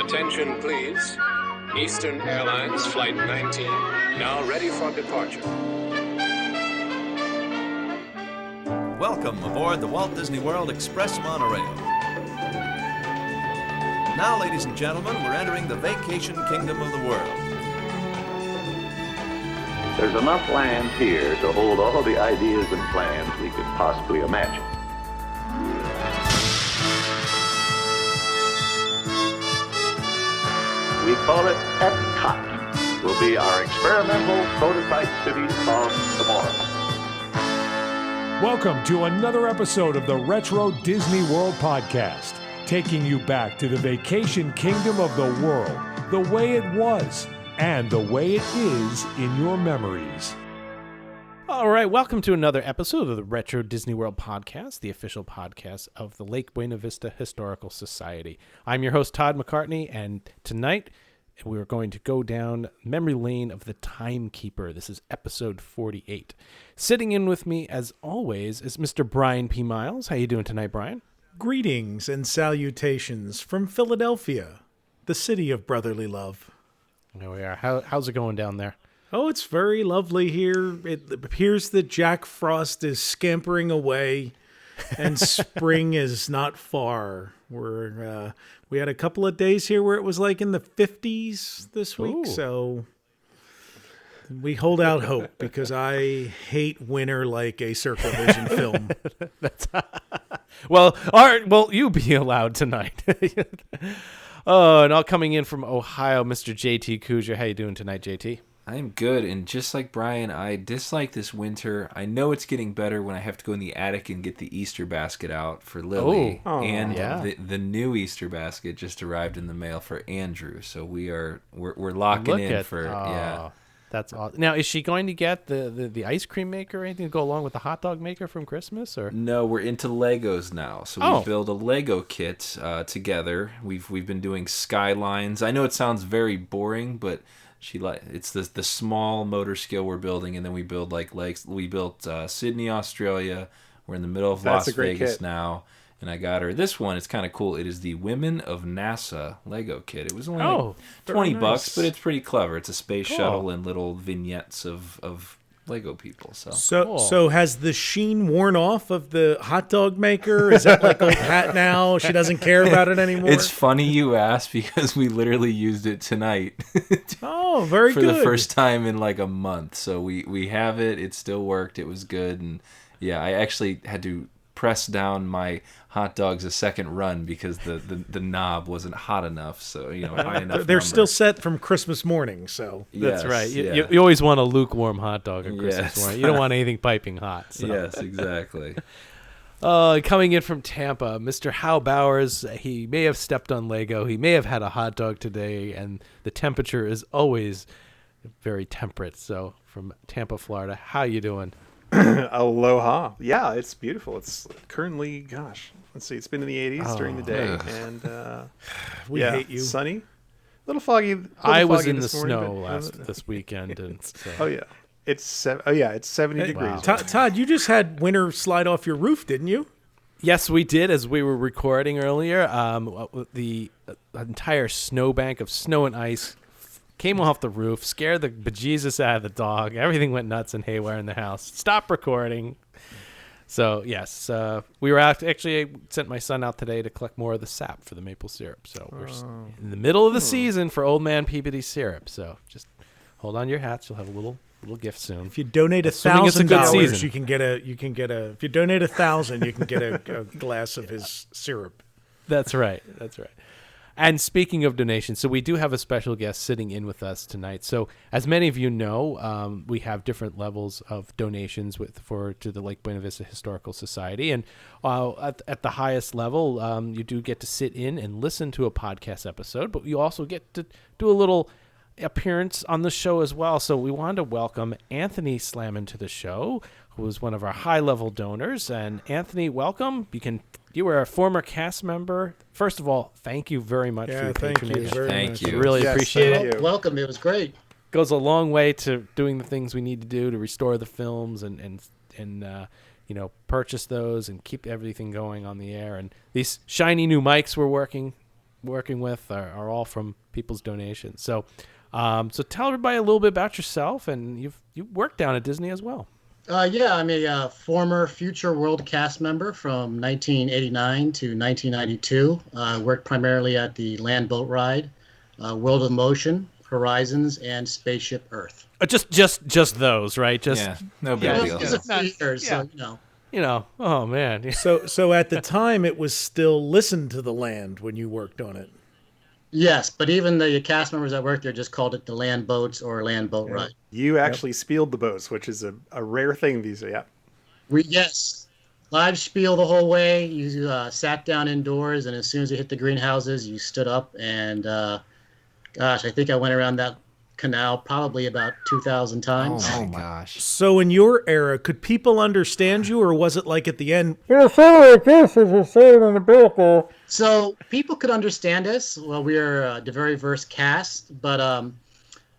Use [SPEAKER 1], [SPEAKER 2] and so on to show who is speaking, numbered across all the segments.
[SPEAKER 1] Attention, please. Eastern Airlines Flight 19, now ready for departure.
[SPEAKER 2] Welcome aboard the Walt Disney World Express monorail. Now, ladies and gentlemen, we're entering the vacation kingdom of the world.
[SPEAKER 3] There's enough land here to hold all the ideas and plans we could possibly imagine. We call it Epcot. Will be our experimental prototype city of Tomorrowland.
[SPEAKER 4] Welcome to another episode of the Retro Disney World Podcast, taking you back to the vacation kingdom of the world, the way it was, and the way it is in your memories.
[SPEAKER 5] All right, welcome to another episode of the Retro Disney World Podcast, the official podcast of the Lake Buena Vista Historical Society. I'm your host, Todd McCartney, and tonight we're going to go down memory lane of the Timekeeper. This is episode 48. Sitting in with me, as always, is Mr. Brian P. Miles. How you doing tonight, Brian?
[SPEAKER 6] Greetings and salutations from Philadelphia, the city of brotherly love.
[SPEAKER 5] There we are. How's it going down there?
[SPEAKER 6] Oh, it's very lovely here. It appears that Jack Frost is scampering away and spring is not far. We had a couple of days here where it was like in the 50s this week,
[SPEAKER 5] Ooh.
[SPEAKER 6] So we hold out hope because I hate winter like a Circle Vision film.
[SPEAKER 5] Well, all right, well, you be allowed tonight. Oh, and all coming in from Ohio, Mr. JT Kuja. How you doing tonight, JT?
[SPEAKER 7] I'm good, and just like Brian, I dislike this winter. I know it's getting better when I have to go in the attic and get the Easter basket out for Lily. And the new Easter basket just arrived in the mail for Andrew. So we're locking yeah.
[SPEAKER 5] That's awesome. Now, is she going to get the ice cream maker or anything to go along with the hot dog maker from Christmas? Or
[SPEAKER 7] no, we're into Legos now. So we build a Lego kit together. We've been doing skylines. I know it sounds very boring, but it's the small motor skill we're building, and then we build we built Sydney, Australia. We're in the middle of Las Vegas now, and I got her this one. It's kind of cool. It is the Women of NASA Lego kit. It was only like $20, but it's pretty clever. It's a space shuttle and little vignettes of Lego people.
[SPEAKER 6] So has the sheen worn off of the hot dog maker? Is that like old hat now? She doesn't care about it anymore?
[SPEAKER 7] It's funny you ask because we literally used it tonight.
[SPEAKER 6] Oh, very
[SPEAKER 7] for
[SPEAKER 6] good.
[SPEAKER 7] For the first time in like a month. So we have it. It still worked. It was good. And yeah, I actually had to press down my hot dogs a second run because the knob wasn't hot enough. So, high enough.
[SPEAKER 6] They're still set from Christmas morning. So
[SPEAKER 5] that's right. You always want a lukewarm hot dog on Christmas morning. You don't want anything piping hot. So.
[SPEAKER 7] Yes, exactly.
[SPEAKER 5] Coming in from Tampa, Mr. Hal Bowers. He may have stepped on Lego. He may have had a hot dog today, and the temperature is always very temperate. So from Tampa, Florida, how you doing?
[SPEAKER 8] Aloha. Yeah, it's beautiful. It's currently, let's see, it's been in the 80s during the day, and
[SPEAKER 6] we hate you.
[SPEAKER 8] Sunny, a little foggy.
[SPEAKER 5] I was in the snow this weekend, and so.
[SPEAKER 8] It's 70 degrees.
[SPEAKER 6] Todd, you just had winter slide off your roof, didn't you?
[SPEAKER 5] Yes, we did. As we were recording earlier, the entire snowbank of snow and ice came off the roof, scared the bejesus out of the dog. Everything went nuts and haywire in the house. Stop recording. So, yes, we were out. Actually, I sent my son out today to collect more of the sap for the maple syrup. So we're in the middle of the season for Old Man Peabody syrup. So just hold on to your hats. You'll have a little gift soon.
[SPEAKER 6] If you donate $1,000, you can get a. If you donate $1,000, you can get a glass of his syrup.
[SPEAKER 5] That's right. And speaking of donations, so we do have a special guest sitting in with us tonight. So as many of you know, we have different levels of donations to the Lake Buena Vista Historical Society. And at the highest level, you do get to sit in and listen to a podcast episode, but you also get to do a little appearance on the show as well. So we wanted to welcome Anthony Slamman to the show, who is one of our high-level donors. And Anthony, welcome. You were a former cast member. First of all, thank you very much for your patronage.
[SPEAKER 7] Thank you.
[SPEAKER 5] Really appreciate it.
[SPEAKER 9] Welcome. It was great.
[SPEAKER 5] Goes a long way to doing the things we need to do to restore the films and purchase those and keep everything going on the air. And these shiny new mics we're working working with are all from people's donations. So, so tell everybody a little bit about yourself, and you worked down at Disney as well.
[SPEAKER 9] Yeah, I'm a former Future World cast member from 1989 to 1992. I worked primarily at the Land Boat Ride, World of Motion, Horizons, and Spaceship Earth.
[SPEAKER 5] Just those, right? Just
[SPEAKER 7] no big deal.
[SPEAKER 9] It was a few years, so
[SPEAKER 5] you know. Oh man.
[SPEAKER 6] So at the time, it was still Listen to the Land when you worked on it.
[SPEAKER 9] Yes, but even the cast members that worked there just called it the Land Boats or Land Boat Ride.
[SPEAKER 8] You actually spieled the boats, which is a rare thing these days. Yeah.
[SPEAKER 9] Live spiel the whole way. You sat down indoors, and as soon as you hit the greenhouses, you stood up. And I think I went around that canal probably about 2,000 times.
[SPEAKER 7] Oh my gosh.
[SPEAKER 6] So in your era, could people understand you, or was it like at the end?
[SPEAKER 9] So people could understand us. Well, we are a very diverse cast, but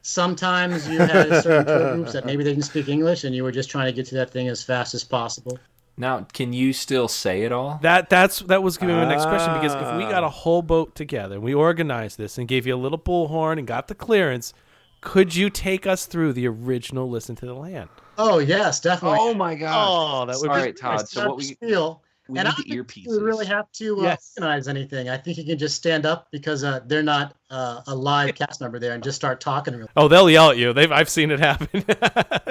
[SPEAKER 9] sometimes you had certain tour groups that maybe they didn't speak English, and you were just trying to get to that thing as fast as possible.
[SPEAKER 7] Now, can you still say it all?
[SPEAKER 5] That was going to be my next question, because if we got a whole boat together, we organized this and gave you a little bullhorn and got the clearance, could you take us through the original Listen to the Land?
[SPEAKER 9] Oh yes, definitely.
[SPEAKER 7] Oh my gosh.
[SPEAKER 5] Oh, that would
[SPEAKER 7] All
[SPEAKER 5] be
[SPEAKER 7] right, Todd. So what we
[SPEAKER 9] feel.
[SPEAKER 7] need
[SPEAKER 9] And I don't
[SPEAKER 7] the
[SPEAKER 9] think you
[SPEAKER 7] earpieces.
[SPEAKER 9] really have to organize anything. I think you can just stand up because they're not a live cast member there and just start talking.
[SPEAKER 5] Oh, they'll yell at you. I've seen it happen.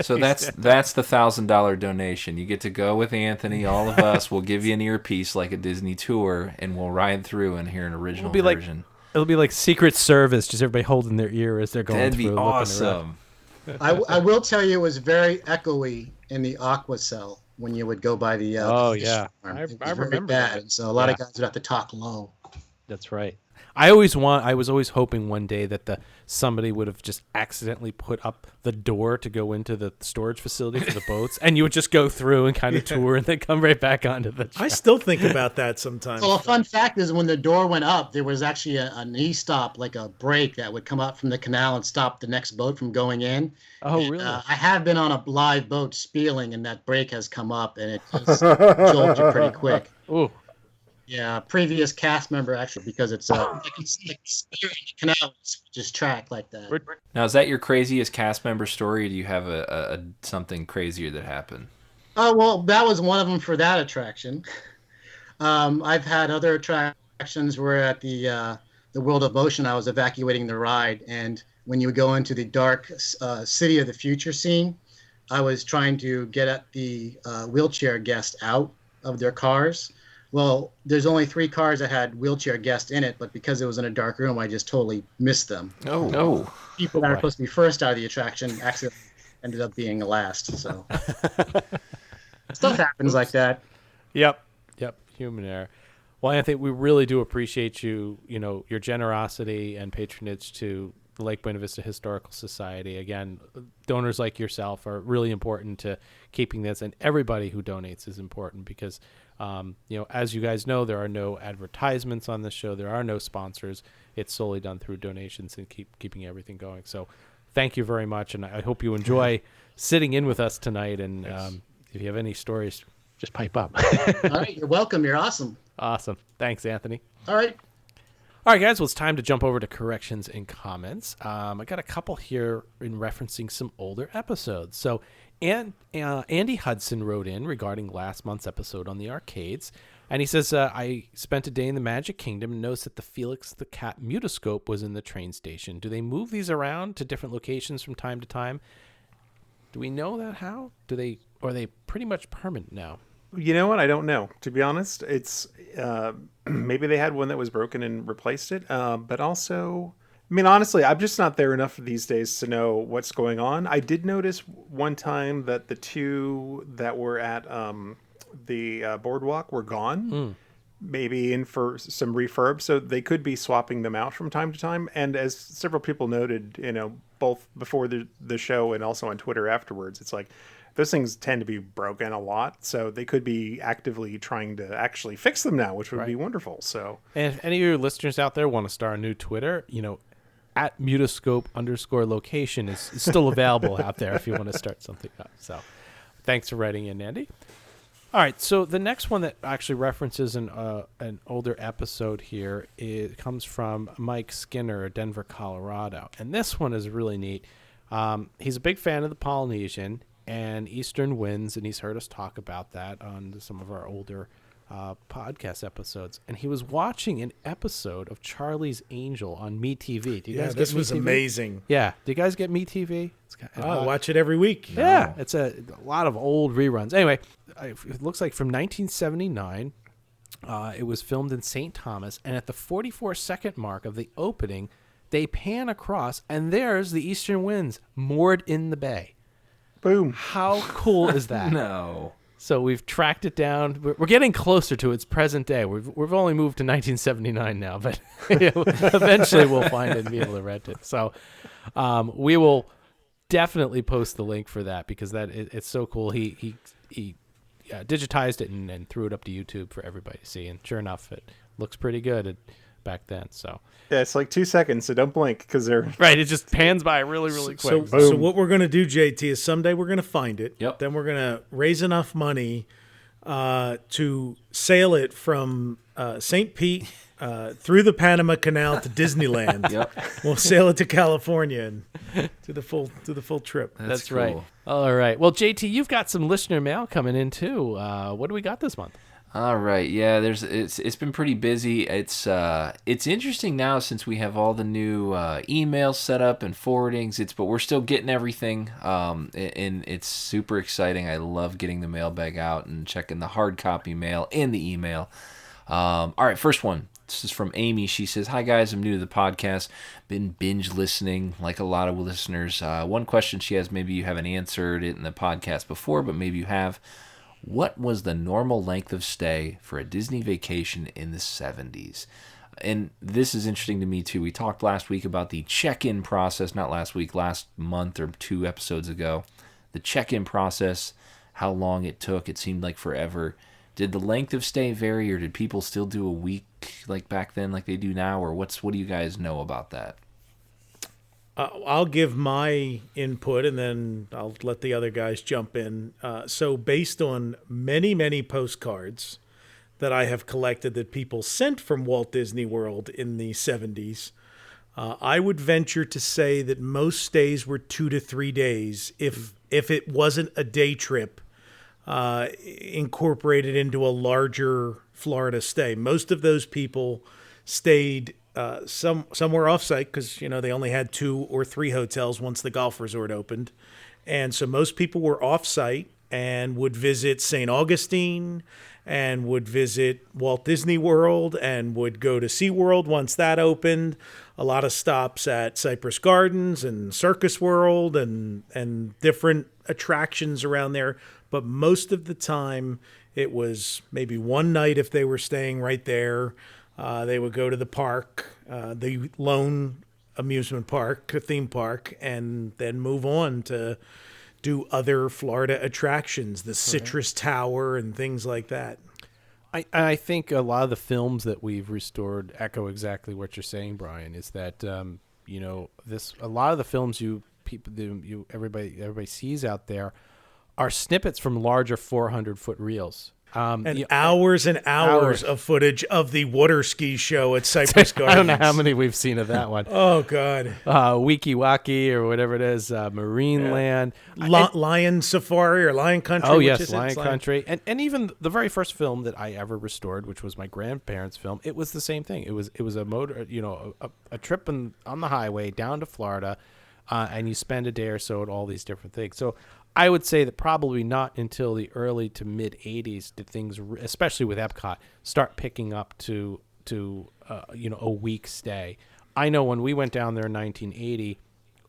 [SPEAKER 7] So that's the $1,000 donation. You get to go with Anthony. All of us will give you an earpiece like a Disney tour, and we'll ride through and hear an original version.
[SPEAKER 5] It'll be like Secret Service, just everybody holding their ear as they're going
[SPEAKER 7] That'd
[SPEAKER 5] through.
[SPEAKER 7] be awesome.
[SPEAKER 9] I will tell you, it was very echoey in the Aqua Cell when you would go by the.
[SPEAKER 5] Oh
[SPEAKER 9] the fish
[SPEAKER 5] yeah,
[SPEAKER 9] farm.
[SPEAKER 5] I
[SPEAKER 9] It was
[SPEAKER 5] remember
[SPEAKER 9] very bad,
[SPEAKER 5] that.
[SPEAKER 9] and so a lot of guys would have to talk low.
[SPEAKER 5] That's right. I was always hoping one day that somebody would have just accidentally put up the door to go into the storage facility for the boats, and you would just go through and kind of tour, and then come right back onto the track.
[SPEAKER 6] I still think about that sometimes.
[SPEAKER 9] Well, a fun fact is when the door went up, there was actually an e-stop, like a brake that would come up from the canal and stop the next boat from going in.
[SPEAKER 5] Oh, really?
[SPEAKER 9] I have been on a live boat spieling, and that brake has come up, and it just jolts you pretty quick.
[SPEAKER 5] Ooh.
[SPEAKER 9] Yeah, previous cast member actually, because it's like steering the canal, just track like that.
[SPEAKER 7] Now, is that your craziest cast member story, or do you have a something crazier that happened?
[SPEAKER 9] Oh, well, that was one of them for that attraction. I've had other attractions where at the World of Motion, I was evacuating the ride, and when you would go into the dark City of the Future scene, I was trying to get at the wheelchair guests out of their cars. Well, there's only 3 cars that had wheelchair guests in it, but because it was in a dark room, I just totally missed them.
[SPEAKER 7] Oh, no.
[SPEAKER 9] People that are supposed to be first out of the attraction actually ended up being last. So stuff happens like that.
[SPEAKER 5] Yep. Human error. Well, Anthony, we really do appreciate your generosity and patronage to the Lake Buena Vista Historical Society. Again, donors like yourself are really important to keeping this, and everybody who donates is important because, as you guys know, there are no advertisements on this show. There are no sponsors. It's solely done through donations and keeping everything going. So thank you very much, and I hope you enjoy sitting in with us tonight. And if you have any stories, just pipe up.
[SPEAKER 9] All right, you're welcome. You're awesome.
[SPEAKER 5] Awesome. Thanks, Anthony.
[SPEAKER 9] All right.
[SPEAKER 5] All right, guys, well, it's time to jump over to corrections and comments. I got a couple here in referencing some older episodes. So Andy Hudson wrote in regarding last month's episode on the arcades, and he says, I spent a day in the Magic Kingdom and noticed that the Felix the Cat mutoscope was in the train station. Do they move these around to different locations from time to time? Do we know that how? Or are they pretty much permanent now?
[SPEAKER 8] You know what? I don't know. To be honest, it's maybe they had one that was broken and replaced it. But also, I mean, honestly, I'm just not there enough these days to know what's going on. I did notice one time that the 2 that were at the boardwalk were gone. Maybe in for some refurb, so they could be swapping them out from time to time. And as several people noted, both before the show and also on Twitter afterwards, it's like those things tend to be broken a lot, so they could be actively trying to actually fix them now, which would be wonderful. So,
[SPEAKER 5] and if any of your listeners out there want to start a new Twitter, at mutoscope_location is still available out there if you want to start something up. So thanks for writing in, Andy. All right, so the next one that actually references an older episode here, it comes from Mike Skinner, Denver, Colorado. And this one is really neat. He's a big fan of the Polynesian and Eastern winds, and he's heard us talk about that on some of our older podcast episodes. And he was watching an episode of Charlie's Angel on MeTV. Do you guys get
[SPEAKER 6] this was
[SPEAKER 5] MeTV?
[SPEAKER 6] amazing.
[SPEAKER 5] Yeah. Do you guys get MeTV?
[SPEAKER 6] I watch it every week.
[SPEAKER 5] Yeah, it's a lot of old reruns. Anyway, it looks like from 1979. It was filmed in St. Thomas, and at the 44-second mark of the opening, they pan across, and there's the Eastern winds moored in the bay.
[SPEAKER 8] Boom.
[SPEAKER 5] How cool is that?
[SPEAKER 7] No.
[SPEAKER 5] So we've tracked it down. We're getting closer to its present day. We've only moved to 1979 now, but eventually we'll find it and be able to rent it. So we will definitely post the link for that because it's so cool. He digitized it and threw it up to YouTube for everybody to see, and sure enough, it looks pretty good back then. So
[SPEAKER 8] yeah, it's like 2 seconds, so don't blink because they're
[SPEAKER 5] right. It just pans by really, really quick.
[SPEAKER 6] So what we're going to do, JT, is someday we're going to find it.
[SPEAKER 7] Yep.
[SPEAKER 6] Then we're going to raise enough money to sail it from St. Pete through the Panama Canal to Disneyland.
[SPEAKER 7] Yep.
[SPEAKER 6] We'll sail it to California and do the full trip.
[SPEAKER 5] That's
[SPEAKER 7] cool.
[SPEAKER 5] right. All right. Well, JT, you've got some listener mail coming in too. What do we got this month?
[SPEAKER 7] All right, yeah. It's been pretty busy. It's interesting now since we have all the new emails set up and forwardings. But we're still getting everything, and it's super exciting. I love getting the mailbag out and checking the hard copy mail and the email. All right, first one. This is from Amy. She says, "Hi guys, I'm new to the podcast. Been binge listening like a lot of listeners. One question she has, maybe you haven't answered it in the podcast before, but maybe you have. What was the normal length of stay for a Disney vacation in the 70s? And this is interesting to me, too. We talked last week about the check-in process. Not last week, last month or 2 episodes ago. The check-in process, how long it took. It seemed like forever. Did the length of stay vary, or did people still do a week like back then like they do now? Or what do you guys know about that?
[SPEAKER 6] I'll give my input, and then I'll let the other guys jump in. So based on many, many postcards that I have collected that people sent from Walt Disney World in the 70s, I would venture to say that most stays were 2 to 3 days if it wasn't a day trip incorporated into a larger Florida stay. Most of those people stayed somewhere off-site because, they only had 2 or 3 hotels once the golf resort opened. And so most people were off-site and would visit St. Augustine and would visit Walt Disney World and would go to SeaWorld once that opened. A lot of stops at Cypress Gardens and Circus World and different attractions around there. But most of the time it was maybe one night if they were staying right there. They would go to the park, the lone amusement park, theme park, and then move on to do other Florida attractions, the Citrus Tower and things like that.
[SPEAKER 5] I think a lot of the films that we've restored echo exactly what you're saying, Brian, is that, a lot of the films everybody sees out there are snippets from larger 400-foot reels.
[SPEAKER 6] And hours and hours of footage of the water ski show at Cypress Gardens.
[SPEAKER 5] I don't know how many we've seen of that one.
[SPEAKER 6] Oh, God.
[SPEAKER 5] Wiki Waki or whatever it is, Marine Land.
[SPEAKER 6] Lion Safari or Lion Country.
[SPEAKER 5] Oh, yes, Lion Country. And even the very first film that I ever restored, which was my grandparents' film, it was the same thing. It was a motor, a trip on the highway down to Florida, and you spend a day or so at all these different things. So I would say that probably not until the early to mid 80s did things, especially with Epcot, start picking up to a week stay. I know when we went down there in 1980,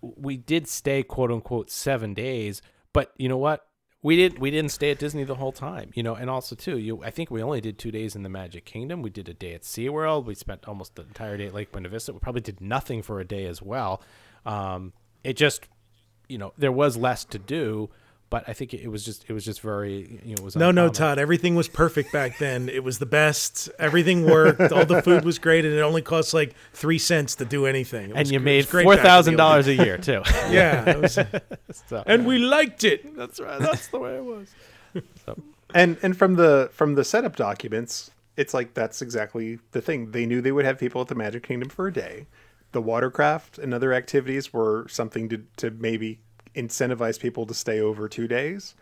[SPEAKER 5] we did stay quote unquote 7 days, but you know what? We didn't stay at Disney the whole time, and also too, I think we only did 2 days in the Magic Kingdom. We did a day at SeaWorld. We spent almost the entire day at Lake Buena Vista. We probably did nothing for a day as well. It just, there was less to do, but I think it was just very, it was
[SPEAKER 6] No,
[SPEAKER 5] uncommon.
[SPEAKER 6] Todd, everything was perfect back then. It was the best. Everything worked. All the food was great, and it only cost like 3 cents to do anything.
[SPEAKER 5] And you made $4,000 a year too.
[SPEAKER 6] Yeah. And we liked it.
[SPEAKER 5] That's right. That's the way it was. So.
[SPEAKER 8] And from the setup documents, it's like that's exactly the thing. They knew they would have people at the Magic Kingdom for a day. The watercraft and other activities were something to maybe incentivize people to stay over 2 days.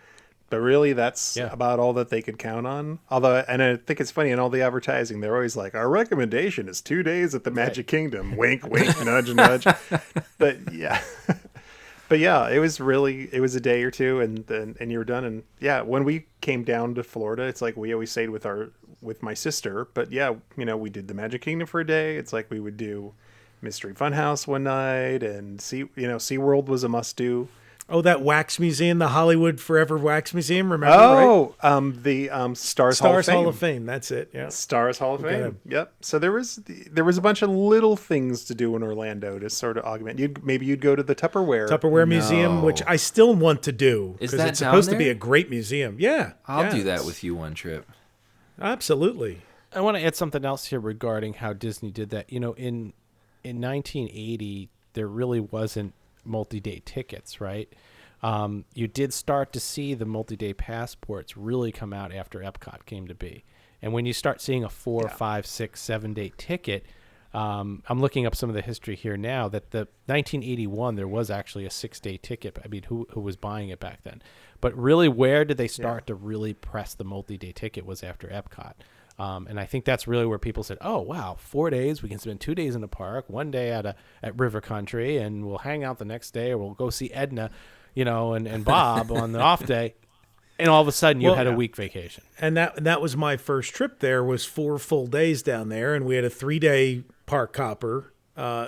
[SPEAKER 8] But really, that's about all that they could count on. Although, and I think it's funny in all the advertising, they're always like, our recommendation is 2 days at the Magic Kingdom. Wink, wink, nudge, nudge. But yeah. But yeah, it was a day or two and you were done. And yeah, when we came down to Florida, it's like we always stayed with my sister. But yeah, we did the Magic Kingdom for a day. It's like we would do Mystery Funhouse one night, and SeaWorld was a must do.
[SPEAKER 6] Oh, that wax museum, the Hollywood Forever Wax Museum, remember, right?
[SPEAKER 8] The Stars
[SPEAKER 6] Hall of Fame. That's it, yeah.
[SPEAKER 8] Stars Hall of Fame, yep. So there was a bunch of little things to do in Orlando to sort of augment. Maybe you'd go to the Tupperware
[SPEAKER 6] Museum, which I still want to do.
[SPEAKER 7] Is that
[SPEAKER 6] it's supposed to be a great museum. Yeah.
[SPEAKER 7] I'll do that with you one trip.
[SPEAKER 6] Absolutely.
[SPEAKER 5] I want to add something else here regarding how Disney did that. In 1980, there really wasn't multi-day tickets, right? You did start to see the multi-day passports really come out after Epcot came to be. And when you start seeing a 4, 5, 6, 7-day ticket, I'm looking up some of the history here now that the 1981, there was actually a 6-day ticket. I mean, who was buying it back then? But really, where did they start to really press the multi-day ticket was after Epcot. And I think that's really where people said, oh, wow, 4 days. We can spend 2 days in the park, 1 day at River Country, and we'll hang out the next day, or we'll go see Edna, and Bob on the off day. And all of a sudden you had a week vacation.
[SPEAKER 6] And that was my first trip there, was 4 full days down there. And we had a 3-day park hopper.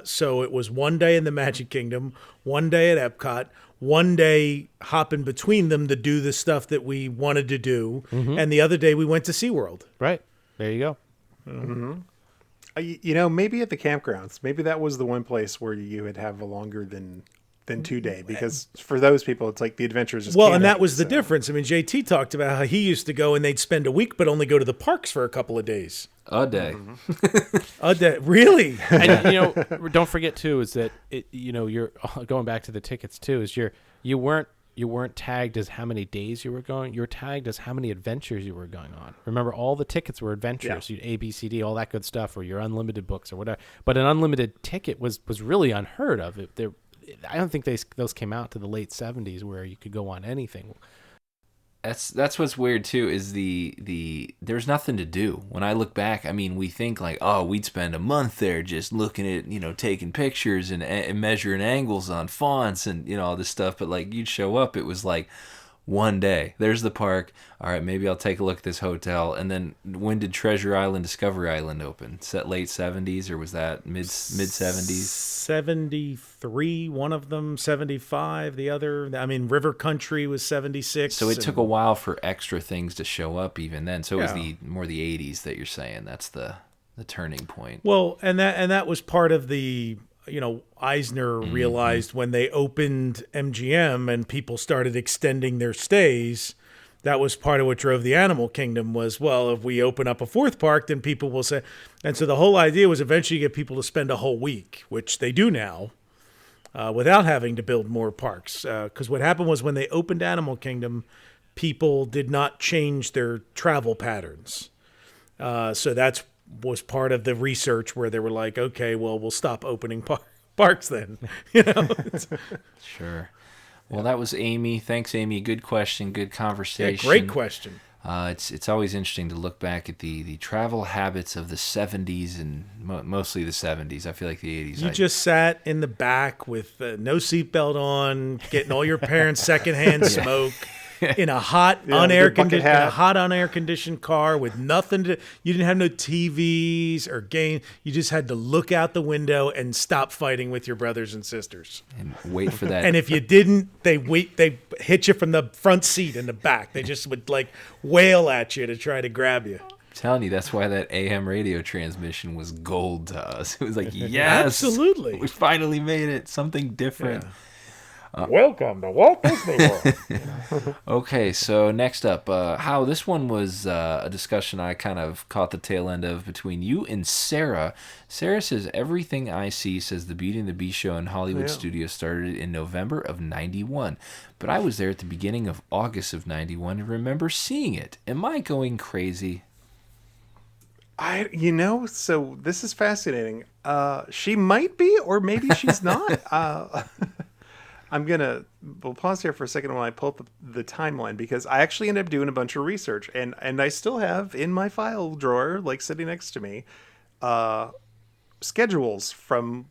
[SPEAKER 6] So it was 1 day in the Magic Kingdom, 1 day at Epcot, 1 day hopping between them to do the stuff that we wanted to do. Mm-hmm. And the other day we went to SeaWorld.
[SPEAKER 5] Right. There you go.
[SPEAKER 8] Mm-hmm. Maybe at the campgrounds, maybe that was the one place where you would have a longer than 2 day, because for those people, it's like the adventure is just
[SPEAKER 6] and that was the difference. I mean, JT talked about how he used to go and they'd spend a week, but only go to the parks for a couple of days.
[SPEAKER 7] A day.
[SPEAKER 6] Mm-hmm. A day. Really?
[SPEAKER 5] And, don't forget too, is that you're going back to the tickets too, is you weren't tagged as how many days you were going. You were tagged as how many adventures you were going on. Remember, all the tickets were adventures. Yeah. A, B, C, D, all that good stuff, or your unlimited books or whatever. But an unlimited ticket was really unheard of. I don't think those came out to the late 70s where you could go on anything.
[SPEAKER 7] That's what's weird too, is there's nothing to do. When I look back, I mean, we think like, oh, we'd spend a month there just looking at, taking pictures and measuring angles on fonts and, all this stuff. But like, you'd show up, it was like 1 day. There's the park. All right, maybe I'll take a look at this hotel. And then when did Treasure Island, Discovery Island open? Is that late 70s or was that mid 70s?
[SPEAKER 6] 73, one of them, 75, the other. I mean, River Country was 76.
[SPEAKER 7] So it took a while for extra things to show up even then. So it was more the 80s that you're saying. That's the turning point.
[SPEAKER 6] Well, and that was part of the... Eisner realized when they opened MGM and people started extending their stays, that was part of what drove the Animal Kingdom was, well, if we open up a 4th park, then people will say, and so the whole idea was eventually get people to spend a whole week, which they do now, without having to build more parks. Because what happened was when they opened Animal Kingdom, people did not change their travel patterns. So that's was part of the research where they were like, okay, well, we'll stop opening parks then.
[SPEAKER 7] Sure. Well, that was Amy. Thanks, Amy. Good question. Good conversation.
[SPEAKER 6] Yeah, great question.
[SPEAKER 7] It's always interesting to look back at the travel habits of the 70s and mostly the 70s. I feel like the 80s.
[SPEAKER 6] You just sat in the back with no seatbelt on, getting all your parents' secondhand smoke. In a hot, unair conditioned car with nothing to. You didn't have no TVs or game. You just had to look out the window and stop fighting with your brothers and sisters
[SPEAKER 7] and wait for that.
[SPEAKER 6] And if you didn't, they hit you from the front seat in the back. They just would like wail at you to try to grab you.
[SPEAKER 7] I'm telling you, that's why that AM radio transmission was gold to us. It was like, yes,
[SPEAKER 6] absolutely,
[SPEAKER 7] we finally made it. Something different.
[SPEAKER 6] Yeah. Welcome to Walt Disney World.
[SPEAKER 7] Okay, so next up, how this one was a discussion I kind of caught the tail end of between you and Sarah. Sarah says, everything I see says the Beauty and the Beast show in Hollywood Studios started in November of 91. But I was there at the beginning of August of 91 and remember seeing it. Am I going crazy?
[SPEAKER 8] So this is fascinating. She might be, or maybe she's not. We'll pause here for a second while I pull up the timeline, because I actually ended up doing a bunch of research, and I still have in my file drawer, like sitting next to me, schedules from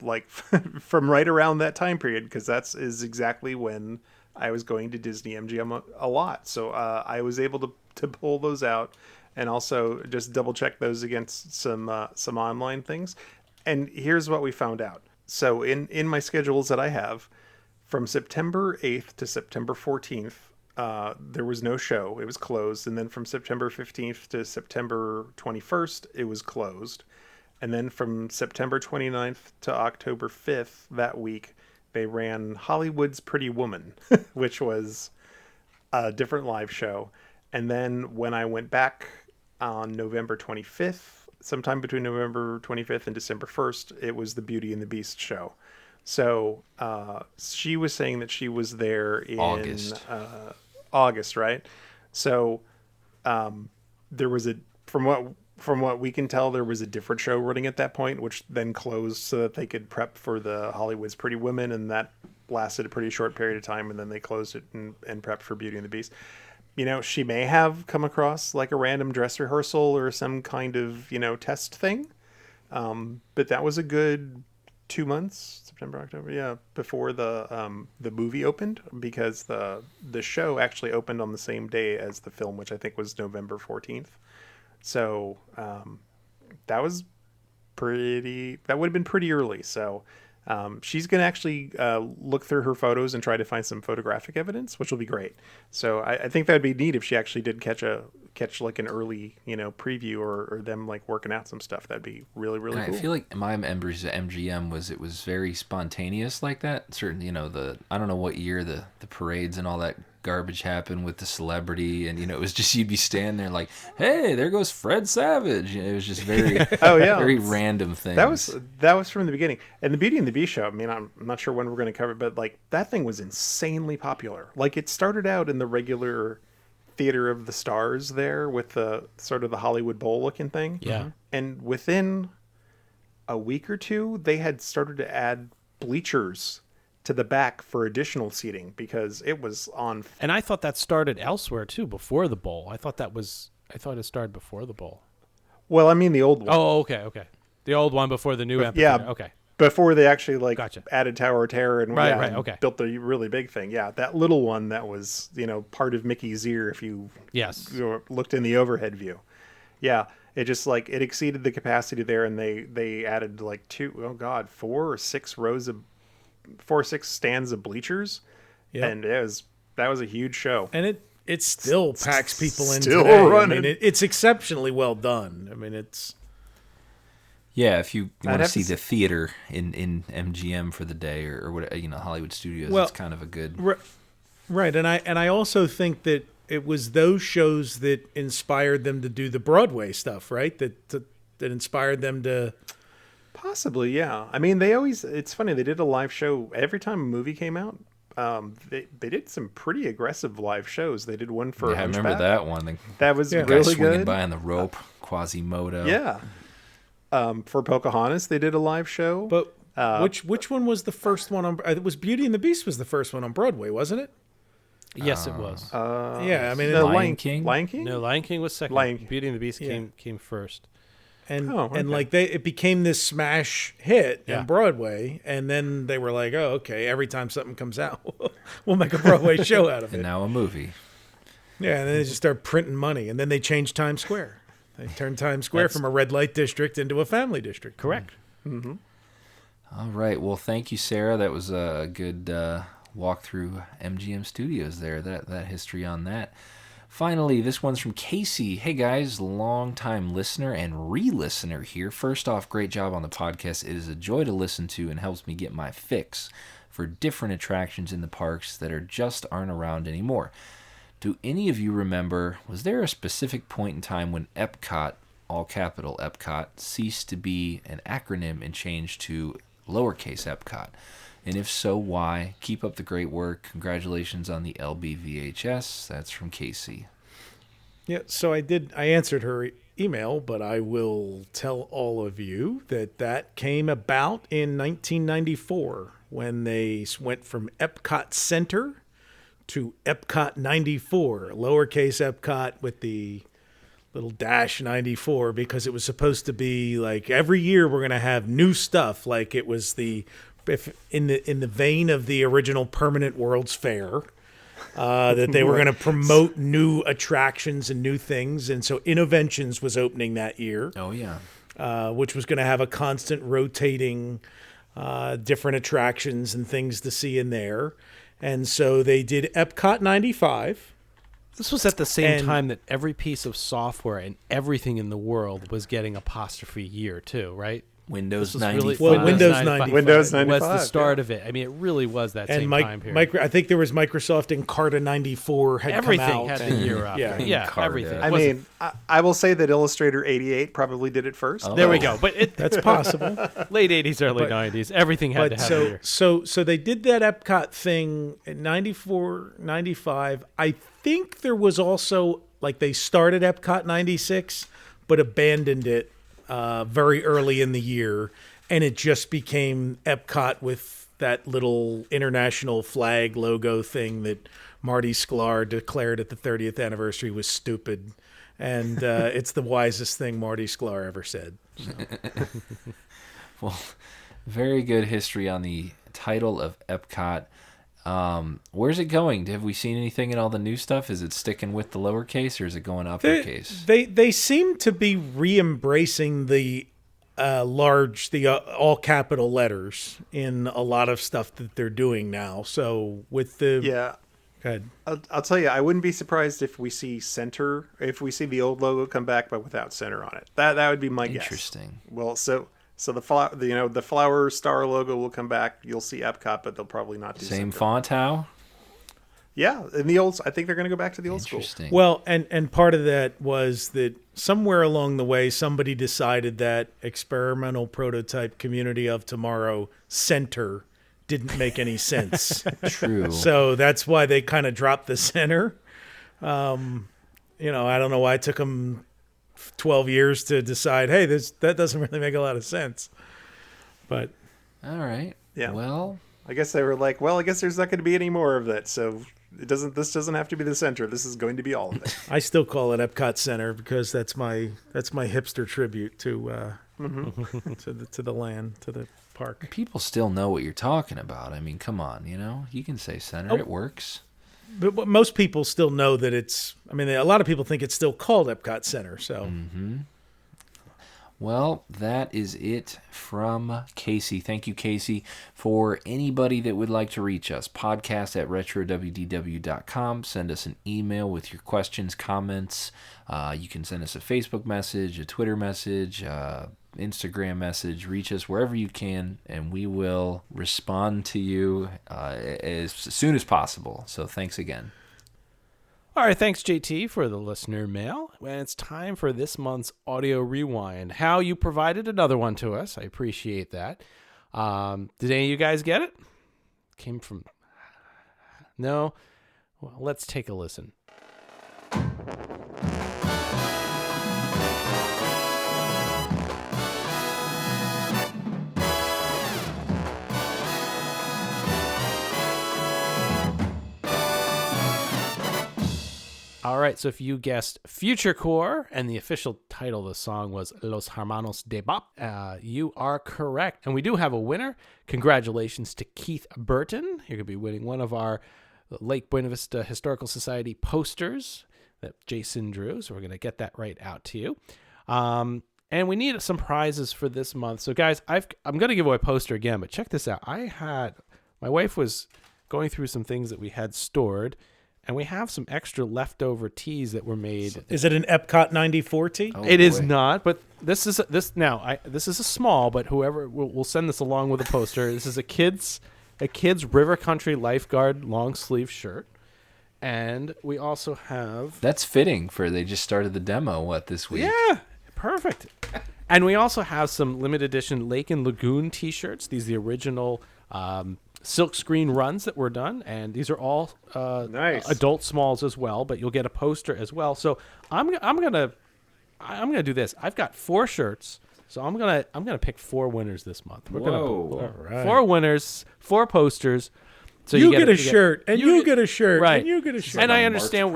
[SPEAKER 8] from right around that time period, because is exactly when I was going to Disney MGM a lot. So I was able to pull those out, and also just double check those against some online things. And here's what we found out. So in my schedules that I have, from September 8th to September 14th, there was no show. It was closed. And then from September 15th to September 21st, it was closed. And then from September 29th to October 5th that week, they ran Hollywood's Pretty Woman, which was a different live show. And then when I went back on November 25th, sometime between November 25th and December 1st, it was the Beauty and the Beast show. So she was saying that she was there in August, right? So there was from what we can tell, there was a different show running at that point, which then closed so that they could prep for the Hollywood's Pretty Women, and that lasted a pretty short period of time, and then they closed it and prepped for Beauty and the Beast. She may have come across like a random dress rehearsal or some kind of, test thing. But that was a good 2 months, September, October, before the movie opened, because the show actually opened on the same day as the film, which I think was November 14th. So that would have been pretty early. So she's going to actually look through her photos and try to find some photographic evidence, which will be great. So I think that'd be neat if she actually did catch like an early, preview or them like working out some stuff. That'd be really, really cool.
[SPEAKER 7] I feel like my memories of MGM was very spontaneous like that. Certain, I don't know what year the parades and all that garbage happened with the celebrity, and it was just you'd be standing there like, hey, there goes Fred Savage. It was just very very random things.
[SPEAKER 8] That was from the beginning. And the Beauty and the Beast show, I'm not sure when we're going to cover it, but like that thing was insanely popular. Like it started out in the regular Theater of the Stars there with the sort of the Hollywood Bowl looking thing.
[SPEAKER 5] Yeah.
[SPEAKER 8] And within a week or two, they had started to add bleachers to the back for additional seating, because it was on.
[SPEAKER 5] And I thought that started elsewhere too, before the bowl. I thought it started before the bowl.
[SPEAKER 8] Well, I mean the old one.
[SPEAKER 5] Oh, okay. The old one before the new amphitheater.
[SPEAKER 8] Yeah.
[SPEAKER 5] Okay.
[SPEAKER 8] Before they actually added Tower of Terror and
[SPEAKER 5] okay.
[SPEAKER 8] built the really big thing. Yeah, that little one that was part of Mickey's ear if you looked in the overhead view. Yeah, it just it exceeded the capacity there, and they added 4 or 6 stands of bleachers. Yeah, and that was a huge show.
[SPEAKER 6] And it still packs people in.
[SPEAKER 8] Still
[SPEAKER 6] today.
[SPEAKER 8] running.
[SPEAKER 6] It's exceptionally well done. it's.
[SPEAKER 7] Yeah, if you want to see the theater in MGM for the day or what, Hollywood Studios, it's kind of a good.
[SPEAKER 6] Right, and I also think that it was those shows that inspired them to do the Broadway stuff, right? That inspired them to.
[SPEAKER 8] Possibly, yeah. It's funny, they did a live show every time a movie came out. They did some pretty aggressive live shows. They did one for
[SPEAKER 7] I remember that one.
[SPEAKER 8] That was really
[SPEAKER 7] guy
[SPEAKER 8] good.
[SPEAKER 7] Swinging by on the rope, Quasimodo.
[SPEAKER 8] Yeah. For Pocahontas, they did a live show.
[SPEAKER 6] But which one was the first one on? It was Beauty and the Beast was the first one on Broadway, wasn't it?
[SPEAKER 5] Yes, it was.
[SPEAKER 8] The
[SPEAKER 7] Lion King.
[SPEAKER 8] Lion King?
[SPEAKER 5] No, Lion King was second. Beauty and the Beast came first.
[SPEAKER 6] And it became this smash hit on Broadway, and then they were like, oh, okay, every time something comes out, we'll make a Broadway show out of it.
[SPEAKER 7] And now a movie.
[SPEAKER 6] Yeah, and then they just start printing money, and then they changed Times Square. They turned Times Square from a red light district into a family district.
[SPEAKER 5] Correct.
[SPEAKER 8] Mm-hmm.
[SPEAKER 7] All right. Well, thank you, Sarah. That was a good walk through MGM Studios there, that history on that. Finally, this one's from Casey. Hey, guys, long-time listener and re-listener here. First off, great job on the podcast. It is a joy to listen to and helps me get my fix for different attractions in the parks that aren't around anymore. Do any of you remember, was there a specific point in time when Epcot, all capital Epcot, ceased to be an acronym and changed to lowercase Epcot? And if so, why? Keep up the great work. Congratulations on the LBVHS. That's from Casey.
[SPEAKER 6] Yeah, so I answered her email, but I will tell all of you that came about in 1994 when they went from Epcot Center to Epcot 94, lowercase Epcot with the little dash 94, because it was supposed to be like every year we're going to have new stuff. Like it was in the vein of the original Permanent World's Fair, that they were going to promote new attractions and new things. And so Innoventions was opening that year.
[SPEAKER 7] Oh, yeah.
[SPEAKER 6] Which was going to have a constant rotating different attractions and things to see in there. And so they did Epcot 95.
[SPEAKER 5] This was at the same time that every piece of software and everything in the world was getting apostrophe year too, right?
[SPEAKER 7] Windows
[SPEAKER 5] Windows
[SPEAKER 6] 95.
[SPEAKER 8] Windows 95
[SPEAKER 5] was the start of it. I mean, it really was that same time period.
[SPEAKER 6] I think there was Microsoft Encarta 94 had
[SPEAKER 5] everything
[SPEAKER 6] come out.
[SPEAKER 5] had the year after. Yeah,
[SPEAKER 7] Encarta.
[SPEAKER 5] everything.
[SPEAKER 8] I mean, I will say that Illustrator 88 probably did it first.
[SPEAKER 5] There we go. But
[SPEAKER 6] That's possible.
[SPEAKER 5] late 80s, early 90s, everything had to have a year.
[SPEAKER 6] So they did that Epcot thing in 94, 95. I think there was also, like, they started Epcot 96, but abandoned it very early in the year, and it just became Epcot with that little international flag logo thing that Marty Sklar declared at the 30th anniversary was stupid, and it's the wisest thing Marty Sklar ever said. So.
[SPEAKER 7] Well, very good history on the title of Epcot. Where's it going? Have we seen anything in all the new stuff? Is it sticking with the lowercase, or is it going uppercase?
[SPEAKER 6] They seem to be re-embracing the all capital letters in a lot of stuff that they're doing now. So with the
[SPEAKER 8] go ahead. I'll tell you, I wouldn't be surprised if we see center, if we see the old logo come back, but without center on it. That would be my guess.
[SPEAKER 7] Interesting.
[SPEAKER 8] Well, so the flower star logo will come back. You'll see Epcot, but they'll probably not do
[SPEAKER 7] same
[SPEAKER 8] center.
[SPEAKER 7] font. How?
[SPEAKER 8] Yeah, in the old, I think they're going to go back to the old school.
[SPEAKER 7] Interesting.
[SPEAKER 6] Well, and part of that was that somewhere along the way, somebody decided that experimental prototype Community of Tomorrow center didn't make any sense.
[SPEAKER 7] True.
[SPEAKER 6] So that's why they kind of dropped the center. I don't know why it took them 12 years to decide, hey, that doesn't really make a lot of sense. But
[SPEAKER 7] all right.
[SPEAKER 8] Yeah.
[SPEAKER 7] Well,
[SPEAKER 8] I guess they were like, well, I guess there's not going to be any more of that. So this doesn't have to be the center. This is going to be all of it.
[SPEAKER 6] I still call it Epcot Center because that's my hipster tribute to to the land, to the park.
[SPEAKER 7] people still know what you're talking about. I mean, come on, you can say center. It works.
[SPEAKER 6] But most people still know that it's. I mean, a lot of people think it's still called Epcot Center. So.
[SPEAKER 7] Mm-hmm. Well, that is it from Casey. Thank you, Casey. For anybody that would like to reach us, podcast@retrowdw.com. Send us an email with your questions, comments. You can send us a Facebook message, a Twitter message, Instagram message. Reach us wherever you can, and we will respond to you as soon as possible. So thanks again.
[SPEAKER 5] All right, thanks, JT, for the listener mail. And it's time for this month's audio rewind. Hal, you provided another one to us. I appreciate that. Did any of you guys get it? Came from... No? Well, let's take a listen. All right, so if you guessed Future Core and the official title of the song was Los Hermanos de Bop, you are correct. And we do have a winner. Congratulations to Keith Burton. You're going to be winning one of our Lake Buena Vista Historical Society posters that Jason drew. So we're going to get that right out to you. And we need some prizes for this month. So guys, I'm going to give away a poster again, but check this out. My wife was going through some things that we had stored, and we have some extra leftover teas that were made.
[SPEAKER 6] Is it an Epcot 94 tea?
[SPEAKER 5] Oh, it is not, but this is a small, but whoever will send this along with a poster. This is a kid's a kid's River Country Lifeguard long sleeve shirt. And we also have...
[SPEAKER 7] That's fitting for they just started the demo, this week?
[SPEAKER 5] Yeah, perfect. And we also have some limited edition Lake and Lagoon t-shirts. These are the original silk screen runs that were done. And these are all
[SPEAKER 8] nice
[SPEAKER 5] adult smalls as well, but you'll get a poster as well. So I'm gonna do this. I've got 4 shirts. So I'm gonna pick 4 winners this month. We're
[SPEAKER 7] Whoa.
[SPEAKER 5] gonna 4 winners, 4 posters. So
[SPEAKER 6] you get a shirt, and you get a shirt,
[SPEAKER 5] right.
[SPEAKER 6] and you get a shirt.
[SPEAKER 5] And I understand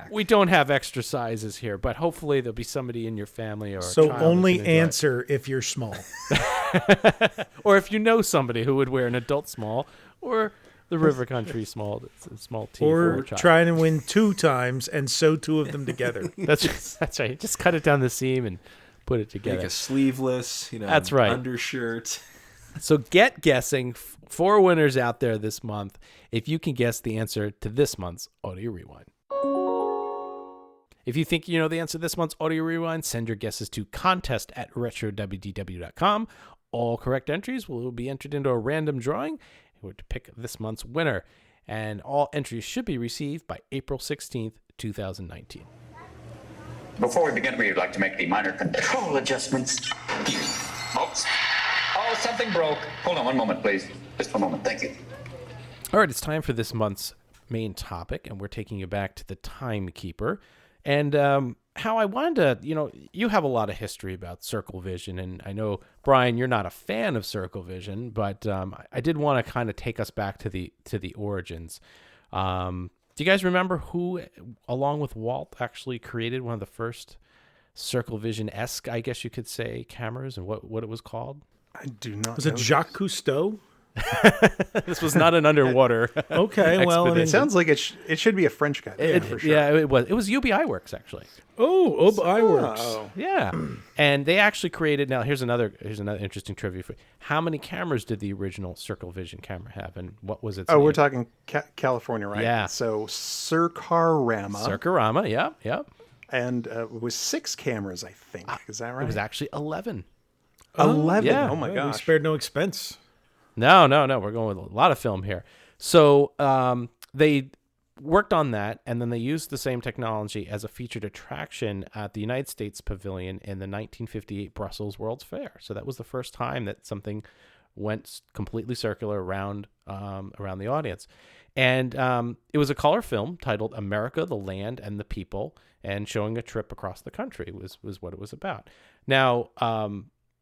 [SPEAKER 5] we don't have extra sizes here, but hopefully there'll be somebody in your family or a
[SPEAKER 6] so
[SPEAKER 5] child
[SPEAKER 6] only answer if you're small,
[SPEAKER 5] or if you know somebody who would wear an adult small or the River Country small T,
[SPEAKER 6] or try to win 2 times and sew 2 of them together.
[SPEAKER 5] That's right. Just cut it down the seam and put it together.
[SPEAKER 7] Make a sleeveless,
[SPEAKER 5] that's right,
[SPEAKER 7] undershirt.
[SPEAKER 5] So get guessing. 4 winners out there this month. If you can guess the answer to this month's Audio Rewind. If you think you know the answer to this month's Audio Rewind, send your guesses to contest@retrowdw.com. All correct entries will be entered into a random drawing to pick this month's winner. And all entries should be received by April 16th, 2019.
[SPEAKER 10] Before we begin, we'd like to make the minor control adjustments. Oops. Oh, something broke. Hold on one moment, please. Just one moment. Thank you.
[SPEAKER 5] All right, it's time for this month's main topic, and we're taking you back to the Timekeeper. And how I wanted to, you have a lot of history about Circle Vision, and I know, Brian, you're not a fan of Circle Vision, but I did want to kind of take us back to the origins. Do you guys remember who, along with Walt, actually created one of the first Circle Vision-esque, I guess you could say, cameras, and what it was called?
[SPEAKER 8] I do not.
[SPEAKER 6] Was it Jacques Cousteau?
[SPEAKER 5] This was not an underwater.
[SPEAKER 6] Okay, well,
[SPEAKER 8] it sounds like it should be a French guy. For sure.
[SPEAKER 5] Yeah, it was. It was UBI Works actually.
[SPEAKER 6] Oh, UBI Works.
[SPEAKER 5] Yeah, and they actually created. Now here's another interesting trivia for you. How many cameras did the original Circle Vision camera have, and what was its name?
[SPEAKER 8] We're talking California, right?
[SPEAKER 5] Yeah.
[SPEAKER 8] So Circarama.
[SPEAKER 5] Circarama, yeah.
[SPEAKER 8] And it was 6 cameras, I think. Is that right?
[SPEAKER 5] It was actually 11.
[SPEAKER 8] 11.
[SPEAKER 5] Yeah.
[SPEAKER 8] Oh my gosh.
[SPEAKER 6] We spared no expense.
[SPEAKER 5] No. We're going with a lot of film here. So they worked on that, and then they used the same technology as a featured attraction at the United States Pavilion in the 1958 Brussels World's Fair. So that was the first time that something went completely circular around the audience. And it was a color film titled America, the Land, and the People, and showing a trip across the country was what it was about. Now,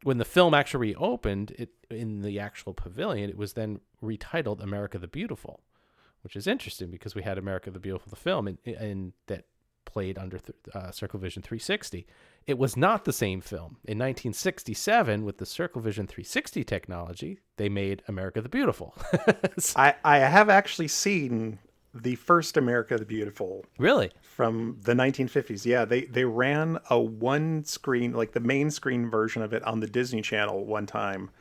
[SPEAKER 5] when the film actually reopened in the actual pavilion, it was then retitled America the Beautiful, which is interesting because we had America the Beautiful, the film, and that played under Circle Vision 360. It was not the same film. In 1967, with the Circle Vision 360 technology, they made America the Beautiful.
[SPEAKER 8] I have actually seen the first America the Beautiful.
[SPEAKER 5] Really?
[SPEAKER 8] From the 1950s. Yeah, they ran a one screen, like the main screen version of it on the Disney Channel one time.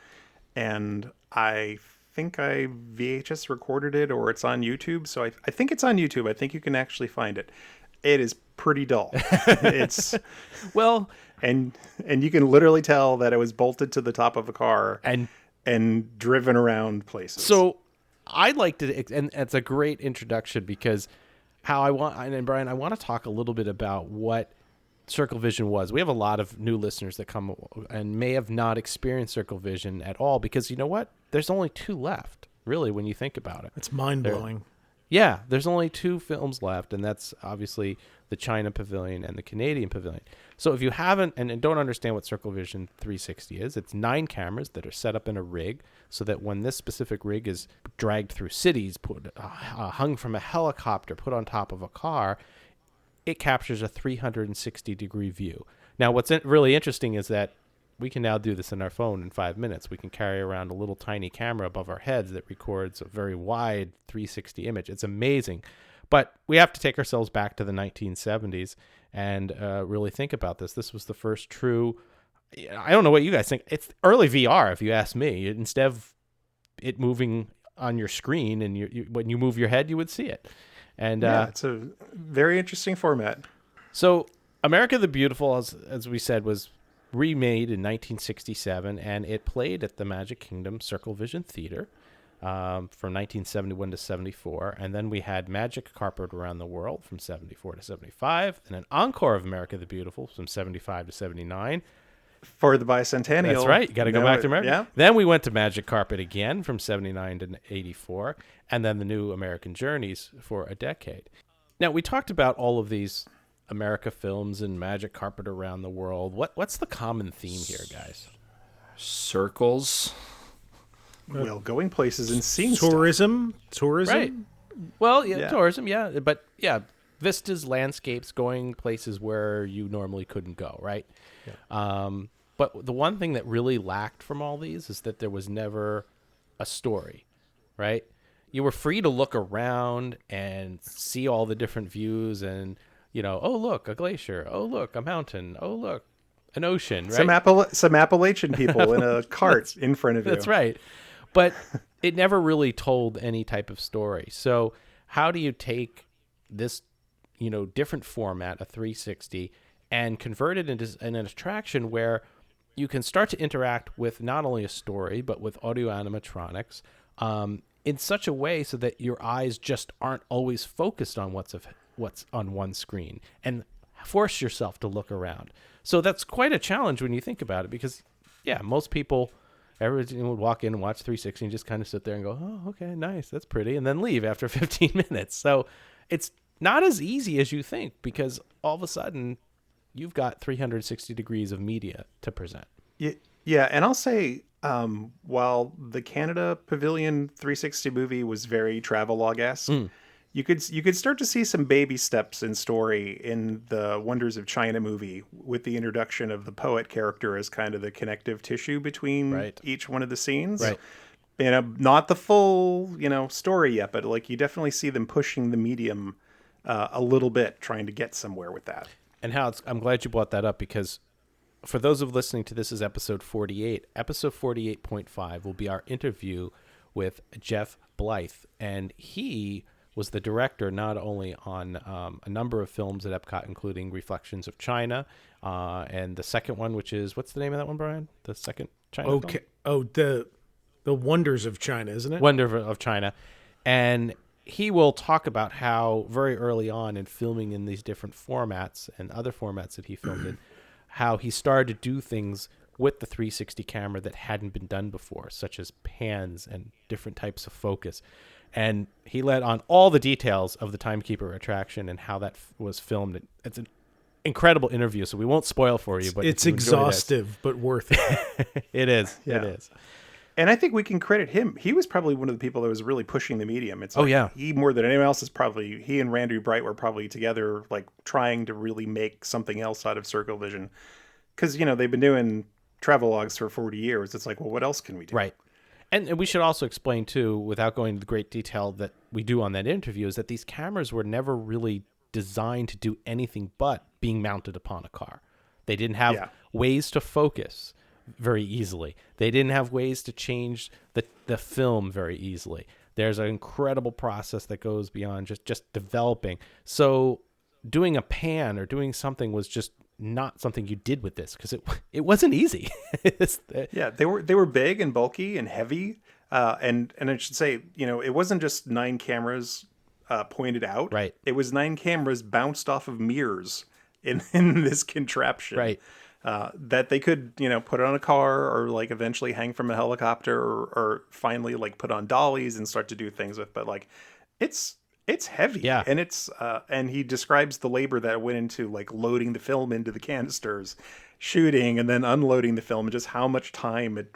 [SPEAKER 8] And I think I VHS recorded it, or it's on YouTube. So I think it's on YouTube. I think you can actually find it. It is pretty dull. It's
[SPEAKER 5] well,
[SPEAKER 8] and you can literally tell that it was bolted to the top of a car and driven around places.
[SPEAKER 5] So I liked it, and it's a great introduction because and Brian, I want to talk a little bit about what Circle Vision was. We have a lot of new listeners that come and may have not experienced Circle Vision at all because you know what? There's only 2 left, really, when you think about it.
[SPEAKER 6] It's mind-blowing.
[SPEAKER 5] Yeah, there's only 2 films left, and that's obviously the China Pavilion and the Canadian Pavilion. So if you haven't and don't understand what Circle Vision 360 is, it's 9 cameras that are set up in a rig so that when this specific rig is dragged through cities, hung from a helicopter, put on top of a car, it captures a 360-degree view. Now, what's really interesting is that we can now do this in our phone in 5 minutes. We can carry around a little tiny camera above our heads that records a very wide 360 image. It's amazing. But we have to take ourselves back to the 1970s and really think about this. This was the first true, I don't know what you guys think. It's early VR, if you ask me. Instead of it moving on your screen and when you move your head, you would see it. And
[SPEAKER 8] it's a very interesting format.
[SPEAKER 5] So America the Beautiful, as we said, was remade in 1967, and it played at the Magic Kingdom Circle Vision Theater. from 1971 to 74. And then we had Magic Carpet Around the World from 74 to 75. And an Encore of America the Beautiful from 75 to 79.
[SPEAKER 8] For the bicentennial.
[SPEAKER 5] That's right. You got to go back to America.
[SPEAKER 8] Yeah.
[SPEAKER 5] Then we went to Magic Carpet again from 79 to 84. And then the New American Journeys for a decade. Now, we talked about all of these America films and Magic Carpet Around the World. What's the common theme here, guys?
[SPEAKER 7] Circles.
[SPEAKER 8] Well, going places and seeing
[SPEAKER 6] tourism.
[SPEAKER 5] Right. Well, yeah, tourism, yeah. But, yeah, vistas, landscapes, going places where you normally couldn't go, right? Yeah. But the one thing that really lacked from all these is that there was never a story, right? You were free to look around and see all the different views and, oh, look, a glacier. Oh, look, a mountain. Oh, look, an ocean, right?
[SPEAKER 8] Some Appalachian people in a cart in front of you.
[SPEAKER 5] That's right. But it never really told any type of story. So how do you take this, different format, a 360, and convert it into an attraction where you can start to interact with not only a story, but with audio animatronics in such a way so that your eyes just aren't always focused on what's on one screen, and force yourself to look around. So that's quite a challenge when you think about it, because, yeah, most people... Everybody would walk in and watch 360 and just kind of sit there and go, oh, okay, nice, that's pretty, and then leave after 15 minutes. So it's not as easy as you think, because all of a sudden you've got 360 degrees of media to present.
[SPEAKER 8] Yeah, and I'll say, while the Canada Pavilion 360 movie was very travelogue-esque, you could start to see some baby steps in story in the Wonders of China movie, with the introduction of the poet character as kind of the connective tissue between each one of the scenes. Right. Not the full, story yet, but like you definitely see them pushing the medium a little bit, trying to get somewhere with that.
[SPEAKER 5] And I'm glad you brought that up, because for those of listening to this is episode 48. Episode 48.5 will be our interview with Jeff Blythe, and he was the director not only on a number of films at Epcot, including Reflections of China, and the second one, which is, what's the name of that one, Brian? The second China film?
[SPEAKER 6] Oh, the Wonders of China, isn't it?
[SPEAKER 5] Wonder of China. And he will talk about how very early on in filming in these different formats and other formats that he filmed in, how he started to do things with the 360 camera that hadn't been done before, such as pans and different types of focus. And he led on all the details of the Timekeeper attraction and how that was filmed. It's an incredible interview, so we won't spoil for you. But
[SPEAKER 6] it's exhaustive, but worth it.
[SPEAKER 5] It is.
[SPEAKER 8] Yeah.
[SPEAKER 5] It is.
[SPEAKER 8] And I think we can credit him. He was probably one of the people that was really pushing the medium. It's like he, more than anyone else, he and Randy Bright were probably together, like trying to really make something else out of Circle Vision. Because, they've been doing travelogues for 40 years. It's like, well, what else can we do?
[SPEAKER 5] Right. And we should also explain, too, without going into the great detail that we do on that interview, is that these cameras were never really designed to do anything but being mounted upon a car. They didn't have ways to focus very easily. They didn't have ways to change the film very easily. There's an incredible process that goes beyond just developing. So doing a pan or doing something was just not something you did with this, because it wasn't easy.
[SPEAKER 8] They were big and bulky and heavy, and I should say, it wasn't just 9 cameras pointed out.
[SPEAKER 5] Right.
[SPEAKER 8] It was 9 cameras bounced off of mirrors in this contraption.
[SPEAKER 5] Right.
[SPEAKER 8] That they could put on a car, or like eventually hang from a helicopter, or finally like put on dollies and start to do things with. But like it's heavy, and it's and he describes the labor that went into like loading the film into the canisters, shooting, and then unloading the film, and just how much time it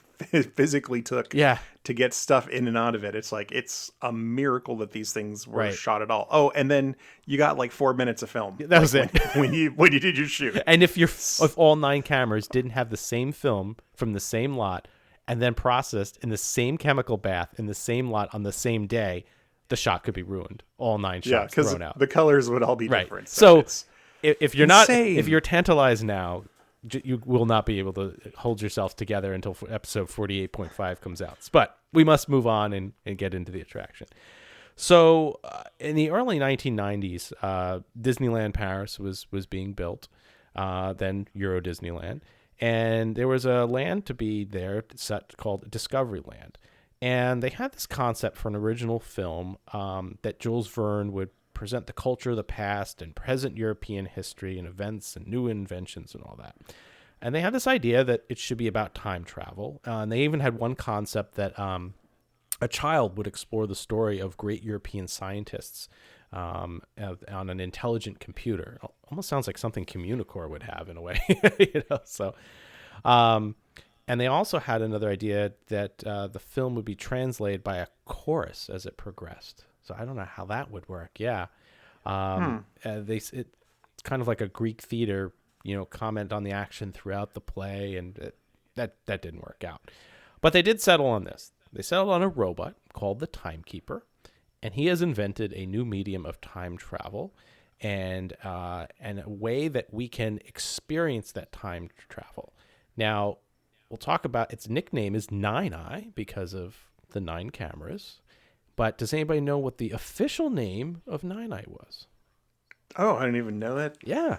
[SPEAKER 8] physically took to get stuff in and out of it. It's like, it's a miracle that these things were shot at all. Oh, and then you got like 4 minutes of film.
[SPEAKER 5] That was it.
[SPEAKER 8] When you did your shoot.
[SPEAKER 5] And if all 9 cameras didn't have the same film from the same lot and then processed in the same chemical bath in the same lot on the same day, the shot could be ruined. All 9 shots thrown out.
[SPEAKER 8] The colors would all be different.
[SPEAKER 5] So if you're tantalized now, you will not be able to hold yourself together until episode 48.5 comes out. But we must move on and get into the attraction. So in the early 1990s, Disneyland Paris was being built, then Euro Disneyland. And there was a land to be there set called Discoveryland. And they had this concept for an original film that Jules Verne would present the culture of the past and present European history and events and new inventions and all that. And they had this idea that it should be about time travel. And they even had one concept that a child would explore the story of great European scientists on an intelligent computer. Almost sounds like something Communicore would have in a way. So, and they also had another idea that the film would be translated by a chorus as it progressed. So I don't know how that would work. Yeah. It's kind of like a Greek theater, comment on the action throughout the play, and that didn't work out. But they did settle on this. They settled on a robot called the Timekeeper, and he has invented a new medium of time travel and a way that we can experience that time travel. Now, we'll talk about its nickname is Nine Eye because of the 9 cameras. But does anybody know what the official name of Nine Eye was?
[SPEAKER 8] Oh, I didn't even know that.
[SPEAKER 5] Yeah.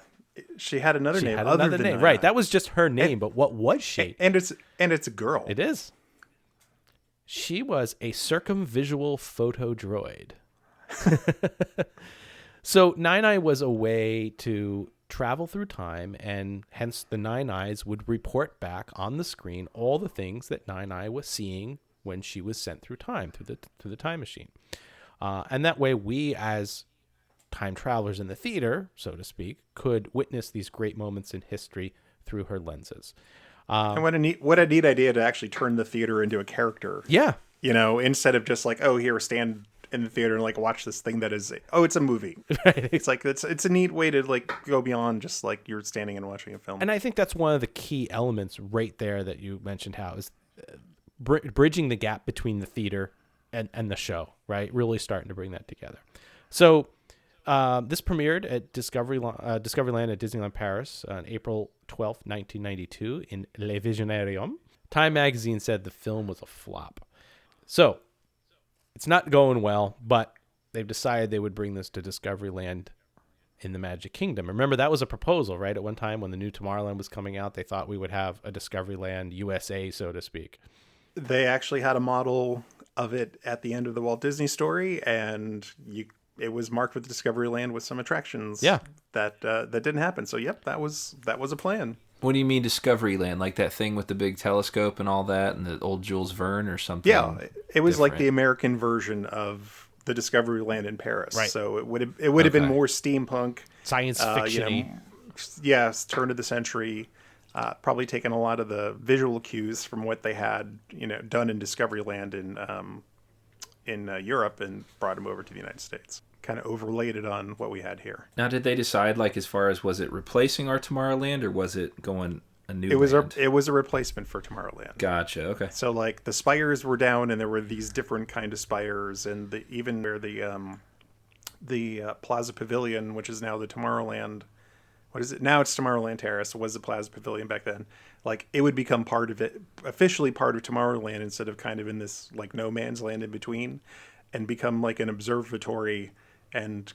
[SPEAKER 8] She had another name.
[SPEAKER 5] Had another name. Right. That was just her name, but what was she?
[SPEAKER 8] And it's a girl.
[SPEAKER 5] It is. She was a circumvisual photo droid. So Nine Eye was a way to travel through time, and hence the 9 Eyes would report back on the screen all the things that Nine Eye was seeing when she was sent through time, through the time machine. And that way we, as time travelers in the theater, so to speak, could witness these great moments in history through her lenses.
[SPEAKER 8] And what a neat idea to actually turn the theater into a character.
[SPEAKER 5] Yeah.
[SPEAKER 8] Instead of just like, oh, here, stand in the theater and like watch this thing that is, oh, it's a movie. Right. It's like, it's a neat way to like go beyond just like you're standing and watching a film.
[SPEAKER 5] And I think that's one of the key elements right there that you mentioned, how is bridging the gap between the theater and the show, right? Really starting to bring that together. So this premiered at Discoveryland at Disneyland Paris on April 12th, 1992 in Le Visionarium. Time magazine said the film was a flop. So it's not going well, but they've decided they would bring this to Discoveryland in the Magic Kingdom. Remember, that was a proposal, right? At one time when the new Tomorrowland was coming out, they thought we would have a Discoveryland USA, so to speak.
[SPEAKER 8] They actually had a model of it at the end of the Walt Disney Story, and it was marked with Discoveryland with some attractions.
[SPEAKER 5] Yeah,
[SPEAKER 8] that didn't happen. So yep, that was a plan.
[SPEAKER 7] What do you mean Discoveryland? Like that thing with the big telescope and all that, and the old Jules Verne or something?
[SPEAKER 8] Yeah, it was
[SPEAKER 7] different?
[SPEAKER 8] like the American version of the Discoveryland in Paris.
[SPEAKER 5] Right.
[SPEAKER 8] So it would have been more steampunk,
[SPEAKER 5] science fiction.
[SPEAKER 8] Turn of the century. Probably taken a lot of the visual cues from what they had, done in Discoveryland in Europe and brought them over to the United States. Kind of overlaid it on what we had here.
[SPEAKER 7] Now, did they decide, like, as far as was it replacing our Tomorrowland or was it going a new?
[SPEAKER 8] It was a replacement for Tomorrowland.
[SPEAKER 7] Gotcha. Okay.
[SPEAKER 8] So like the spires were down, and there were these different kind of spires, and even where the Plaza Pavilion, which is now the Tomorrowland. What is it now? It's Tomorrowland Terrace. It was the Plaza Pavilion back then. Like it would become part of it, officially part of Tomorrowland, instead of kind of in this like no man's land in between, and become like an observatory. And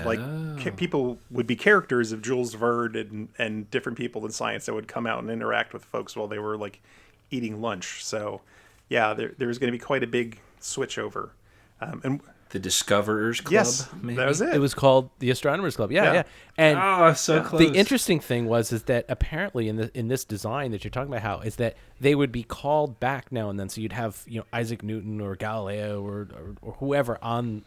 [SPEAKER 8] like people would be characters of Jules Verne and different people in science that would come out and interact with folks while they were like eating lunch. So yeah, there was going to be quite a big switch over. And
[SPEAKER 7] the Discoverers Club.
[SPEAKER 8] Yes,
[SPEAKER 7] maybe?
[SPEAKER 8] that was it.
[SPEAKER 5] It was called the Astronomers Club. Yeah. And
[SPEAKER 7] so close.
[SPEAKER 5] The interesting thing is that apparently in this design that you're talking about, how is that they would be called back now and then. So you'd have Isaac Newton or Galileo or whoever on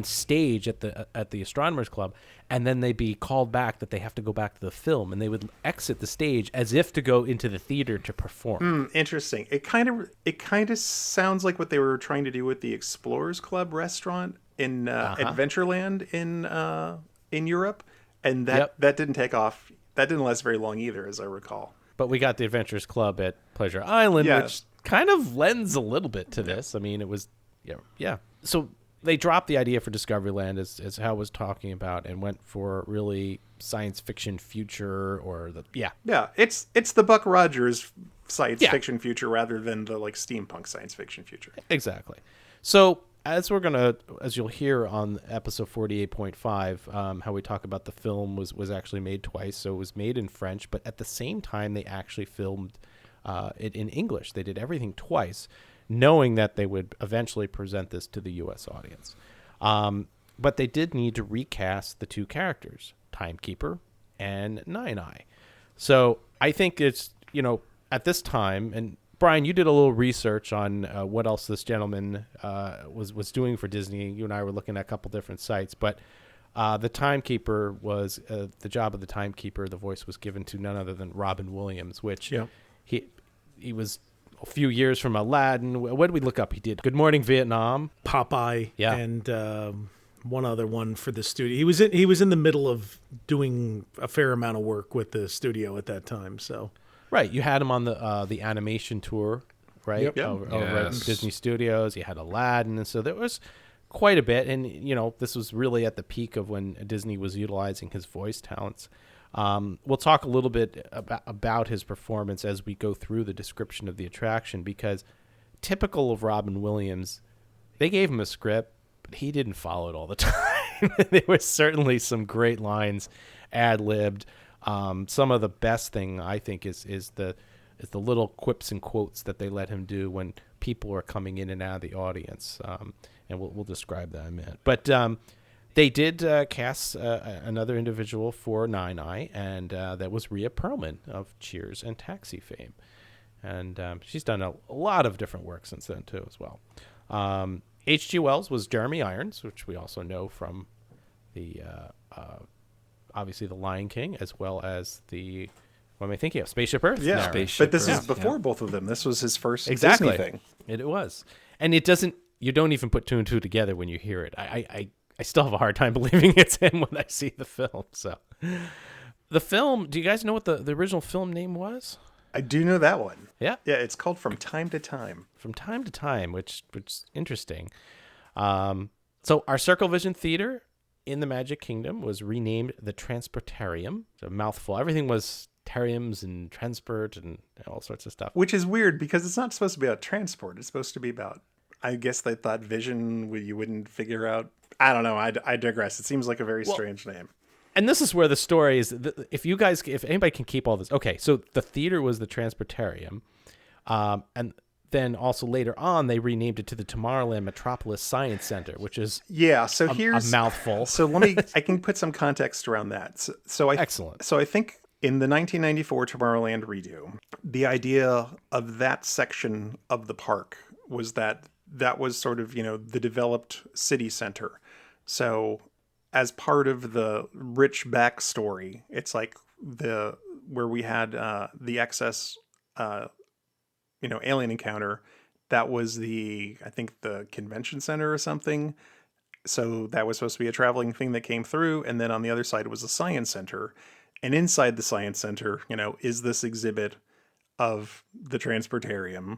[SPEAKER 5] stage at the Astronomers Club, and then they'd be called back that they have to go back to the film, and they would exit the stage as if to go into the theater to perform.
[SPEAKER 8] Interesting. It kind of sounds like what they were trying to do with the Explorers Club restaurant in Adventureland in Europe, and that didn't take off. That didn't last very long either, as I recall.
[SPEAKER 5] But we got the Adventurers Club at Pleasure Island, which kind of lends a little bit to this. I mean, it was So they dropped the idea for Discoveryland, as Hal was talking about, and went for really science fiction future
[SPEAKER 8] it's the Buck Rogers science fiction future rather than the like steampunk science fiction future.
[SPEAKER 5] Exactly. So as you'll hear on episode 48.5, how we talk about the film was actually made twice. So it was made in French, but at the same time they actually filmed it in English. They did everything twice. knowing that they would eventually present this to the U.S. audience. But they did need to recast the two characters, Timekeeper and Nine Eye. So I think it's, at this time, and Brian, you did a little research on what else this gentleman was doing for Disney. You and I were looking at a couple different sites, but the Timekeeper was the job of the Timekeeper. The voice was given to none other than Robin Williams, which he was a few years from Aladdin. What did we look up? He did Good Morning Vietnam,
[SPEAKER 6] Popeye,
[SPEAKER 5] yeah,
[SPEAKER 6] and one other one for the studio. He was in the middle of doing a fair amount of work with the studio at that time. So. Right,
[SPEAKER 5] you had him on the animation tour, right?
[SPEAKER 6] Yep.
[SPEAKER 5] Over at Disney Studios. You had Aladdin, and so there was quite a bit. And this was really at the peak of when Disney was utilizing his voice talents. We'll talk a little bit about his performance as we go through the description of the attraction, because typical of Robin Williams, they gave him a script, but he didn't follow it all the time. There were certainly some great lines ad-libbed. Some of the best thing I think is the little quips and quotes that they let him do when people are coming in and out of the audience, and we'll describe that in a minute. But they did cast another individual for Nine Eye, and that was Rhea Perlman of Cheers and Taxi fame, and she's done a lot of different work since then too as well. H.G. Wells was Jeremy Irons, which we also know from the obviously the Lion King, as well as what am I thinking of? Spaceship Earth.
[SPEAKER 8] Yeah,
[SPEAKER 5] Spaceship
[SPEAKER 8] but this
[SPEAKER 5] Earth.
[SPEAKER 8] is before both of them. This was his first
[SPEAKER 5] exactly.
[SPEAKER 8] Disney thing.
[SPEAKER 5] It was. And you don't even put two and two together when you hear it. I still have a hard time believing it's him when I see the film. So the film, do you guys know what the original film name was?
[SPEAKER 8] I do know that one.
[SPEAKER 5] Yeah.
[SPEAKER 8] Yeah, it's called From Time to Time.
[SPEAKER 5] From Time to Time, which is interesting. So our Circle Vision Theater in the Magic Kingdom was renamed the Transportarium. It's a mouthful. Everything was teriums and transport and all sorts of stuff.
[SPEAKER 8] Which is weird because it's not supposed to be about transport. It's supposed to be about, I guess they thought vision you wouldn't figure out. I don't know. I digress. It seems like a very strange name.
[SPEAKER 5] And this is where the story is. If anybody can keep all this. Okay, so the theater was the Transportarium. And then also later on, they renamed it to the Tomorrowland Metropolis Science Center, which is here's a mouthful.
[SPEAKER 8] So I can put some context around that.
[SPEAKER 5] Excellent.
[SPEAKER 8] So I think in the 1994 Tomorrowland redo, the idea of that section of the park was that was sort of, the developed city center. So as part of the rich backstory, it's like where we had the excess alien encounter, that was I think the convention center or something. So that was supposed to be a traveling thing that came through. And then on the other side was a science center. And inside the science center, is this exhibit of the Transportarium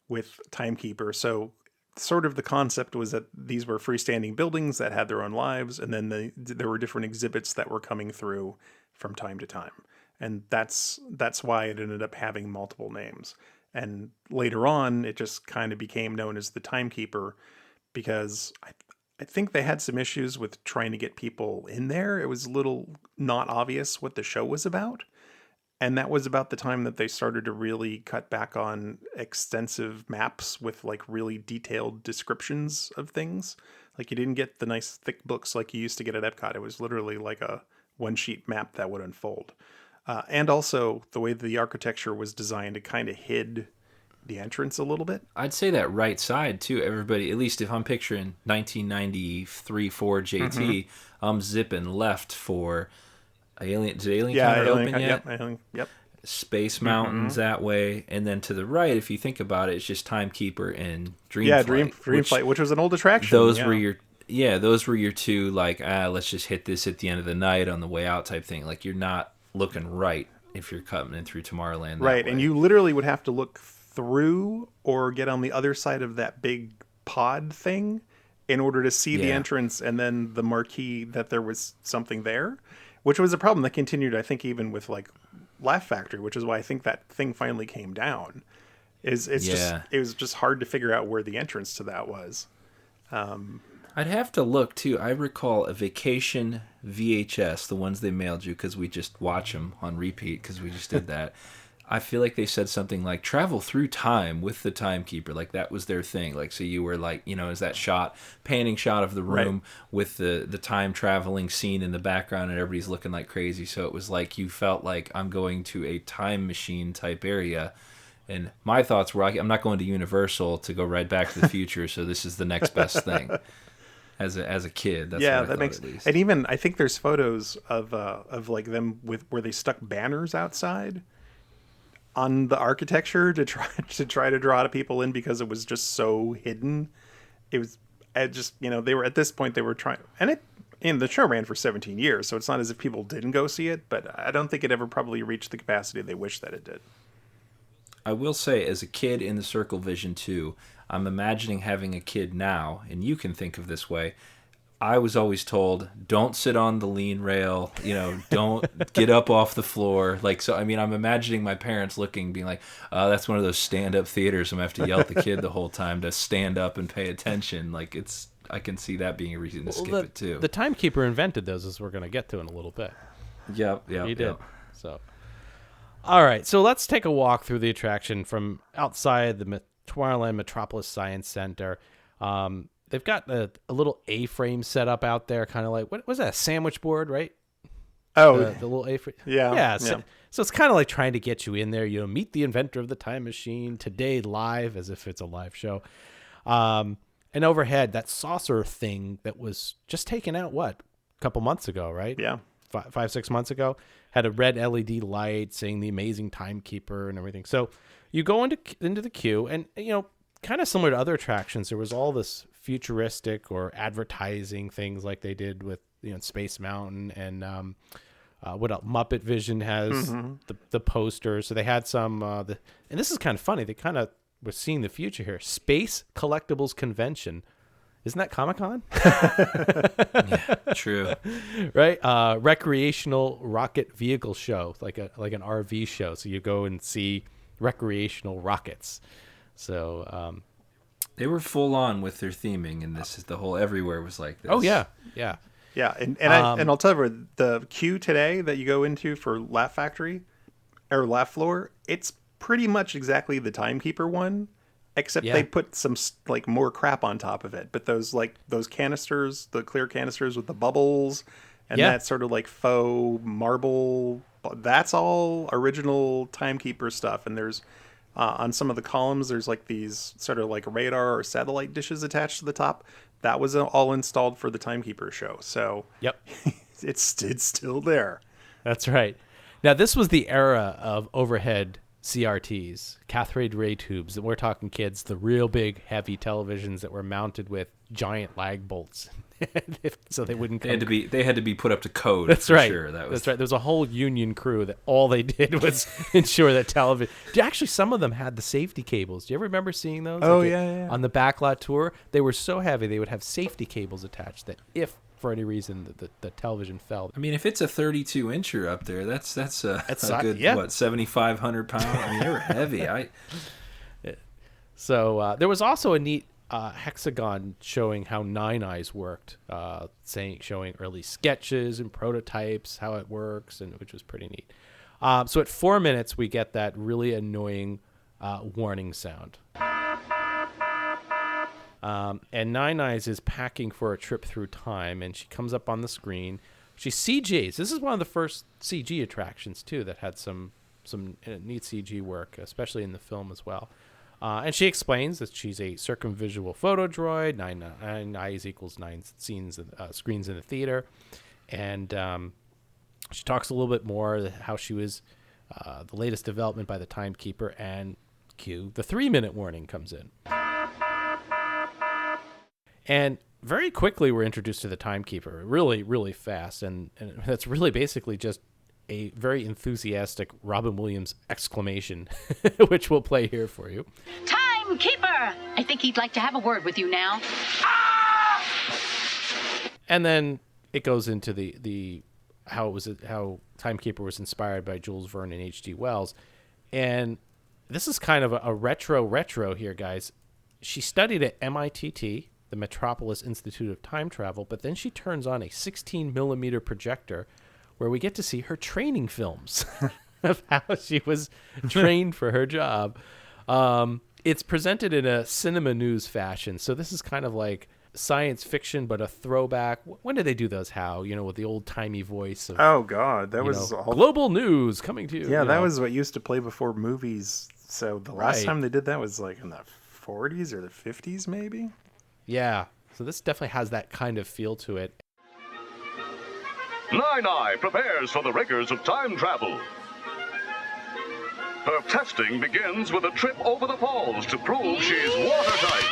[SPEAKER 8] with Timekeeper. So sort of the concept was that these were freestanding buildings that had their own lives. And then there were different exhibits that were coming through from time to time. And that's why it ended up having multiple names. And later on, it just kind of became known as the Timekeeper because I think they had some issues with trying to get people in there. It was a little not obvious what the show was about. And that was about the time that they started to really cut back on extensive maps with like really detailed descriptions of things. Like you didn't get the nice thick books like you used to get at Epcot. It was literally like a one-sheet map that would unfold. And also the way the architecture was designed, it kind of hid the entrance a little bit.
[SPEAKER 7] I'd say that right side too. Everybody, at least if I'm picturing 1993-4 JT, I'm zipping left for Alien. Did Alien Counter open yet?
[SPEAKER 8] Yep.
[SPEAKER 7] Space Mountains that way, and then to the right, if you think about it, it's just Timekeeper and Dream
[SPEAKER 8] Yeah,
[SPEAKER 7] Flight,
[SPEAKER 8] Dream Flight, which was an old attraction.
[SPEAKER 7] Those were your two like let's just hit this at the end of the night on the way out type thing. Like you're not looking right if you're coming in through Tomorrowland.
[SPEAKER 8] Right, and you literally would have to look through or get on the other side of that big pod thing in order to see the entrance and then the marquee that there was something there, which was a problem that continued, I think, even with like Laugh Factory, which is why I think that thing finally came down. It was just hard to figure out where the entrance to that was.
[SPEAKER 7] I'd have to look too. I recall a Vacation VHS, the ones they mailed you because we just watch them on repeat because we just did that. I feel like they said something like travel through time with the Timekeeper. Like that was their thing. Like, so you were like, is that panning shot of the room with the time traveling scene in the background and everybody's looking like crazy. So it was like you felt like I'm going to a time machine type area. And my thoughts were, I'm not going to Universal to go right back to the future. So this is the next best thing. As a kid, that's what I thought, at least.
[SPEAKER 8] And even I think there's photos of like them where they stuck banners outside on the architecture to try to draw people in because it was just so hidden. It was they were at this point they were trying, and the show ran for 17 years, so it's not as if people didn't go see it, but I don't think it ever probably reached the capacity they wish that it did.
[SPEAKER 7] I will say, as a kid in the Circle Vision 2, I'm imagining having a kid now, and you can think of this way. I was always told, don't sit on the lean rail, don't get up off the floor. Like, so, I mean, I'm imagining my parents looking, being like, that's one of those stand-up theaters. I'm going to have to yell at the kid the whole time to stand up and pay attention. Like, I can see that being a reason to skip it, too.
[SPEAKER 5] The Timekeeper invented those, as we're going to get to in a little bit.
[SPEAKER 7] Yep.
[SPEAKER 5] He did. So, all right. So let's take a walk through the attraction from outside the Tomorrowland Metropolis Science Center. They've got a little A-frame set up out there, kind of like, what was that, a sandwich board, right?
[SPEAKER 8] Oh,
[SPEAKER 5] the little A-frame.
[SPEAKER 8] Yeah.
[SPEAKER 5] So it's kind of like trying to get you in there, meet the inventor of the time machine today live, as if it's a live show. And overhead, that saucer thing that was just taken out, a couple months ago, right?
[SPEAKER 8] Yeah.
[SPEAKER 5] 5-6 months ago, had a red LED light saying the amazing Timekeeper and everything. So you go into the queue, and, kind of similar to other attractions, there was all this futuristic or advertising things like they did with Space Mountain and what else? Muppet Vision has the posters. So they had some and this is kind of funny. They kind of were seeing the future here. Space Collectibles Convention. Isn't that Comic-Con?
[SPEAKER 7] Yeah, true.
[SPEAKER 5] Right? Recreational rocket vehicle show, like an RV show. So you go and see recreational rockets. So
[SPEAKER 7] they were full on with their theming, and this is the whole everywhere was like this.
[SPEAKER 5] Oh yeah.
[SPEAKER 8] And I'll tell you, the queue today that you go into for Laugh Factory or Laugh Floor, it's pretty much exactly the Timekeeper one, except they put some like more crap on top of it. But those canisters, the clear canisters with the bubbles, and that sort of like faux marble, that's all original Timekeeper stuff. And there's on some of the columns, there's like these sort of like radar or satellite dishes attached to the top. That was all installed for the Timekeeper show. So it's still there.
[SPEAKER 5] That's right. Now, this was the era of overhead CRTs, cathode ray tubes, and we're talking kids, the real big heavy televisions that were mounted with giant lag bolts. So they wouldn't come.
[SPEAKER 7] They had to be put up to code.
[SPEAKER 5] That's right.
[SPEAKER 7] Sure.
[SPEAKER 5] That's right. There was a whole union crew that all they did was ensure that television. Actually, some of them had the safety cables. Do you ever remember seeing those?
[SPEAKER 8] Oh, yeah.
[SPEAKER 5] On the backlot tour, they were so heavy they would have safety cables attached that if for any reason the television fell.
[SPEAKER 7] I mean, if it's a 32-incher up there, that's a good 7,500 pound. I mean, they were heavy.
[SPEAKER 5] So there was also a neat hexagon showing how Nine Eyes worked, showing early sketches and prototypes, how it works, and which was pretty neat. So at 4 minutes, we get that really annoying warning sound. And Nine Eyes is packing for a trip through time, and she comes up on the screen. She CGs. This is one of the first CG attractions, too, that had some neat CG work, especially in the film as well. And she explains that she's a circumvisual photo droid. Nine eyes equals 9 screens in the theater. And she talks a little bit more how she was the latest development by the Timekeeper, and cue, the 3-minute warning comes in. And very quickly, we're introduced to the Timekeeper, really, really fast. And that's really basically just a very enthusiastic Robin Williams exclamation, which we'll play here for you.
[SPEAKER 11] Timekeeper! I think he'd like to have a word with you now.
[SPEAKER 5] And then it goes into how Timekeeper was inspired by Jules Verne and H.G. Wells. And this is kind of a retro here, guys. She studied at MITT, the Metropolis Institute of Time Travel, but then she turns on a 16 millimeter projector where we get to see her training films. of how she was trained for her job. It's presented in a cinema news fashion. So this is kind of like science fiction, but a throwback. When did they do those? How, with the old timey voice of,
[SPEAKER 8] oh God, that was
[SPEAKER 5] global news coming to you.
[SPEAKER 8] Yeah, that was what used to play before movies. So the last time they did that was like in the 40s or the 50s, maybe.
[SPEAKER 5] Yeah. So this definitely has that kind of feel to it.
[SPEAKER 12] Nine prepares for the rigors of time travel. Her testing begins with a trip over the falls to prove she's watertight.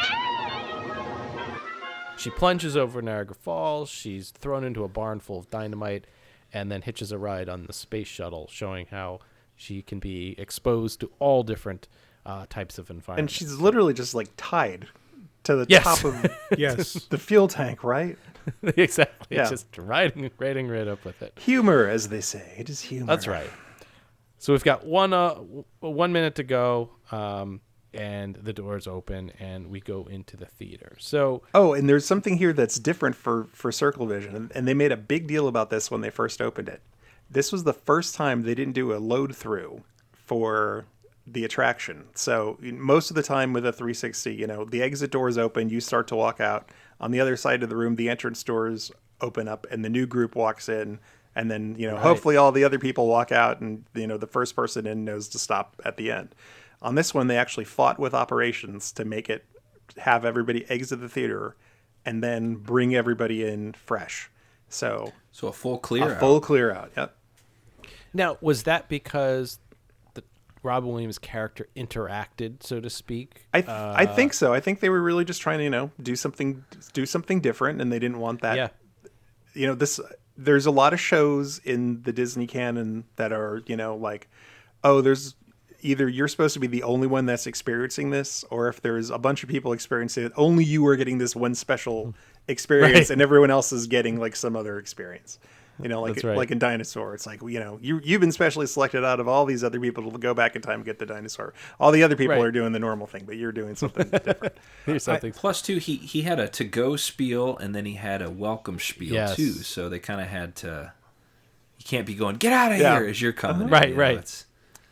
[SPEAKER 5] She plunges over Niagara Falls. She's thrown into a barn full of dynamite and then hitches a ride on the space shuttle, showing how she can be exposed to all different types of environments.
[SPEAKER 8] And she's literally just like tied to the top of the fuel tank, right?
[SPEAKER 5] Exactly.
[SPEAKER 8] Yeah.
[SPEAKER 5] Just riding right up with it.
[SPEAKER 8] Humor, as they say. It is humor.
[SPEAKER 5] That's right. So we've got 1 minute to go, and the doors open, and we go into the theater. So,
[SPEAKER 8] and there's something here that's different for Circle Vision, and they made a big deal about this when they first opened it. This was the first time they didn't do a load through for the attraction. So most of the time with a 360, the exit doors open, you start to walk out. On the other side of the room, the entrance doors open up, and the new group walks in. And then, hopefully all the other people walk out and, the first person in knows to stop at the end. On this one, they actually fought with operations to make it have everybody exit the theater and then bring everybody in fresh. So
[SPEAKER 7] a full clear out.
[SPEAKER 8] A full clear out, yep.
[SPEAKER 5] Now, was that because the Robin Williams character interacted, so to speak?
[SPEAKER 8] I think so. I think they were really just trying to, do something different, and they didn't want that. Yeah. There's a lot of shows in the Disney canon that are, there's either you're supposed to be the only one that's experiencing this, or if there's a bunch of people experiencing it, only you are getting this one special experience, and everyone else is getting like some other experience. Like in Dinosaur, it's like, you've been specially selected out of all these other people to go back in time and get the dinosaur. All the other people are doing the normal thing, but you're doing something different.
[SPEAKER 7] Plus, too, he had a to-go spiel, and then he had a welcome spiel, too. So they kind of had to... You can't be going, get out of here, as you're coming.
[SPEAKER 5] Right.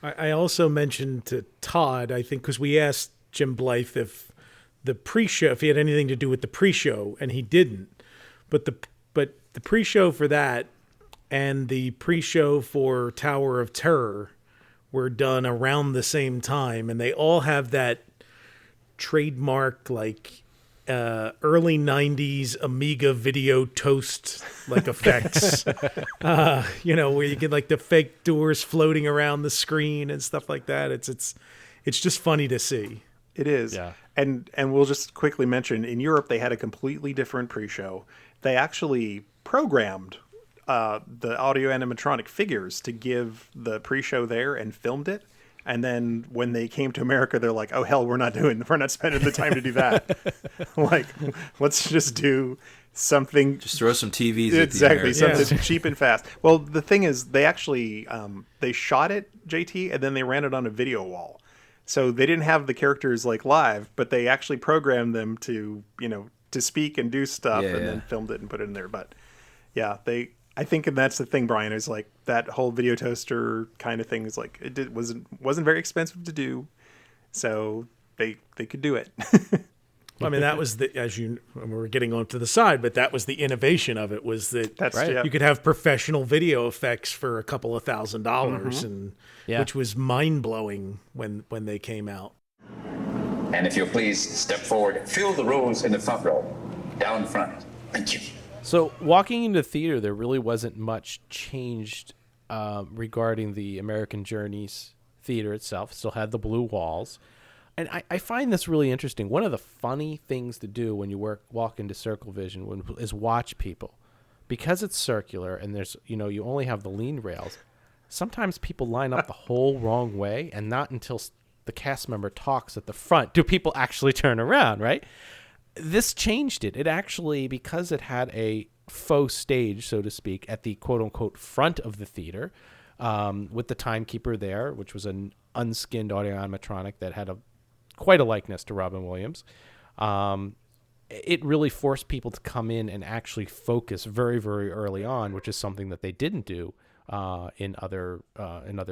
[SPEAKER 6] I also mentioned to Todd, I think, because we asked Jim Blythe if the pre-show, if he had anything to do with the pre-show, and he didn't. But the pre-show for that and the pre-show for Tower of Terror were done around the same time, and they all have that trademark early 90s Amiga video toast effects. Where you get the fake doors floating around the screen and stuff like that. It's just funny to see.
[SPEAKER 8] It is.
[SPEAKER 5] Yeah.
[SPEAKER 8] And we'll just quickly mention, in Europe they had a completely different pre-show. They actually programmed the audio animatronic figures to give the pre-show there and filmed it. And then when they came to America, they're like, oh, hell, we're not spending the time to do that. Let's just do something.
[SPEAKER 7] Just throw some TVs
[SPEAKER 8] exactly,
[SPEAKER 7] at the Americans.
[SPEAKER 8] something cheap and fast. Well, the thing is, they actually, they shot it, JT, and then they ran it on a video wall. So they didn't have the characters live, but they actually programmed them to, to speak and do stuff, and then filmed it and put it in there. But yeah, I think that's the thing, Brian, is that whole video toaster kind of thing is wasn't very expensive to do, so they could do it.
[SPEAKER 6] I mean, that was we're getting on to the side, but that was the innovation of it, was that you could have professional video effects for a couple of $1,000s, and which was mind blowing when they came out.
[SPEAKER 10] And if you'll please step forward, fill the rows in the front row, down front. Thank you.
[SPEAKER 5] So walking into theater, there really wasn't much changed regarding the American Journeys theater itself. It still had the blue walls. And I find this really interesting. One of the funny things to do when you walk into Circle Vision is watch people. Because it's circular and there's, you only have the lean rails, sometimes people line up the whole wrong way, and not until the cast member talks at the front do people actually turn around, right? This changed it. It actually, because it had a faux stage, so to speak, at the quote-unquote front of the theater, with the Timekeeper there, which was an unskinned audio animatronic that had quite a likeness to Robin Williams. It really forced people to come in and actually focus very, very early on, which is something that they didn't do in other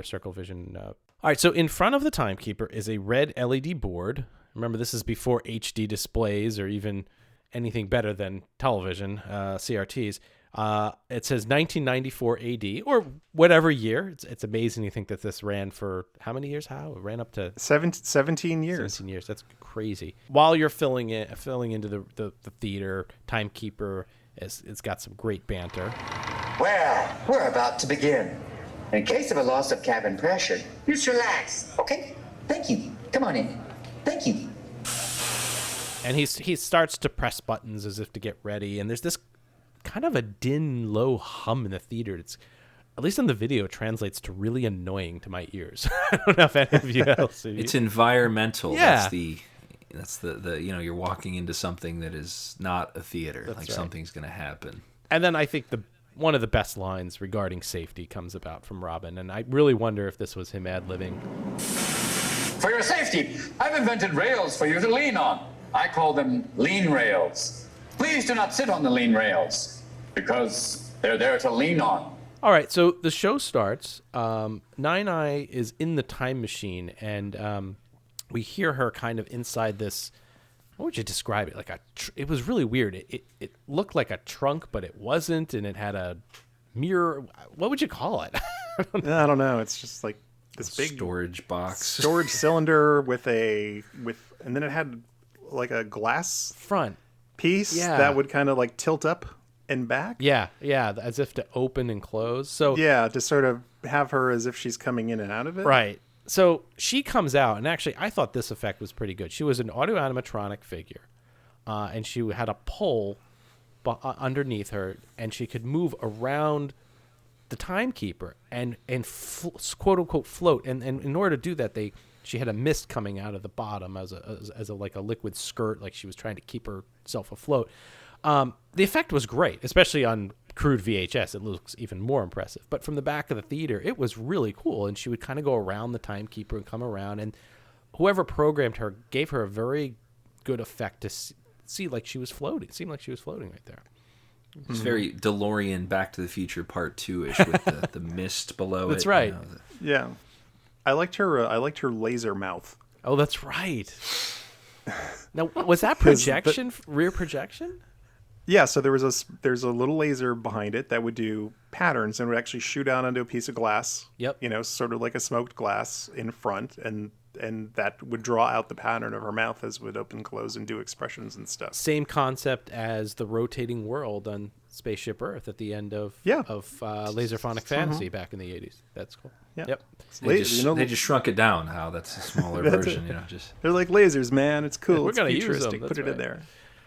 [SPEAKER 5] Circle Vision. All right, so in front of the Timekeeper is a red LED board. Remember, this is before HD displays or even anything better than television, CRTs. It says 1994 AD or whatever year. It's amazing to think that this ran for how many years? It ran up to
[SPEAKER 8] 17 years.
[SPEAKER 5] 17 years. That's crazy. While you're filling into the theater, Timekeeper it's got some great banter.
[SPEAKER 10] Well, we're about to begin. In case of a loss of cabin pressure, just relax, okay? Thank you. Come on in. Thank you.
[SPEAKER 5] And he starts to press buttons as if to get ready, and there's this kind of a low hum in the theater. It's, at least in the video, translates to really annoying to my ears. I don't know if any of you else.
[SPEAKER 7] It's environmental.
[SPEAKER 5] Yeah.
[SPEAKER 7] That's the you're walking into something that is not a theater.
[SPEAKER 5] That's
[SPEAKER 7] like
[SPEAKER 5] right.
[SPEAKER 7] Something's going to happen.
[SPEAKER 5] And then I think one of the best lines regarding safety comes about from Robin, and I really wonder if this was him ad-libbing.
[SPEAKER 10] For your safety, I've invented rails for you to lean on. I call them lean rails. Please do not sit on the lean rails, because they're there to lean on.
[SPEAKER 5] All right, so the show starts. Nine-Eye is in the time machine, and we hear her kind of inside this. What would you describe it? It was really weird. It looked like a trunk, but it wasn't, and it had a mirror. What would you call it?
[SPEAKER 8] I don't know. It's just like this big
[SPEAKER 7] storage box,
[SPEAKER 8] storage cylinder and then it had like a glass
[SPEAKER 5] front
[SPEAKER 8] piece that would kind of like tilt up and back.
[SPEAKER 5] Yeah, as if to open and close. So
[SPEAKER 8] yeah, to sort of have her as if she's coming in and out of it.
[SPEAKER 5] Right. So she comes out, and actually, I thought this effect was pretty good. She was an audio animatronic figure, and she had a pole underneath her, and she could move around the Timekeeper and quote unquote float. And in order to do that, she had a mist coming out of the bottom as a like a liquid skirt, like she was trying to keep herself afloat. The effect was great, especially on crude VHS. It looks even more impressive. But from the back of the theater, it was really cool. And she would kind of go around the Timekeeper and come around. And whoever programmed her gave her a very good effect to see like she was floating. It seemed like she was floating right there.
[SPEAKER 7] It's very DeLorean Back to the Future Part 2-ish with the mist below
[SPEAKER 5] That's
[SPEAKER 7] it.
[SPEAKER 5] right.
[SPEAKER 8] Yeah. I liked her laser mouth.
[SPEAKER 5] Oh, that's right. Now, was that projection, rear projection?
[SPEAKER 8] Yeah, so there's a little laser behind it that would do patterns and would actually shoot out onto a piece of glass.
[SPEAKER 5] Yep.
[SPEAKER 8] Sort of like a smoked glass in front, and that would draw out the pattern of her mouth as it would open, close, and do expressions and stuff.
[SPEAKER 5] Same concept as the rotating world on Spaceship Earth at the end of Laserphonic Fantasy back in the 80s. That's cool.
[SPEAKER 8] Yeah.
[SPEAKER 5] Yep.
[SPEAKER 7] They just shrunk it down. How that's a smaller version.
[SPEAKER 8] They're like lasers, man. It's cool.
[SPEAKER 5] We're
[SPEAKER 8] it's
[SPEAKER 5] gonna
[SPEAKER 8] futuristic.
[SPEAKER 5] use them.
[SPEAKER 8] Put it in there.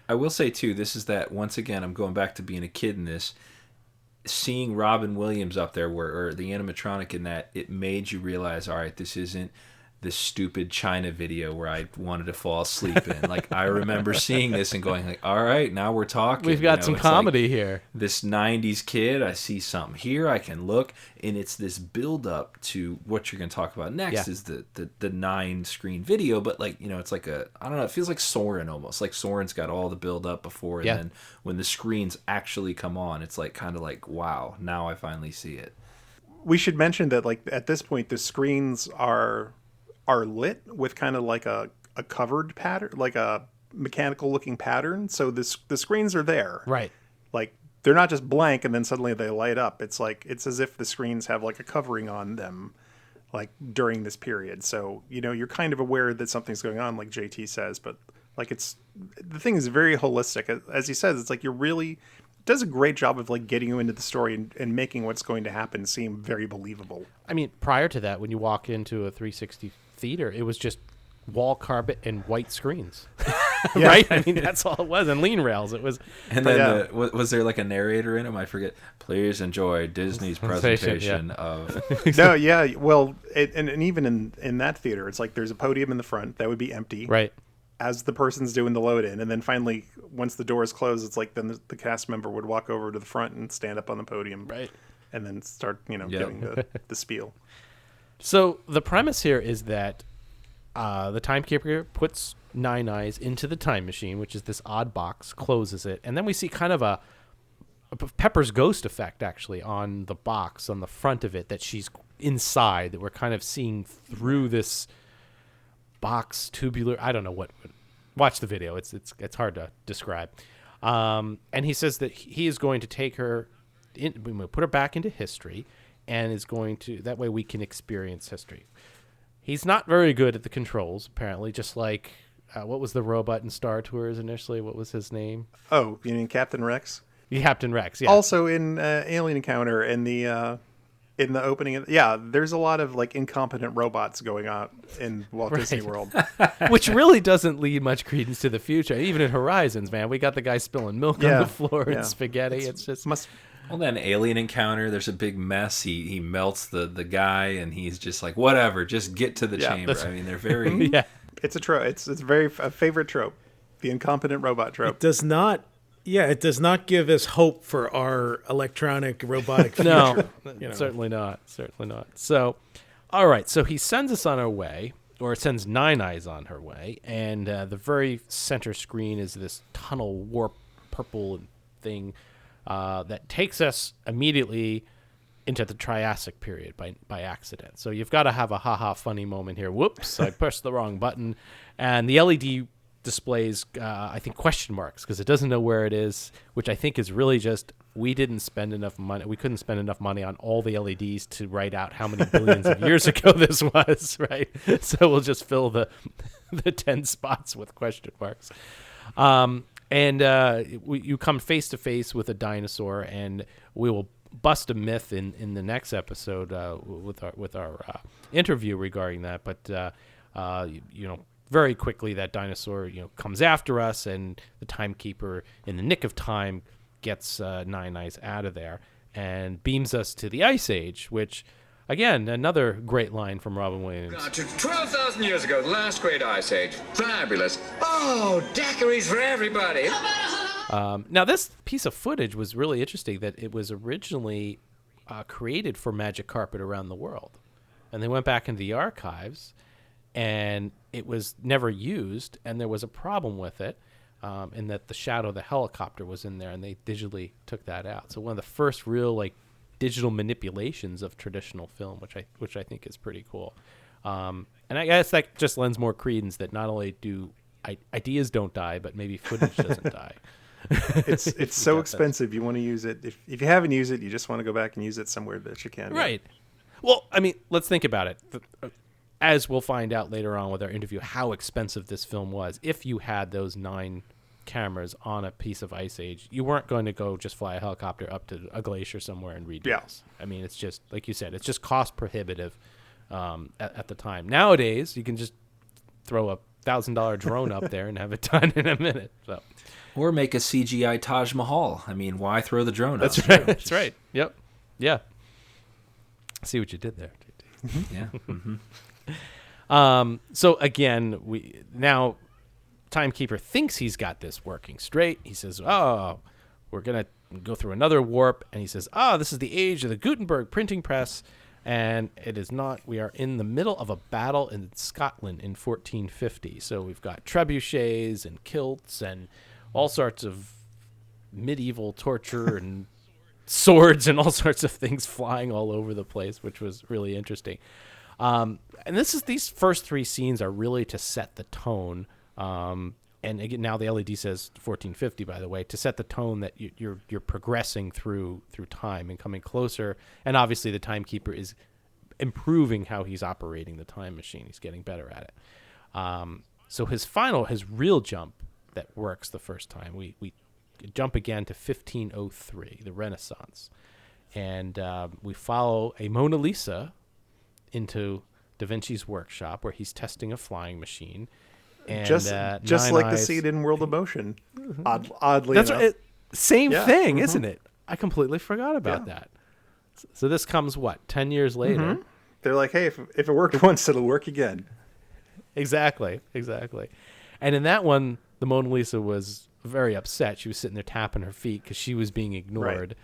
[SPEAKER 7] I will say too, this is that once again. I'm going back to being a kid in this. Seeing Robin Williams up there, or the animatronic in that, it made you realize, all right, this isn't this stupid China video where I wanted to fall asleep in. Like, I remember seeing this and going like, all right, now we're talking.
[SPEAKER 5] We've got some comedy here.
[SPEAKER 7] This 90s kid, I see something here, I can look, and it's this build up to what you're going to talk about next is the 9-screen video, but like, it's like I don't know, it feels like Soren almost. Like Soren's got all the build up before, and then when the screens actually come on, it's like kind of like, wow, now I finally see it.
[SPEAKER 8] We should mention that like at this point the screens are lit with kind of like a covered pattern, like a mechanical looking pattern. So the screens are there.
[SPEAKER 5] Right.
[SPEAKER 8] Like they're not just blank and then suddenly they light up. It's like, it's as if the screens have like a covering on them, like during this period. So, you're kind of aware that something's going on, like JT says, but like the thing is very holistic. As he says, it's like does a great job of like getting you into the story and making what's going to happen seem very believable.
[SPEAKER 5] I mean, prior to that, when you walk into a 360 theater, it was just wall carpet and white screens, right? I mean, that's all it was, and lean rails. It was.
[SPEAKER 7] And then was there like a narrator in them? I forget. Please enjoy Disney's presentation of.
[SPEAKER 8] No, yeah, well, and even in that theater, it's like there's a podium in the front that would be empty,
[SPEAKER 5] right?
[SPEAKER 8] As the person's doing the load in, and then finally, once the doors close, it's like then the cast member would walk over to the front and stand up on the podium,
[SPEAKER 5] right,
[SPEAKER 8] and then start giving the spiel.
[SPEAKER 5] So the premise here is that the Timekeeper puts Nine Eyes into the time machine, which is this odd box, closes it, and then we see kind of a Pepper's ghost effect actually on the box on the front of it, that she's inside, that we're kind of seeing through this box tubular. I don't know what. Watch the video. It's hard to describe. And he says that he is going to take her, put her back into history, and is going to, that way we can experience history. He's not very good at the controls, apparently, just like, what was the robot in Star Tours initially? What was his name?
[SPEAKER 8] Oh, you mean Captain Rex?
[SPEAKER 5] Captain Rex, yeah.
[SPEAKER 8] Also in Alien Encounter, in the opening, there's a lot of like incompetent robots going on in Walt Disney World.
[SPEAKER 5] Which really doesn't lead much credence to the future. Even in Horizons, man, we got the guy spilling milk on the floor and spaghetti. It's just...
[SPEAKER 7] Well, then Alien Encounter, there's a big mess. He melts the guy, and he's just like, whatever, just get to the chamber. I mean, they're very...
[SPEAKER 8] It's a trope. It's a favorite trope. The incompetent robot trope.
[SPEAKER 6] It does not give us hope for our electronic robotic future.
[SPEAKER 5] No, certainly not. Certainly not. So, all right. So he sends us on our way, or sends Nine Eyes on her way, and the very center screen is this tunnel warp purple thing that takes us immediately into the Triassic period by accident. So you've got to have a ha-ha funny moment here. Whoops, I pushed the wrong button. And the LED displays, I think, question marks because it doesn't know where it is, which I think is really just we didn't spend enough money. We couldn't spend enough money on all the LEDs to write out how many billions of years ago this was, right? So we'll just fill the 10 spots with question marks. You come face to face with a dinosaur, and we will bust a myth in the next episode with our interview regarding that. But very quickly that dinosaur comes after us, and the Timekeeper, in the nick of time, gets Nine Eyes out of there and beams us to the Ice Age, which, again, another great line from Robin Williams.
[SPEAKER 13] 12,000 years ago, the last great ice age. Fabulous. Oh, daiquiris for everybody.
[SPEAKER 5] Now, this piece of footage was really interesting, that it was originally created for Magic Carpet Around the World. And they went back into the archives, and it was never used, and there was a problem with it, in that the shadow of the helicopter was in there, and they digitally took that out. So one of the first real, digital manipulations of traditional film, which I think is pretty cool. And I guess that just lends more credence that not only do ideas don't die, but maybe footage doesn't die.
[SPEAKER 8] It's so expensive. You want to use it. If you haven't used it, you just want to go back and use it somewhere that you can.
[SPEAKER 5] Right. Well, I mean, let's think about it. As we'll find out later on with our interview, how expensive this film was. If you had those 9 cameras on a piece of Ice Age, you weren't going to go just fly a helicopter up to a glacier somewhere and redo this. I mean, it's just, like you said, it's just cost prohibitive at the time. Nowadays, you can just throw a $1,000 drone up there and have it done in a minute. So,
[SPEAKER 7] or make a CGI Taj Mahal. I mean, why throw the drone up?
[SPEAKER 5] That's right. That's right. Yep. Yeah. See what you did there.
[SPEAKER 7] Yeah.
[SPEAKER 5] So again, now Timekeeper thinks he's got this working straight. He says, "Oh, we're gonna go through another warp," and he says, "This is the age of the Gutenberg printing press." And it is not. We are in the middle of a battle in Scotland in 1450. So we've got trebuchets and kilts and all sorts of medieval torture and swords and all sorts of things flying all over the place, which was really interesting. And these first 3 scenes are really to set the tone. And again, now the LED says 1450, by the way, to set the tone that you're progressing through time and coming closer. And obviously the Timekeeper is improving how he's operating the time machine. He's getting better at it. So his real jump that works the first time, we jump again to 1503, the Renaissance. And we follow a Mona Lisa into Da Vinci's workshop where he's testing a flying machine. And,
[SPEAKER 8] just like the scene in World of Motion, oddly
[SPEAKER 5] that's
[SPEAKER 8] enough.
[SPEAKER 5] Right. Same thing, isn't it? I completely forgot about that. So this comes, 10 years later?
[SPEAKER 8] They're like, hey, if it worked once, it'll work again.
[SPEAKER 5] Exactly. And in that one, the Mona Lisa was very upset. She was sitting there tapping her feet because she was being ignored.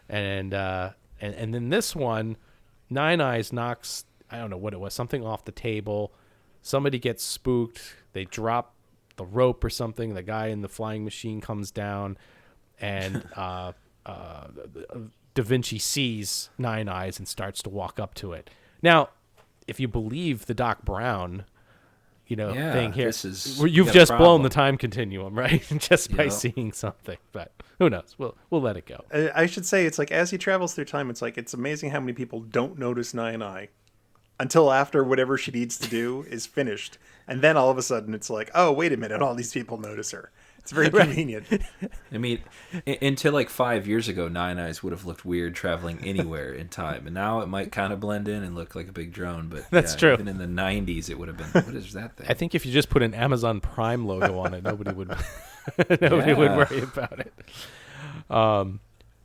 [SPEAKER 5] Right. And then this one, Nine Eyes knocks, I don't know what it was, something off the table. Somebody gets spooked. They drop the rope or something. The guy in the flying machine comes down, and Da Vinci sees Nine Eyes and starts to walk up to it. Now, if you believe the Doc Brown, thing here, you've just blown the time continuum, right? Just by seeing something. But who knows? We'll let it go.
[SPEAKER 8] I should say, it's like as he travels through time, it's amazing how many people don't notice Nine Eye until after whatever she needs to do is finished, and then all of a sudden it's like, oh, wait a minute, all these people notice her. It's very convenient.
[SPEAKER 7] I mean, until like 5 years ago, Nine Eyes would have looked weird traveling anywhere in time. And now it might kind of blend in and look like a big drone. But
[SPEAKER 5] that's true.
[SPEAKER 7] Even in the 90s, it would have been, what is that thing?
[SPEAKER 5] I think if you just put an Amazon Prime logo on it, nobody would would worry about it.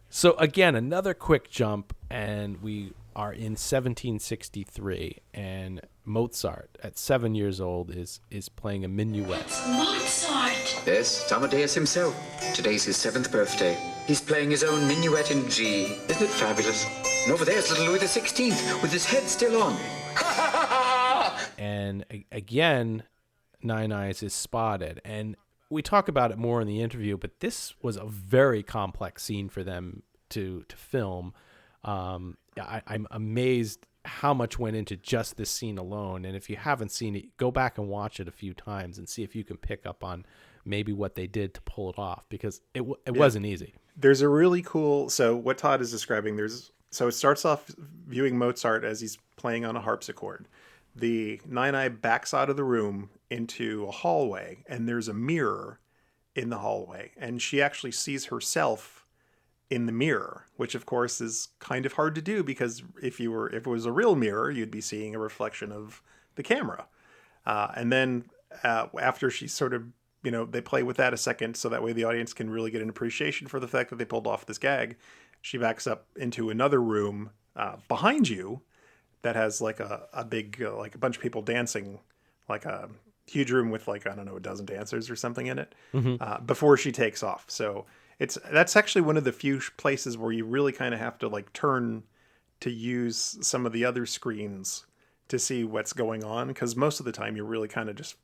[SPEAKER 5] So again, another quick jump, and we are in 1763, and Mozart, at 7 years old, is playing a minuet.
[SPEAKER 11] Mozart!
[SPEAKER 13] Yes, Amadeus himself. Today's his 7th birthday. He's playing his own minuet in G. Isn't it fabulous? And over there's little Louis XVI with his head still on.
[SPEAKER 5] And again, Nine Eyes is spotted. And we talk about it more in the interview, but this was a very complex scene for them to film. I'm amazed how much went into just this scene alone. And if you haven't seen it, go back and watch it a few times and see if you can pick up on maybe what they did to pull it off, because it wasn't easy.
[SPEAKER 8] There's a really cool, so what Todd is describing, so it starts off viewing Mozart as he's playing on a harpsichord. The Nine Eye backs out of the room into a hallway, and there's a mirror in the hallway, and she actually sees herself in the mirror, which of course is kind of hard to do, because if it was a real mirror, you'd be seeing a reflection of the camera. And then after she sort of, they play with that a second, so that way the audience can really get an appreciation for the fact that they pulled off this gag. She backs up into another room behind you that has like a big, like a bunch of people dancing, like a huge room with like, I don't know, a dozen dancers or something in it, before she takes off. So that's actually one of the few places where you really kind of have to like turn to use some of the other screens to see what's going on, because most of the time you're really kind of just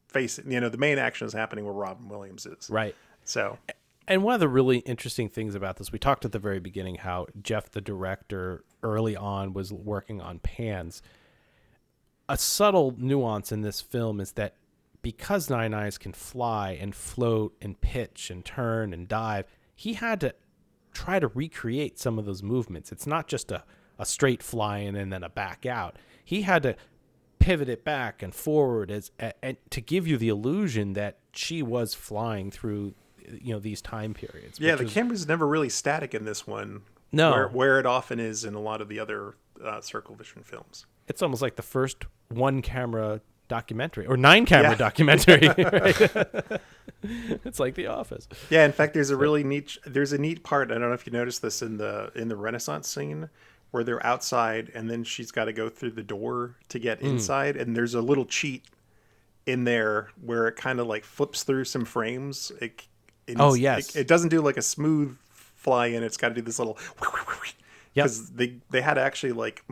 [SPEAKER 8] facing, the main action is happening where Robin Williams is.
[SPEAKER 5] Right.
[SPEAKER 8] So,
[SPEAKER 5] and one of the really interesting things about this, we talked at the very beginning how Jeff, the director, early on was working on pans. A subtle nuance in this film is that because Nine Eyes can fly and float and pitch and turn and dive, he had to try to recreate some of those movements. It's not just a straight fly in and then a back out. He had to pivot it back and forward and to give you the illusion that she was flying through these time periods.
[SPEAKER 8] Yeah, the camera's never really static in this one.
[SPEAKER 5] No.
[SPEAKER 8] Where it often is in a lot of the other Circle Vision films.
[SPEAKER 5] It's almost like the first 1-camera documentary or 9-camera documentary. Right? It's like The Office.
[SPEAKER 8] Yeah, in fact, there's a neat part. I don't know if you noticed this in the Renaissance scene where they're outside and then she's got to go through the door to get inside, and there's a little cheat in there where it kind of like flips through some frames. It doesn't do like a smooth fly in. It's got to do this little because they had to actually like.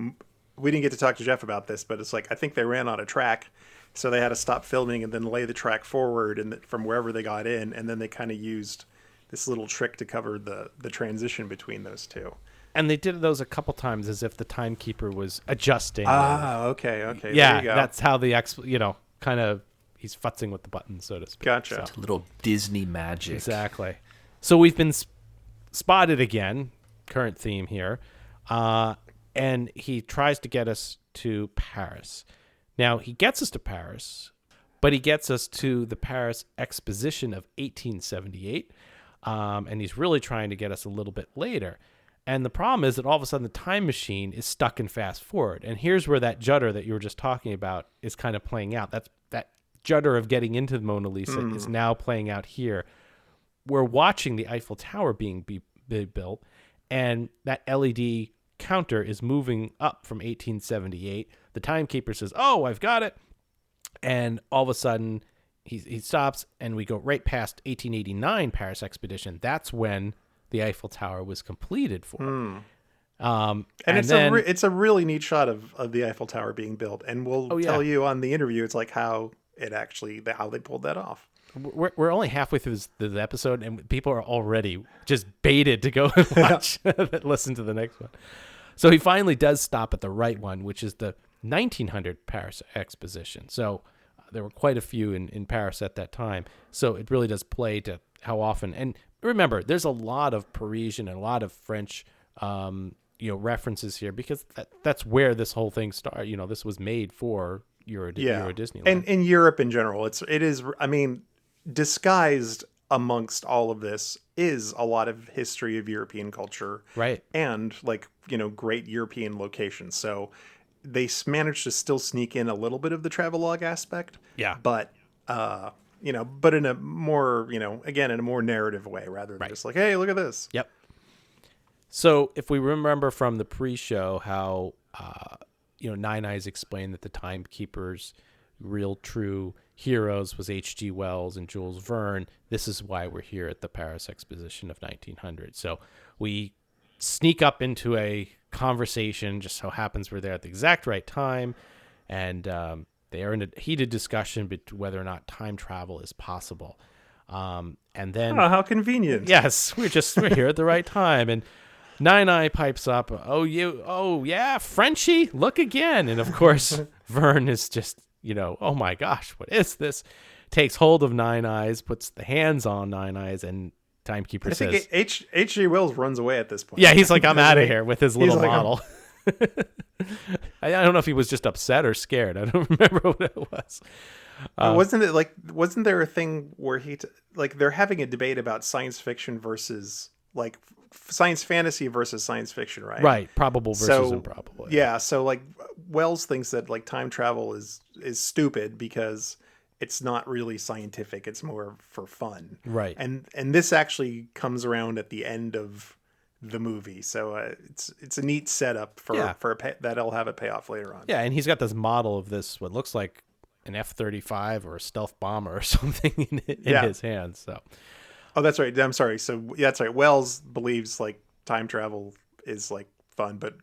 [SPEAKER 8] We didn't get to talk to Jeff about this, but it's like I think they ran out of track, so they had to stop filming and then lay the track forward and from wherever they got in, and then they kind of used this little trick to cover the transition between those two.
[SPEAKER 5] And they did those a couple times as if the Timekeeper was adjusting.
[SPEAKER 8] Okay.
[SPEAKER 5] Yeah,
[SPEAKER 8] there you go.
[SPEAKER 5] That's how the kind of he's futzing with the buttons, so to speak.
[SPEAKER 8] Gotcha.
[SPEAKER 5] So.
[SPEAKER 7] It's a little Disney magic.
[SPEAKER 5] Exactly. So we've been spotted again. Current theme here. And he tries to get us to Paris. Now, he gets us to Paris, but he gets us to the Paris Exposition of 1878, and he's really trying to get us a little bit later. And the problem is that all of a sudden the time machine is stuck in fast forward. And here's where that judder that you were just talking about is kind of playing out. That judder of getting into the Mona Lisa is now playing out here. We're watching the Eiffel Tower being built, and that LED counter is moving up from 1878. The Timekeeper says, "Oh, I've got it." And all of a sudden he stops, and we go right past 1889 Paris Expedition. That's when the Eiffel Tower was completed for.
[SPEAKER 8] And it's a really neat shot of the Eiffel Tower being built, and we'll tell you on the interview. It's like how they pulled that off.
[SPEAKER 5] we're only halfway through the episode, and people are already just baited to go and watch, listen to the next one. So he finally does stop at the right one, which is the 1900 Paris Exposition. So there were quite a few in Paris at that time. So it really does play to how often. And remember, there's a lot of Parisian and a lot of French, references here, because that's where this whole thing started. This was made for Euro Disneyland.
[SPEAKER 8] And in Europe in general, it is. I mean, disguised amongst all of this is a lot of history of European culture,
[SPEAKER 5] right?
[SPEAKER 8] And great European locations. So they managed to still sneak in a little bit of the travelogue aspect, but but in a more again in a more narrative way rather than just like, hey, look at this.
[SPEAKER 5] Yep. So if we remember from the pre-show how Nine Eyes explained that the Timekeeper's real true heroes was H.G. Wells and Jules Verne, this is why we're here at the Paris Exposition of 1900. So we sneak up into a conversation, just so happens we're there at the exact right time, and they are in a heated discussion whether or not time travel is possible. And then,
[SPEAKER 8] how convenient!
[SPEAKER 5] Yes, we're here at the right time, and Nine Eye pipes up, "Oh yeah, Frenchie, look again!" And of course, Verne is just, oh my gosh, what is this? Takes hold of Nine Eyes, puts the hands on Nine Eyes, and Timekeeper says,
[SPEAKER 8] H.G. Wells runs away at this point.
[SPEAKER 5] Yeah, he's like, I'm out of here with his little model. I don't know if he was just upset or scared. I don't remember what it was.
[SPEAKER 8] Wasn't there a thing where they're having a debate about science fiction versus science fantasy versus science fiction, right?
[SPEAKER 5] Right. Probable versus improbable.
[SPEAKER 8] Yeah. So Wells thinks that time travel is stupid because it's not really scientific. It's more for fun.
[SPEAKER 5] Right.
[SPEAKER 8] And this actually comes around at the end of the movie. So it's a neat setup for that'll have a payoff later on.
[SPEAKER 5] Yeah. And he's got this model of this, what looks like an F-35 or a stealth bomber or something in his hands. So.
[SPEAKER 8] Oh, that's right. I'm sorry. So that's right. Wells believes time travel is fun, but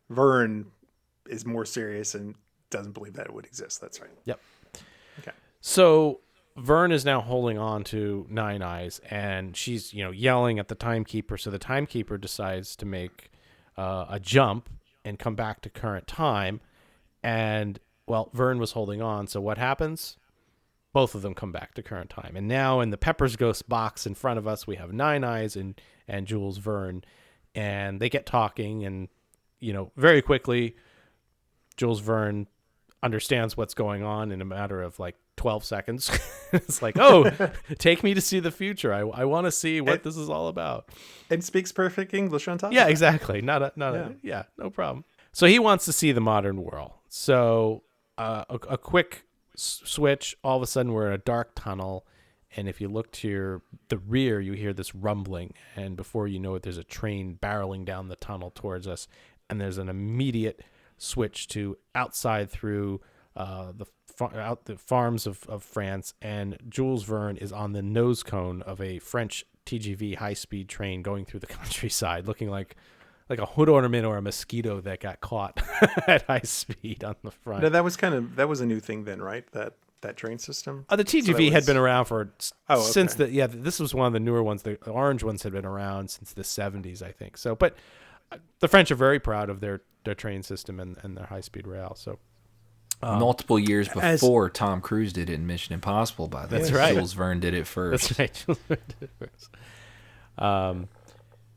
[SPEAKER 8] Verne is more serious and doesn't believe that it would exist. That's right.
[SPEAKER 5] Yep.
[SPEAKER 8] Okay.
[SPEAKER 5] So Verne is now holding on to Nine Eyes, and she's yelling at the Timekeeper. So the Timekeeper decides to make a jump and come back to current time, and Verne was holding on. So what happens? Both of them come back to current time. And now in the Pepper's Ghost box in front of us, we have Nine Eyes and Jules Verne. And they get talking, and, very quickly, Jules Verne understands what's going on in a matter of 12 seconds. It's like, oh, take me to see the future. I want to see what this is all about.
[SPEAKER 8] And speaks perfect English on top of
[SPEAKER 5] that.
[SPEAKER 8] Yeah,
[SPEAKER 5] exactly. No problem. So he wants to see the modern world. So a quick switch, all of a sudden we're in a dark tunnel, and if you look to the rear, you hear this rumbling, and before you know it, there's a train barreling down the tunnel towards us, and there's an immediate switch to outside through the farms of France, and Jules Verne is on the nose cone of a French TGV high-speed train going through the countryside, looking like a hood ornament or a mosquito that got caught at high speed on the front.
[SPEAKER 8] No, that was a new thing then, right? That train system.
[SPEAKER 5] The TGV had been around since this was one of the newer ones. The orange ones had been around since the 70s, I think. So, but the French are very proud of their train system and their high speed rail. So,
[SPEAKER 7] multiple years before Tom Cruise did it in Mission Impossible. By the way,
[SPEAKER 5] that's right.
[SPEAKER 7] Jules Verne did it first.
[SPEAKER 5] That's right. Jules Verne did it first.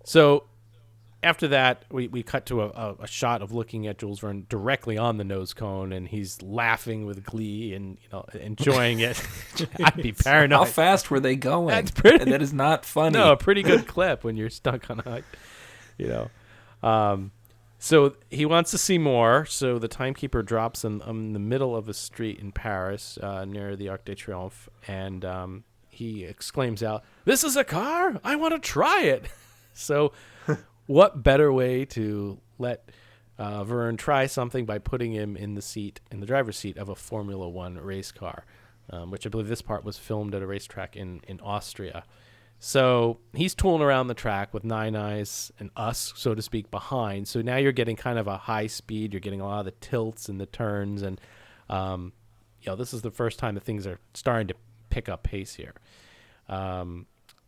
[SPEAKER 5] So. After that, we cut to a shot of looking at Jules Verne directly on the nose cone, and he's laughing with glee and enjoying it. I'd be paranoid.
[SPEAKER 7] How fast were they going?
[SPEAKER 5] That's pretty.
[SPEAKER 7] That is not funny.
[SPEAKER 5] No, a pretty good clip when you're stuck on a. So he wants to see more. So the Timekeeper drops in the middle of a street in Paris near the Arc de Triomphe, and he exclaims out, "This is a car! I want to try it!" So. What better way to let Verne try something by putting him in the driver's seat of a Formula One race car, which I believe this part was filmed at a racetrack in Austria. So he's tooling around the track with Nine Eyes and us, so to speak, behind. So now you're getting kind of a high speed. You're getting a lot of the tilts and the turns, and this is the first time that things are starting to pick up pace here.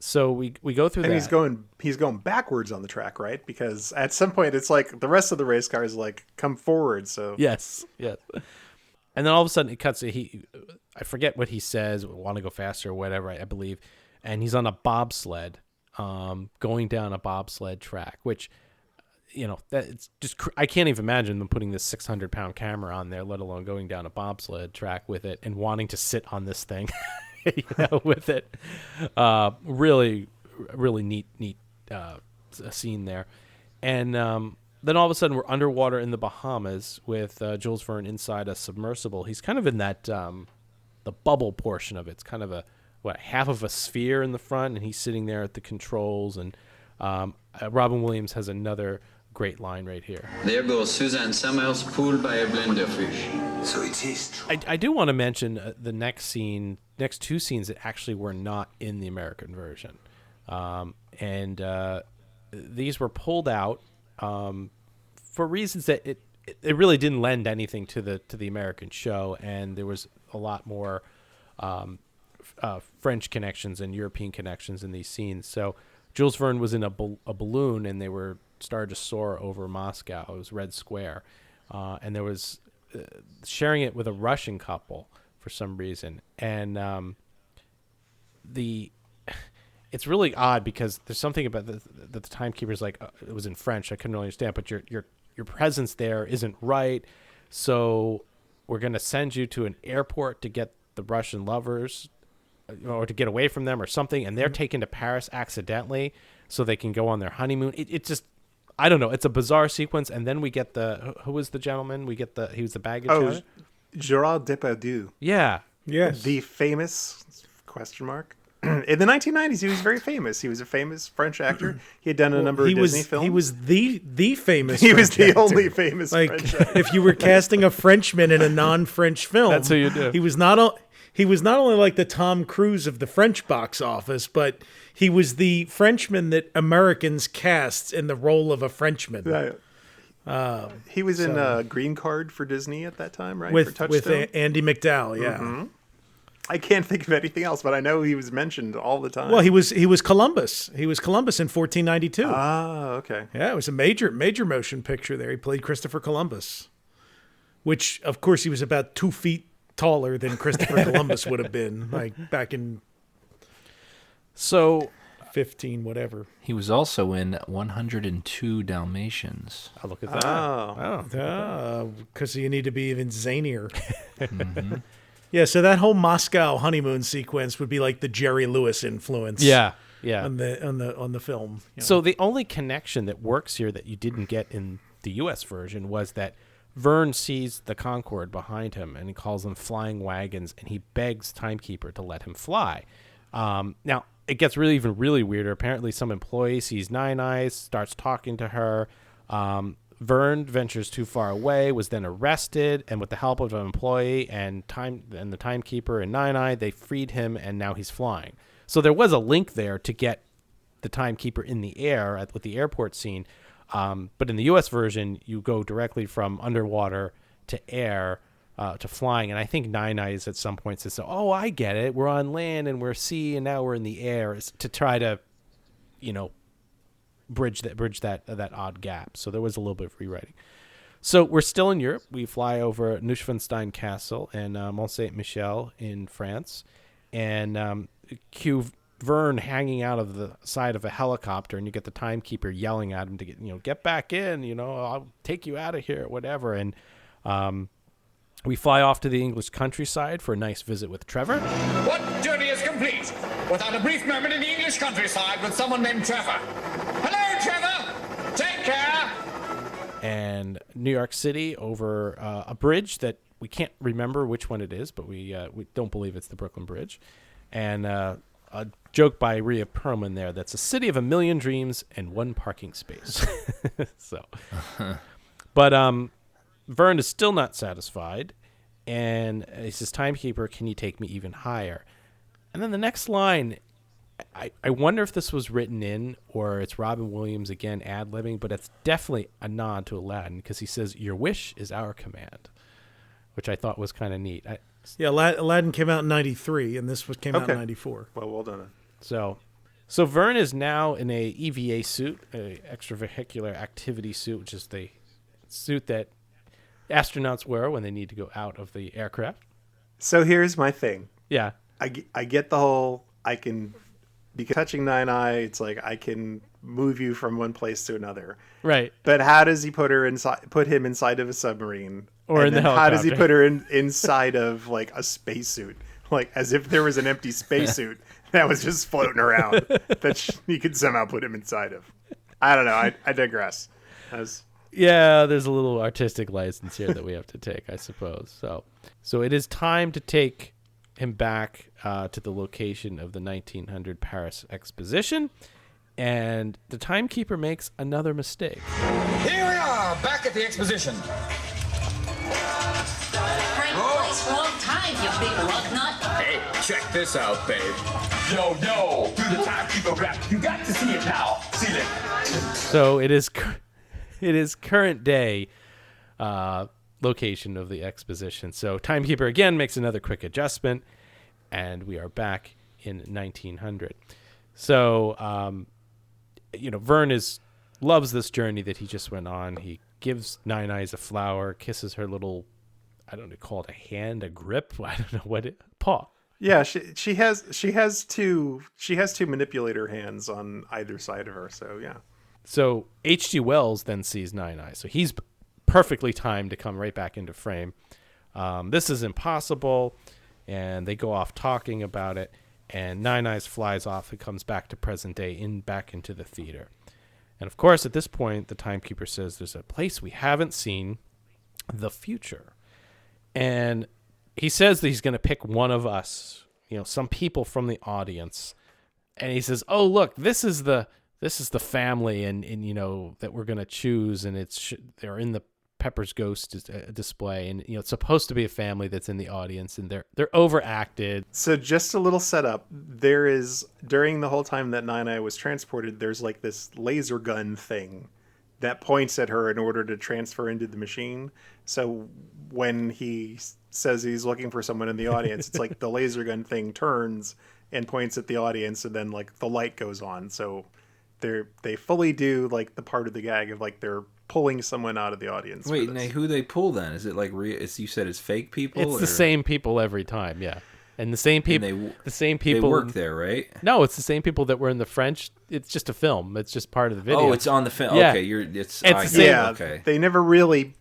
[SPEAKER 5] So we go through
[SPEAKER 8] and
[SPEAKER 5] that.
[SPEAKER 8] he's going backwards on the track, right? Because at some point it's like the rest of the race cars like come forward. So
[SPEAKER 5] yes. And then all of a sudden it cuts. I forget what he says. Want to go faster or whatever, I believe. And he's on a bobsled, going down a bobsled track, which, that it's just I can't even imagine them putting this 600-pound camera on there, let alone going down a bobsled track with it and wanting to sit on this thing. With it, really neat scene there, and then all of a sudden we're underwater in the Bahamas with Jules Verne inside a submersible. He's kind of in that the bubble portion of it. It's kind of half of a sphere in the front, and he's sitting there at the controls. And Robin Williams has another great line right here.
[SPEAKER 13] There goes Suzanne Summers, pulled by a blenderfish. So it is true.
[SPEAKER 5] I do want to mention the next two scenes that actually were not in the American version. And these were pulled out for reasons that it really didn't lend anything to the American show, and there was a lot more French connections and European connections in these scenes. So Jules Verne was in a balloon, and they were started to soar over Moscow. It was Red Square, and there was sharing it with a Russian couple for some reason, and it's really odd because there's something about the Timekeeper's like it was in French. I couldn't really understand, but your presence there isn't right, so we're gonna send you to an airport to get the Russian lovers, or to get away from them or something, and they're taken to Paris accidentally so they can go on their honeymoon. It just, I don't know. It's a bizarre sequence, and then we get who was the gentleman? He was the baggage.
[SPEAKER 8] Gérard Depardieu.
[SPEAKER 5] Yeah.
[SPEAKER 6] Yes.
[SPEAKER 8] The famous ? In the 1990s, he was very famous. He was a famous French actor. He had done a number of Disney films.
[SPEAKER 6] He was the famous.
[SPEAKER 8] He was
[SPEAKER 6] French
[SPEAKER 8] the
[SPEAKER 6] actor.
[SPEAKER 8] only famous French actor.
[SPEAKER 6] If you were casting a Frenchman in a non-French film,
[SPEAKER 5] that's who you do.
[SPEAKER 6] He was not only like the Tom Cruise of the French box office, but he was the Frenchman that Americans cast in the role of a Frenchman.
[SPEAKER 8] Right. He was in Green Card for Disney at that time, right?
[SPEAKER 6] With
[SPEAKER 8] Andy
[SPEAKER 6] McDowell, yeah.
[SPEAKER 8] Mm-hmm. I can't think of anything else, but I know he was mentioned all the time.
[SPEAKER 6] Well, he was Columbus. He was Columbus in 1492.
[SPEAKER 8] Ah, okay.
[SPEAKER 6] Yeah, it was a major motion picture there. He played Christopher Columbus, which, of course, he was about 2 feet taller than Christopher Columbus would have been, like back in 15 whatever.
[SPEAKER 7] He was also in 102 Dalmatians.
[SPEAKER 5] Oh, look at that.
[SPEAKER 6] Oh, because you need to be even zanier.
[SPEAKER 7] Mm-hmm.
[SPEAKER 6] Yeah, so that whole Moscow honeymoon sequence would be like the Jerry Lewis influence.
[SPEAKER 5] Yeah.
[SPEAKER 6] On the film.
[SPEAKER 5] So the only connection that works here that you didn't get in the U.S. version was that Verne sees the Concorde behind him, and he calls them flying wagons, and he begs Timekeeper to let him fly. Now, it gets really weirder. Apparently, some employee sees Nine Eyes, starts talking to her. Verne ventures too far away, was then arrested, and with the help of an employee and the Timekeeper and Nine Eye, they freed him, and now he's flying. So there was a link there to get the Timekeeper in the air with the airport scene. But in the U.S. version, you go directly from underwater to air to flying. And I think Nine Eyes at some point says, "Oh, I get it. We're on land and we're sea, and now we're in the air," to try to, bridge that odd gap. So there was a little bit of rewriting. So we're still in Europe. We fly over Neuschwanstein Castle and Mont Saint Michel in France, and cue Verne hanging out of the side of a helicopter, and you get the Timekeeper yelling at him to get back in. I'll take you out of here, whatever. And we fly off to the English countryside for a nice visit with Trevor.
[SPEAKER 10] What journey is complete without a brief moment in the English countryside with someone named Trevor? Hello, Trevor. Take care.
[SPEAKER 5] And New York City over a bridge that we can't remember which one it is, but we don't believe it's the Brooklyn Bridge. And a joke by Rhea Perlman there, that's a city of a million dreams and one parking space. But Verne is still not satisfied, and he says, "Timekeeper, can you take me even higher?" And then the next line, I wonder if this was written in or it's Robin Williams again ad-libbing, but it's definitely a nod to Aladdin, because he says, "Your wish is our command," which I thought was kind of neat.
[SPEAKER 6] Yeah, Aladdin came out in 93, and this came out in 94.
[SPEAKER 8] Well done.
[SPEAKER 5] So Vern is now in a EVA suit, a extravehicular activity suit, which is the suit that astronauts wear when they need to go out of the aircraft.
[SPEAKER 8] So here's my thing.
[SPEAKER 5] Yeah.
[SPEAKER 8] I get the whole, I can, because touching Nine Eye, it's like I can move you from one place to another.
[SPEAKER 5] Right.
[SPEAKER 8] But how does he put him inside of a submarine?
[SPEAKER 5] Or in the helicopter?
[SPEAKER 8] How does he put her inside of like a spacesuit? Like as if there was an empty spacesuit that was just floating around that he could somehow put him inside of. I don't know. I digress.
[SPEAKER 5] Yeah, there's a little artistic license here that we have to take, I suppose. So it is time to take him back to the location of the 1900 Paris Exposition, and the Timekeeper makes another mistake.
[SPEAKER 10] Here we are, back at the exposition.
[SPEAKER 11] Right place, wrong time, you big lug nut.
[SPEAKER 10] Hey, check this out, babe. Yo, do the Timekeeper rap. You got to see it now. See it.
[SPEAKER 5] So it is current day location of the exposition. So Timekeeper again makes another quick adjustment, and we are back in 1900. So, Vern loves this journey that he just went on. He gives Nine Eyes a flower, kisses her little, I don't know, call it a hand, a grip. I don't know paw.
[SPEAKER 8] Yeah, she has two manipulator hands on either side of her. So yeah.
[SPEAKER 5] So H.G. Wells then sees Nine Eyes. So he's perfectly timed to come right back into frame. This is impossible, and they go off talking about it. And Nine Eyes flies off and comes back to present day, back into the theater. And of course, at this point, the Timekeeper says there's a place we haven't seen, the future. And he says that he's going to pick one of us, some people from the audience. And he says, "Oh, look, this is the family, and that we're going to choose, and they're in the Pepper's Ghost display, and it's supposed to be a family that's in the audience, and they're overacted."
[SPEAKER 8] So just a little setup. There is, during the whole time that Nine Eye was transported, there's like this laser gun thing that points at her in order to transfer into the machine. So when he says he's looking for someone in the audience, it's like the laser gun thing turns and points at the audience, and then like the light goes on. So they fully do like the part of the gag of like they're pulling someone out of the audience.
[SPEAKER 7] Wait, now who they pull then? Is it like you said it's fake people?
[SPEAKER 5] It's the same people every time, yeah. And the same people. The same people.
[SPEAKER 7] They work there, right?
[SPEAKER 5] No, it's the same people that were in the French. It's just a film. It's just part of the video.
[SPEAKER 7] Oh, it's on the film.
[SPEAKER 5] Yeah.
[SPEAKER 7] Okay,
[SPEAKER 5] It's the same.
[SPEAKER 8] Yeah,
[SPEAKER 7] okay.
[SPEAKER 8] They never really.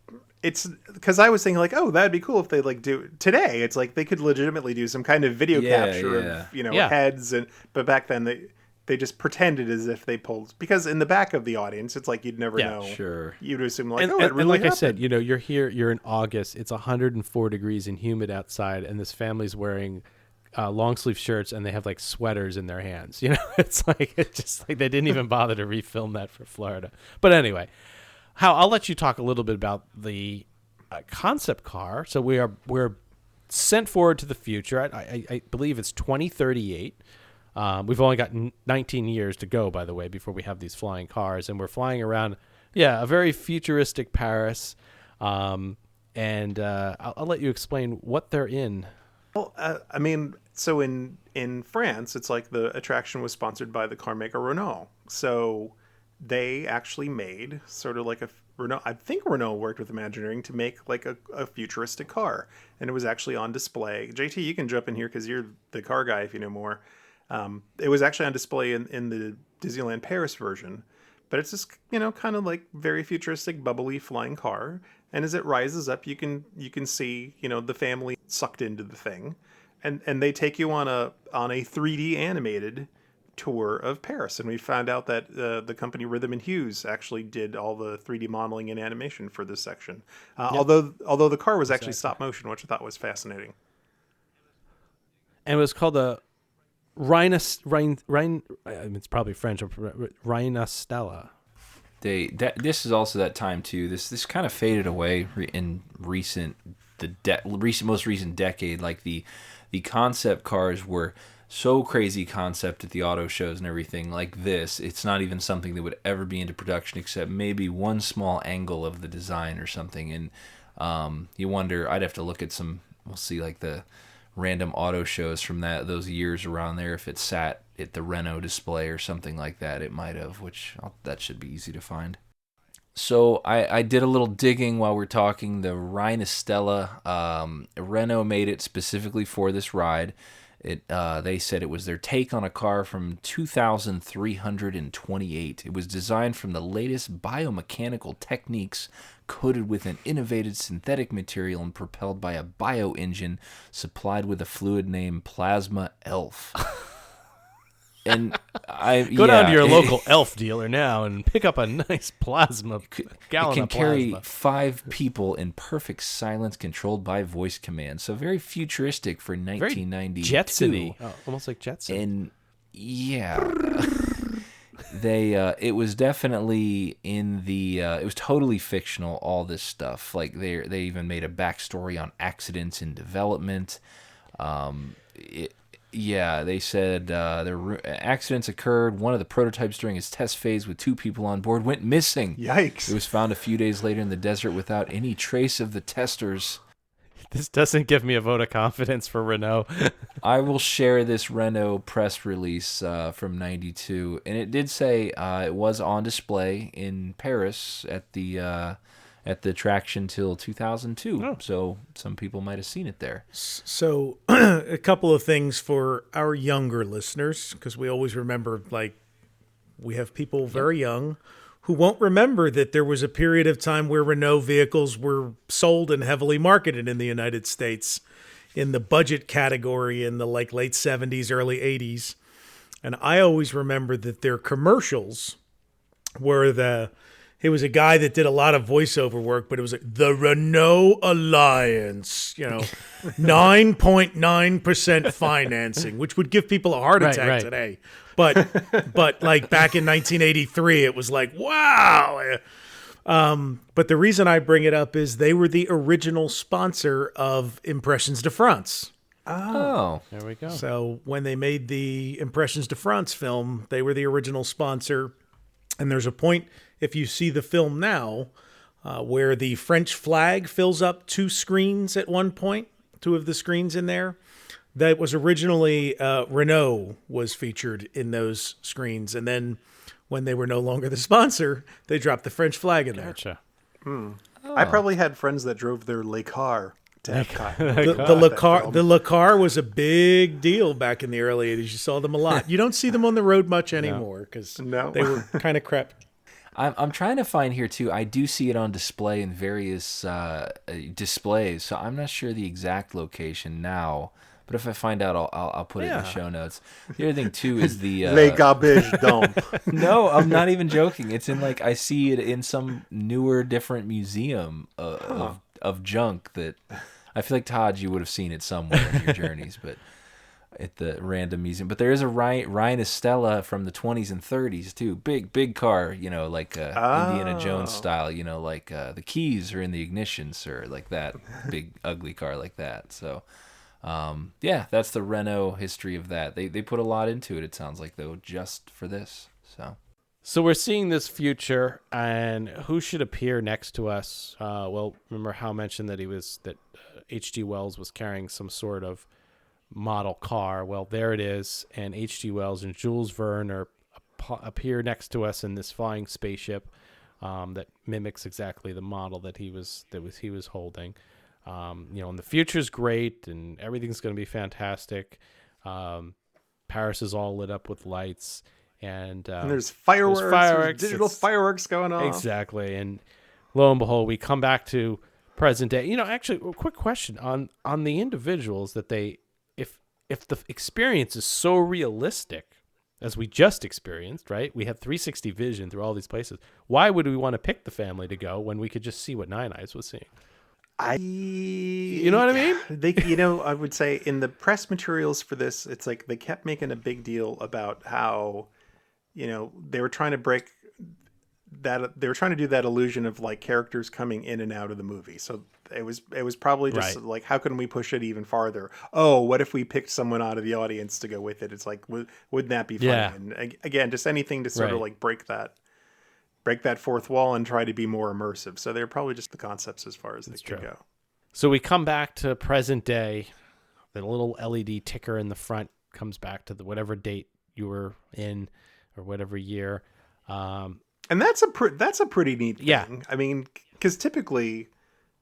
[SPEAKER 8] It's because I was thinking like, oh, that'd be cool if they like do today. It's like they could legitimately do some kind of video capture of heads, but back then they just pretended as if they pulled, because in the back of the audience, it's like you'd never know.
[SPEAKER 7] Sure.
[SPEAKER 8] You'd assume like,
[SPEAKER 5] and
[SPEAKER 8] it really
[SPEAKER 5] like
[SPEAKER 8] happened.
[SPEAKER 5] I said, you're here, you're in August, it's 104 degrees and humid outside, and this family's wearing long sleeve shirts, and they have like sweaters in their hands. It's just like they didn't even bother to refilm that for Florida. But anyway, I'll let you talk a little bit about the concept car. So we're sent forward to the future. I believe it's 2038. We've only got 19 years to go, by the way, before we have these flying cars, and we're flying around, a very futuristic Paris. I'll let you explain what they're in.
[SPEAKER 8] Well, so in France, it's like the attraction was sponsored by the car maker Renault. So they actually made sort of like a Renault. I think Renault worked with Imagineering to make like a futuristic car, and it was actually on display. JT, you can jump in here because you're the car guy if you know more. It was actually on display in the Disneyland Paris version, but it's just, kind of like very futuristic, bubbly flying car. And as it rises up, you can see, the family sucked into the thing, and they take you on a 3D animated tour of Paris. And we found out that the company Rhythm and Hues actually did all the 3D modeling and animation for this section. Although the car was actually stop motion, which I thought was fascinating.
[SPEAKER 5] And it was called a it's probably French, Reina Stella.
[SPEAKER 7] This is also that time too. This kind of faded away in most recent decade. Like the concept cars were so crazy concept at the auto shows and everything. Like this, it's not even something that would ever be into production except maybe one small angle of the design or something. And you wonder. I'd have to look at some we'll see like the random auto shows from those years around there. If it sat at the Renault display or something like that, it might have, that should be easy to find. So I did a little digging while we're talking. The Rhinestella, Renault made it specifically for this ride. They said it was their take on a car from 2328. It was designed from the latest biomechanical techniques, coated with an innovative synthetic material and propelled by a bio-engine supplied with a fluid named Plasma Elf. And
[SPEAKER 5] Go down to your local Elf dealer now and pick up a nice plasma gallon
[SPEAKER 7] It can
[SPEAKER 5] of plasma.
[SPEAKER 7] carry 5 people in perfect silence, controlled by voice command. So very futuristic for 1992.
[SPEAKER 5] Very Jetson-y. Oh, almost like Jetson.
[SPEAKER 7] And yeah, it was definitely in the. It was totally fictional. All this stuff, like they even made a backstory on accidents in development. Yeah, they said accidents occurred. One of the prototypes during its test phase with 2 people on board went missing.
[SPEAKER 8] Yikes.
[SPEAKER 7] It was found a few days later in the desert without any trace of the testers.
[SPEAKER 5] This doesn't give me a vote of confidence for Renault.
[SPEAKER 7] I will share this Renault press release from 92, and it did say it was on display in Paris at the attraction till 2002.
[SPEAKER 5] Oh.
[SPEAKER 7] So some people might have seen it there.
[SPEAKER 6] So a couple of things for our younger listeners, because we always remember, like, we have people very young who won't remember that there was a period of time where Renault vehicles were sold and heavily marketed in the United States in the budget category in the late 70s, early 80s. And I always remember that their commercials were it was a guy that did a lot of voiceover work, but it was like the Renault Alliance, 9.9% financing, which would give people a heart attack today. But like back in 1983, it was like, wow. But the reason I bring it up is they were the original sponsor of Impressions de France.
[SPEAKER 7] Oh.
[SPEAKER 5] There we go.
[SPEAKER 6] So when they made the Impressions de France film, they were the original sponsor. And there's a point, if you see the film now, where the French flag fills up 2 screens at one point, 2 of the screens in there. That was originally Renault was featured in those screens. And then when they were no longer the sponsor, they dropped the French flag in there.
[SPEAKER 5] Gotcha.
[SPEAKER 8] I probably had friends that drove their Le Car to Epcot.
[SPEAKER 6] The Le Car was a big deal back in the early 80s. You saw them a lot. You don't see them on the road much anymore because they were kind of crap.
[SPEAKER 7] I'm trying to find here too. I do see it on display in various displays, so I'm not sure the exact location now. But if I find out, I'll put it in the show notes. The other thing too is the
[SPEAKER 8] Les Garbage Dump.
[SPEAKER 7] No, I'm not even joking. It's in I see it in some newer, different museum of junk that I feel like Todd, you would have seen it somewhere in your journeys, but at the random museum. But there is a Rhinestella from the 20s and 30s too. Big car, Indiana Jones style. The keys are in the ignition, sir, like that big ugly car like that. So. That's the Renault history of that. They put a lot into it, it sounds like, though, just for this.
[SPEAKER 5] So we're seeing this future, and who should appear next to us? Remember Hal mentioned that H.G. Wells was carrying some sort of model car. Well, there it is, and H.G. Wells and Jules Verne appear next to us in this flying spaceship that mimics exactly the model that he was holding. And the future's great and everything's going to be fantastic. Paris is all lit up with lights and
[SPEAKER 8] there's fireworks, digital fireworks going on.
[SPEAKER 5] Exactly. And lo and behold, we come back to present day. Actually, a quick question on the individuals that if the experience is so realistic as we just experienced, right? We had 360 vision through all these places. Why would we want to pick the family to go when we could just see what Nine Eyes was seeing? You know what I mean?
[SPEAKER 8] I would say in the press materials for this, it's like they kept making a big deal about how, they were trying to break that. They were trying to do that illusion of like characters coming in and out of the movie. So it was probably just like, how can we push it even farther? Oh, what if we picked someone out of the audience to go with it? It's like, wouldn't that be funny?
[SPEAKER 5] Yeah.
[SPEAKER 8] And again, just anything to sort of like break that fourth wall and try to be more immersive. So they're probably just the concepts as far as they could go.
[SPEAKER 5] So we come back to present day. The little LED ticker in the front comes back to the whatever date you were in or whatever year.
[SPEAKER 8] And that's a pretty neat thing.
[SPEAKER 5] Yeah.
[SPEAKER 8] I mean, because typically,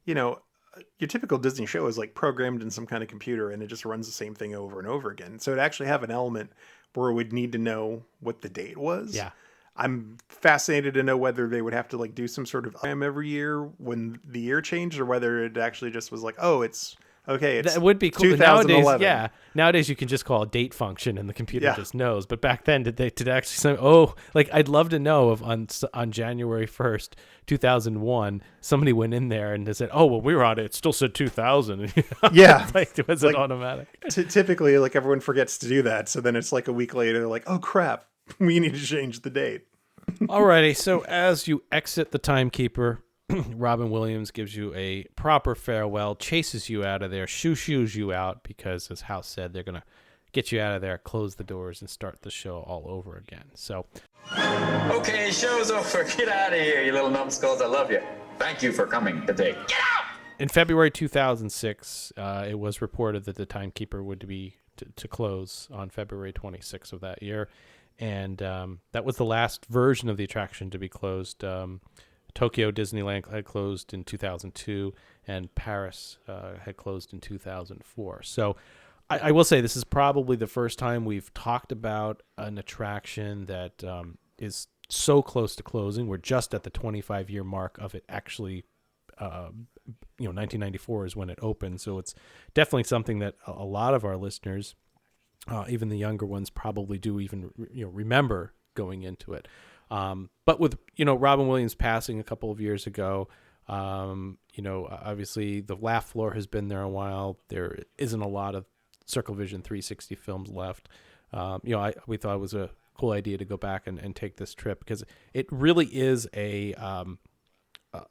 [SPEAKER 8] your typical Disney show is like programmed in some kind of computer and it just runs the same thing over and over again. So it actually have an element where it would need to know what the date was.
[SPEAKER 5] Yeah.
[SPEAKER 8] I'm fascinated to know whether they would have to like do some sort of time every year when the year changed, or whether it actually just was like, oh, it's okay. It's
[SPEAKER 5] that would be cool.
[SPEAKER 8] 2011.
[SPEAKER 5] Nowadays you can just call a date function and the computer
[SPEAKER 8] Yeah.
[SPEAKER 5] just knows. But back then, did they actually say, oh, like I'd love to know if on January 1st, 2001, somebody went in there and they said, oh, well, we were on it. It still said 2000.
[SPEAKER 8] Yeah.
[SPEAKER 5] Like, was it automatic?
[SPEAKER 8] Typically, like everyone forgets to do that. So then it's like a week later, like, oh crap, we need to change the date.
[SPEAKER 5] Alrighty, so as you exit the Timekeeper, Robin Williams gives you a proper farewell, chases you out of there, shoo-shoos you out, because as House said, they're going to get you out of there, close the doors, and start the show all over again. So,
[SPEAKER 10] Okay, show's over. Get out of here, you little numbskulls. I love you. Thank you for coming today. Get out!
[SPEAKER 5] in February 2006, it was reported that the Timekeeper would be to close on February 26th of that year. And that was the last version of the attraction to be closed. Tokyo Disneyland had closed in 2002, and Paris had closed in 2004. So I will say this is probably the first time we've talked about an attraction that is so close to closing. We're just at the 25-year mark of it actually. 1994 is when it opened. So it's definitely something that a lot of our listeners, even the younger ones, probably do even remember going into it. But with Robin Williams passing a couple of years ago, obviously the laugh floor has been there a while. There isn't a lot of Circle Vision 360 films left. We thought it was a cool idea to go back and take this trip, because it really is a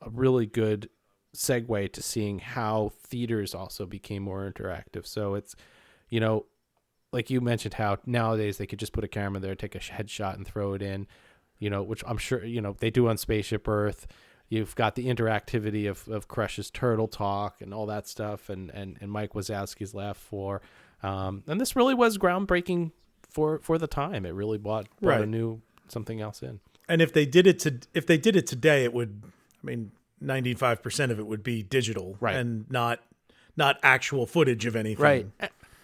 [SPEAKER 5] really good segue to seeing how theaters also became more interactive. So it's, like you mentioned, how nowadays they could just put a camera there, take a headshot and throw it in, which I'm sure, they do on Spaceship Earth. You've got the interactivity of Crush's Turtle Talk and all that stuff, and Mike Wazowski's Laugh Floor. And this really was groundbreaking for the time. It really brought
[SPEAKER 6] Right.
[SPEAKER 5] a new something else in.
[SPEAKER 6] And if they did it today, it would, 95% of it would be digital,
[SPEAKER 5] Right.
[SPEAKER 6] and not actual footage of anything.
[SPEAKER 5] Right.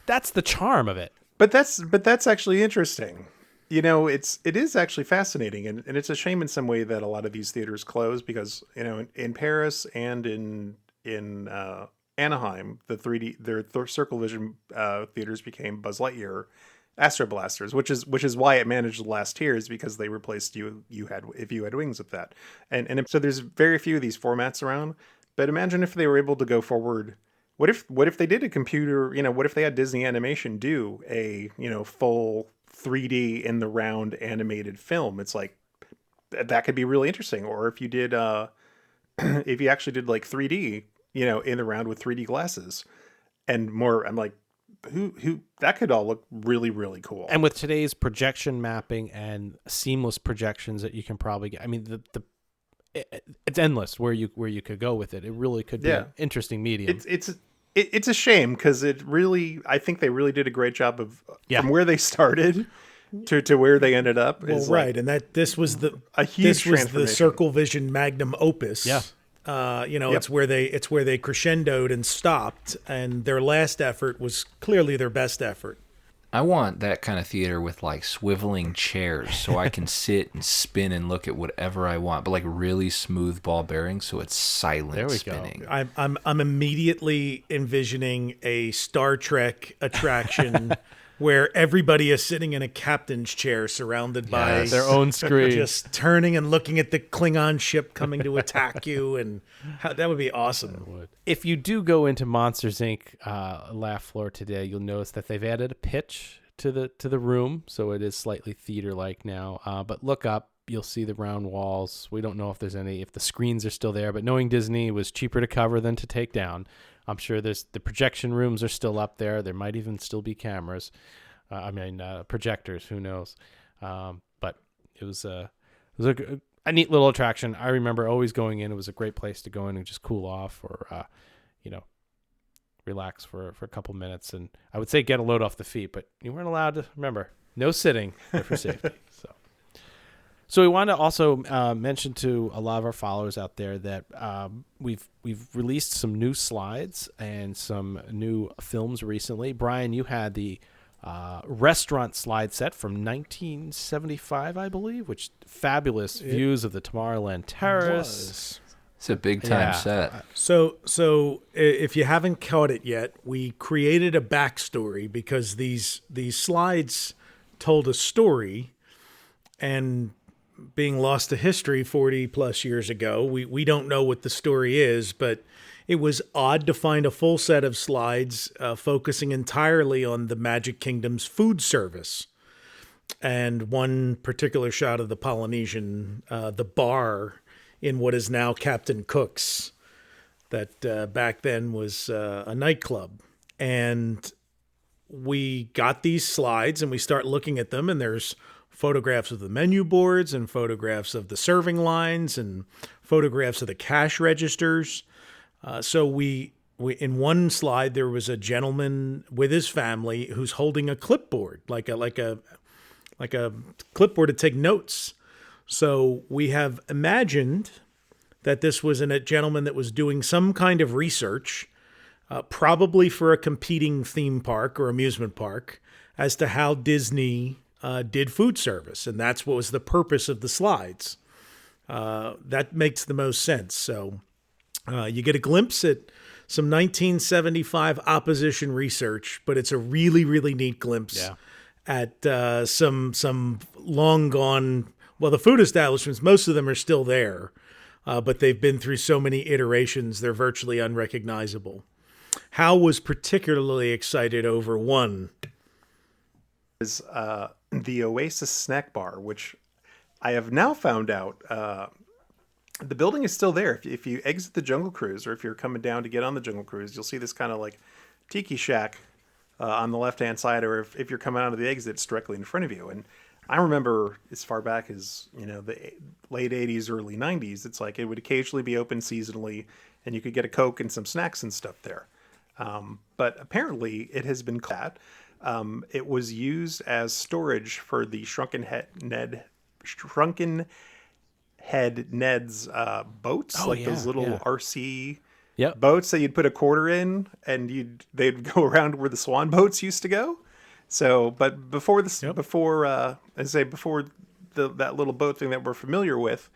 [SPEAKER 5] That's the charm of it.
[SPEAKER 8] But that's actually interesting. It is actually fascinating, and it's a shame in some way that a lot of these theaters close, because in Paris and in Anaheim, their Circle Vision theaters became Buzz Lightyear Astro Blasters, which is why it managed to last here, is because they replaced if you had wings with that, and so there's very few of these formats around. But imagine if they were able to go forward. What if they did a computer? What if they had Disney Animation do a full 3D in the round animated film? It's like that could be really interesting. Or if you did if you actually did like 3D in the round with 3D glasses and more. I'm like, who that could all look really, really cool.
[SPEAKER 5] And with today's projection mapping and seamless projections that you can probably get, it's endless where you could go with it. It really could be an interesting medium.
[SPEAKER 8] It's a shame, because I think they really did a great job of from where they started to where they ended up.
[SPEAKER 6] Well, right, and this was the Circle Vision magnum opus.
[SPEAKER 5] Yeah.
[SPEAKER 6] It's where they crescendoed and stopped, and their last effort was clearly their best effort.
[SPEAKER 7] I want that kind of theater with like swiveling chairs, so I can sit and spin and look at whatever I want, but like really smooth ball bearings, so it's silent
[SPEAKER 5] there we
[SPEAKER 7] spinning.
[SPEAKER 5] Go.
[SPEAKER 6] I'm immediately envisioning a Star Trek attraction where everybody is sitting in a captain's chair surrounded by
[SPEAKER 5] their own screen,
[SPEAKER 6] just turning and looking at the Klingon ship coming to attack you, and that would be awesome.
[SPEAKER 5] If you do go into Monsters Inc. Laugh Floor today, you'll notice that they've added a pitch to the room, so it is slightly theater-like now. But look up, you'll see the round walls. We don't know if the screens are still there, but knowing Disney, it was cheaper to cover than to take down. I'm sure the projection rooms are still up there. There might even still be cameras. Projectors. Who knows? But it was a neat little attraction. I remember always going in. It was a great place to go in and just cool off, or relax for a couple minutes. And I would say get a load off the feet, but you weren't allowed to, remember, no sitting for safety. So we want to also mention to a lot of our followers out there that we've released some new slides and some new films recently. Brian, you had the restaurant slide set from 1975, I believe, which fabulous views of the Tomorrowland Terrace.
[SPEAKER 7] It's a big time set.
[SPEAKER 6] So if you haven't caught it yet, we created a backstory because these slides told a story, and being lost to history 40 plus years ago, we don't know what the story is, but it was odd to find a full set of slides focusing entirely on the Magic Kingdom's food service. And one particular shot of the Polynesian, the bar in what is now Captain Cook's, that back then was a nightclub. And we got these slides and we start looking at them, and there's photographs of the menu boards and photographs of the serving lines and photographs of the cash registers. So we in one slide, there was a gentleman with his family who's holding a clipboard, like a clipboard to take notes. So we have imagined that this was a gentleman that was doing some kind of research, probably for a competing theme park or amusement park, as to how Disney did food service, and that's what was the purpose of the slides. That makes the most sense. So you get a glimpse at some 1975 opposition research, but it's a really, really neat glimpse at some long gone. Well, the food establishments, most of them are still there, but they've been through so many iterations, they're virtually unrecognizable. Hal was particularly excited over one.
[SPEAKER 8] Is the Oasis snack bar, which I have now found out the building is still there. If you exit the Jungle Cruise, or if you're coming down to get on the Jungle Cruise, you'll see this kind of like tiki shack on the left-hand side, or if you're coming out of the exit, it's directly in front of you. And I remember as far back as, the late 80s, early 90s, it's like it would occasionally be open seasonally, and you could get a Coke and some snacks and stuff there. But apparently it has been caught. It was used as storage for the Shrunken Head Ned's boats, those little RC boats that you'd put a quarter in, and they'd go around where the swan boats used to go. So, but before that little boat thing that we're familiar with,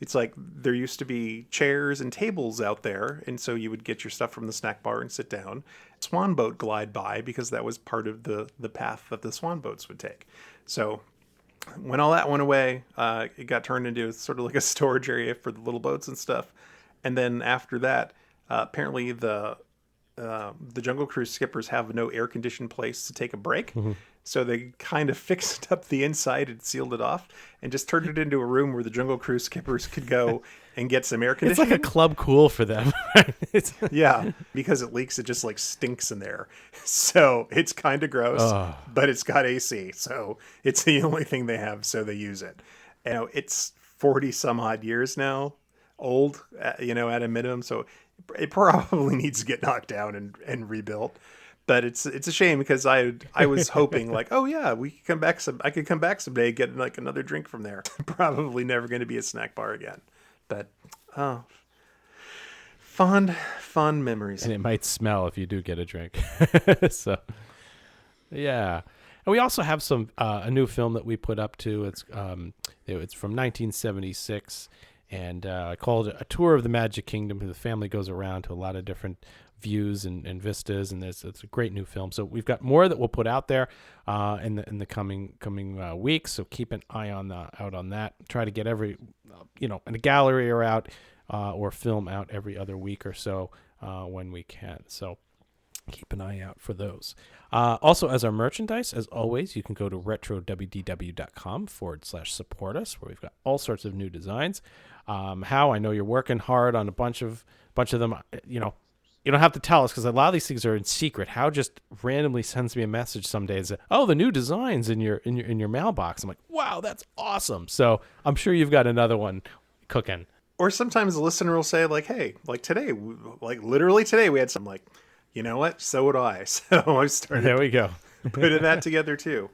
[SPEAKER 8] it's like there used to be chairs and tables out there, and so you would get your stuff from the snack bar and sit down. Swan boat glide by, because that was part of the path that the swan boats would take. So when all that went away, it got turned into sort of like a storage area for the little boats and stuff. And then after that, apparently the Jungle Cruise skippers have no air conditioned place to take a break. Mm-hmm. So they kind of fixed up the inside and sealed it off and just turned it into a room where the Jungle Cruise skippers could go and get some air conditioning.
[SPEAKER 5] It's like a club cool for them.
[SPEAKER 8] Yeah, because it leaks, it just like stinks in there. So it's kind of gross, but it's got AC. So it's the only thing they have, so they use it. It's 40 some odd years now old, at a minimum. So it probably needs to get knocked down and rebuilt. But it's a shame, because I was hoping like, oh yeah, I could come back someday and get like another drink from there. Probably never going to be a snack bar again. But fond memories.
[SPEAKER 5] And it might smell if you do get a drink. So yeah. And we also have some a new film that we put up too. It's from 1976, and I called it A Tour of the Magic Kingdom. The family goes around to a lot of different views and vistas, and it's a great new film. So we've got more that we'll put out there in the coming weeks. So keep an eye out on that. Try to get every in a gallery or out or film out every other week or so when we can. So keep an eye out for those. Also, as our merchandise, as always, you can go to retrowdw.com/support us, where we've got all sorts of new designs. How I know you're working hard on a bunch of them. You don't have to tell us, because a lot of these things are in secret. How just randomly sends me a message some days. Oh, the new designs in your mailbox. I'm like, wow, that's awesome. So I'm sure you've got another one cooking.
[SPEAKER 8] Or sometimes the listener will say like, hey, like today, like literally today, we had some like, you know what? So would I. So I started.
[SPEAKER 5] There we go.
[SPEAKER 8] Putting that together too.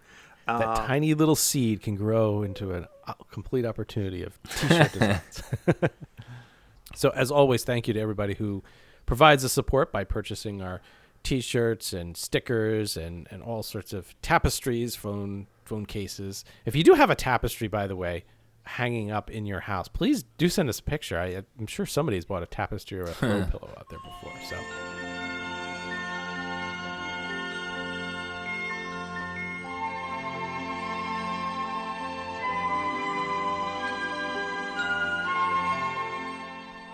[SPEAKER 5] That tiny little seed can grow into a complete opportunity of t-shirt designs. So as always, thank you to everybody who provides the support by purchasing our t-shirts and stickers and all sorts of tapestries, phone cases. If you do have a tapestry, by the way, hanging up in your house, please do send us a picture. I'm sure somebody's bought a tapestry or a throw pillow out there before. So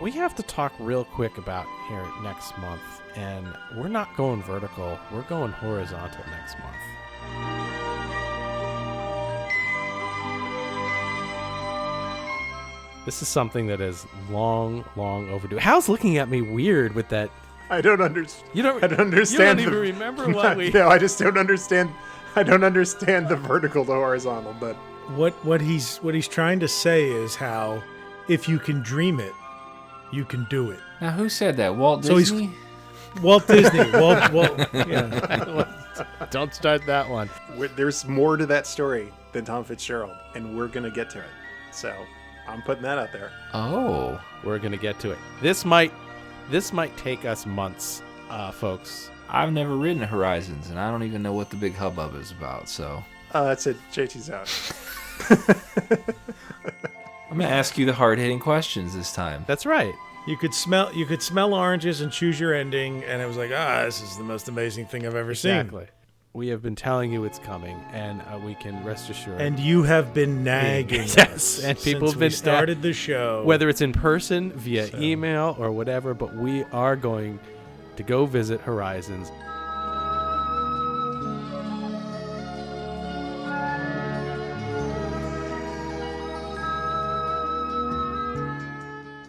[SPEAKER 5] we have to talk real quick about here next month, and we're not going vertical, we're going horizontal next month. This is something that is long overdue. Hal's looking at me weird with that.
[SPEAKER 8] I don't understand.
[SPEAKER 5] I don't
[SPEAKER 8] understand.
[SPEAKER 5] even remember what we.
[SPEAKER 8] No, I just don't understand. I don't understand the vertical to horizontal. But
[SPEAKER 6] what he's trying to say is how if you can dream it, you can do it.
[SPEAKER 7] Now, who said that? Walt Disney?
[SPEAKER 6] Walt Disney. Walt, yeah.
[SPEAKER 5] Don't start that one.
[SPEAKER 8] There's more to that story than Tom Fitzgerald, and we're going to get to it. So I'm putting that out there.
[SPEAKER 7] Oh.
[SPEAKER 5] We're going to get to it. This might take us months, folks.
[SPEAKER 7] I've never ridden Horizons, and I don't even know what the big hubbub is about, so.
[SPEAKER 8] That's it. JT's out.
[SPEAKER 7] I'm going to ask you the hard-hitting questions this time.
[SPEAKER 5] That's right.
[SPEAKER 6] You could smell oranges and choose your ending, and it was like, this is the most amazing thing I've ever seen.
[SPEAKER 5] Exactly. We have been telling you it's coming, and we can rest assured.
[SPEAKER 6] And you have been nagging us.
[SPEAKER 5] Yes, and people have been
[SPEAKER 6] started the show.
[SPEAKER 5] Whether it's in person, via email, or whatever, but we are going to go visit Horizons.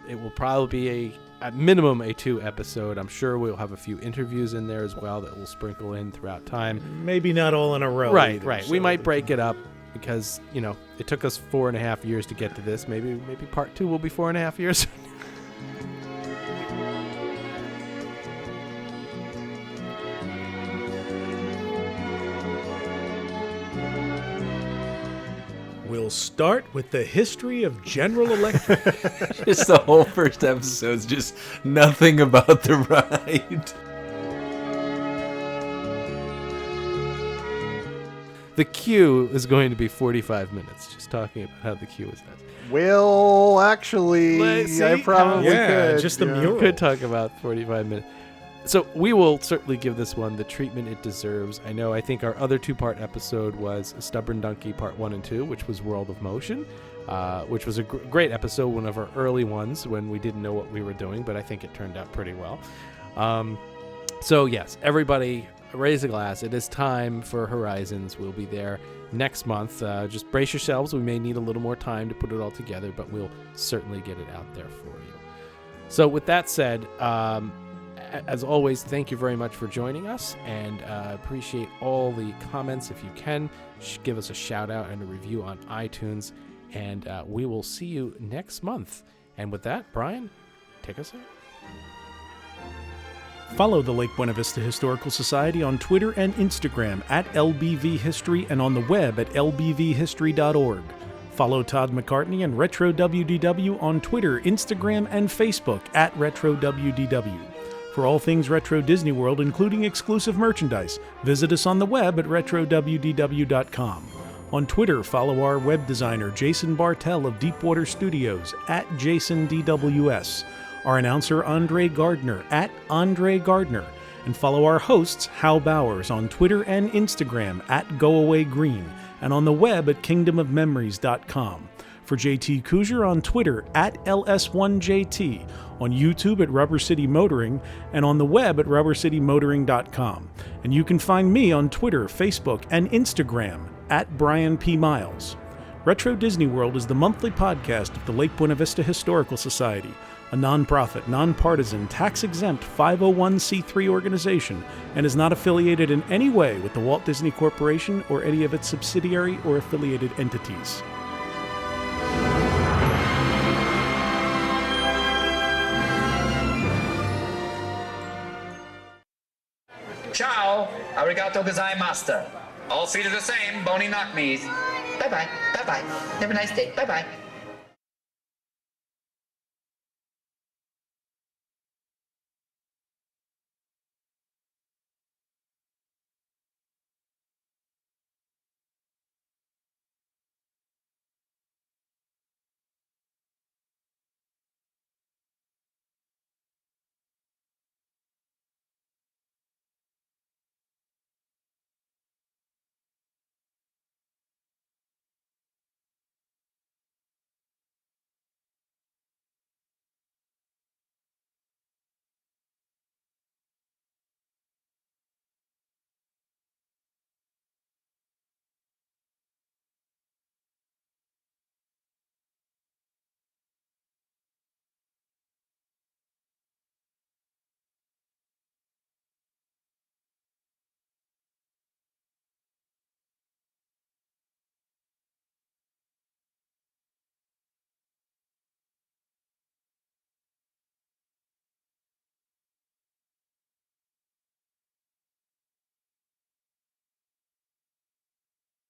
[SPEAKER 5] It will probably be at minimum a 2 episode. I'm sure we'll have a few interviews in there as well that we'll sprinkle in throughout time.
[SPEAKER 6] Maybe not all in a row.
[SPEAKER 5] Right.
[SPEAKER 6] So
[SPEAKER 5] we might break it up because, it took us 4.5 years to get to this. Maybe part 2 will be 4.5 years.
[SPEAKER 6] We'll start with the history of General Electric.
[SPEAKER 7] Just the whole first episode's just nothing about the ride.
[SPEAKER 5] The queue is going to be 45 minutes, just talking about how the queue is nice.
[SPEAKER 8] Well, actually, I probably could.
[SPEAKER 6] Just the
[SPEAKER 5] mural. We could talk about 45 minutes. So we will certainly give this one the treatment it deserves. I think our other 2-part episode was Stubborn Donkey Part 1 and 2, which was World of Motion, which was a great episode, one of our early ones when we didn't know what we were doing, but I think it turned out pretty well. So yes, everybody raise a glass. It is time for Horizons. We'll be there next month. Just brace yourselves. We may need a little more time to put it all together, but we'll certainly get it out there for you. So with that said, as always, thank you very much for joining us, and appreciate all the comments. If you can, give us a shout out and a review on iTunes, and we will see you next month. And with that, Brian, take us out.
[SPEAKER 6] Follow the Lake Buena Vista Historical Society on Twitter and Instagram at LBV History and on the web at lbvhistory.org. Follow Todd McCartney and Retro WDW on Twitter, Instagram, and Facebook at Retro WDW. For all things Retro Disney World, including exclusive merchandise, visit us on the web at retrowdw.com. On Twitter, follow our web designer Jason Bartel of Deepwater Studios at JasonDWS, our announcer Andre Gardner at Andre Gardner, and follow our hosts Hal Bowers on Twitter and Instagram at GoAwayGreen, and on the web at kingdomofmemories.com. For JT Cougar on Twitter at LS1JT, on YouTube at Rubber City Motoring, and on the web at rubbercitymotoring.com. And you can find me on Twitter, Facebook, and Instagram at Brian P. Miles. Retro Disney World is the monthly podcast of the Lake Buena Vista Historical Society, a nonprofit, nonpartisan, tax-exempt 501c3 organization, and is not affiliated in any way with the Walt Disney Corporation or any of its subsidiary or affiliated entities.
[SPEAKER 10] Arigato gozaimasu. All feet are the same, bony knock knees.
[SPEAKER 13] Bye-bye. Bye-bye. Have a nice day. Bye-bye.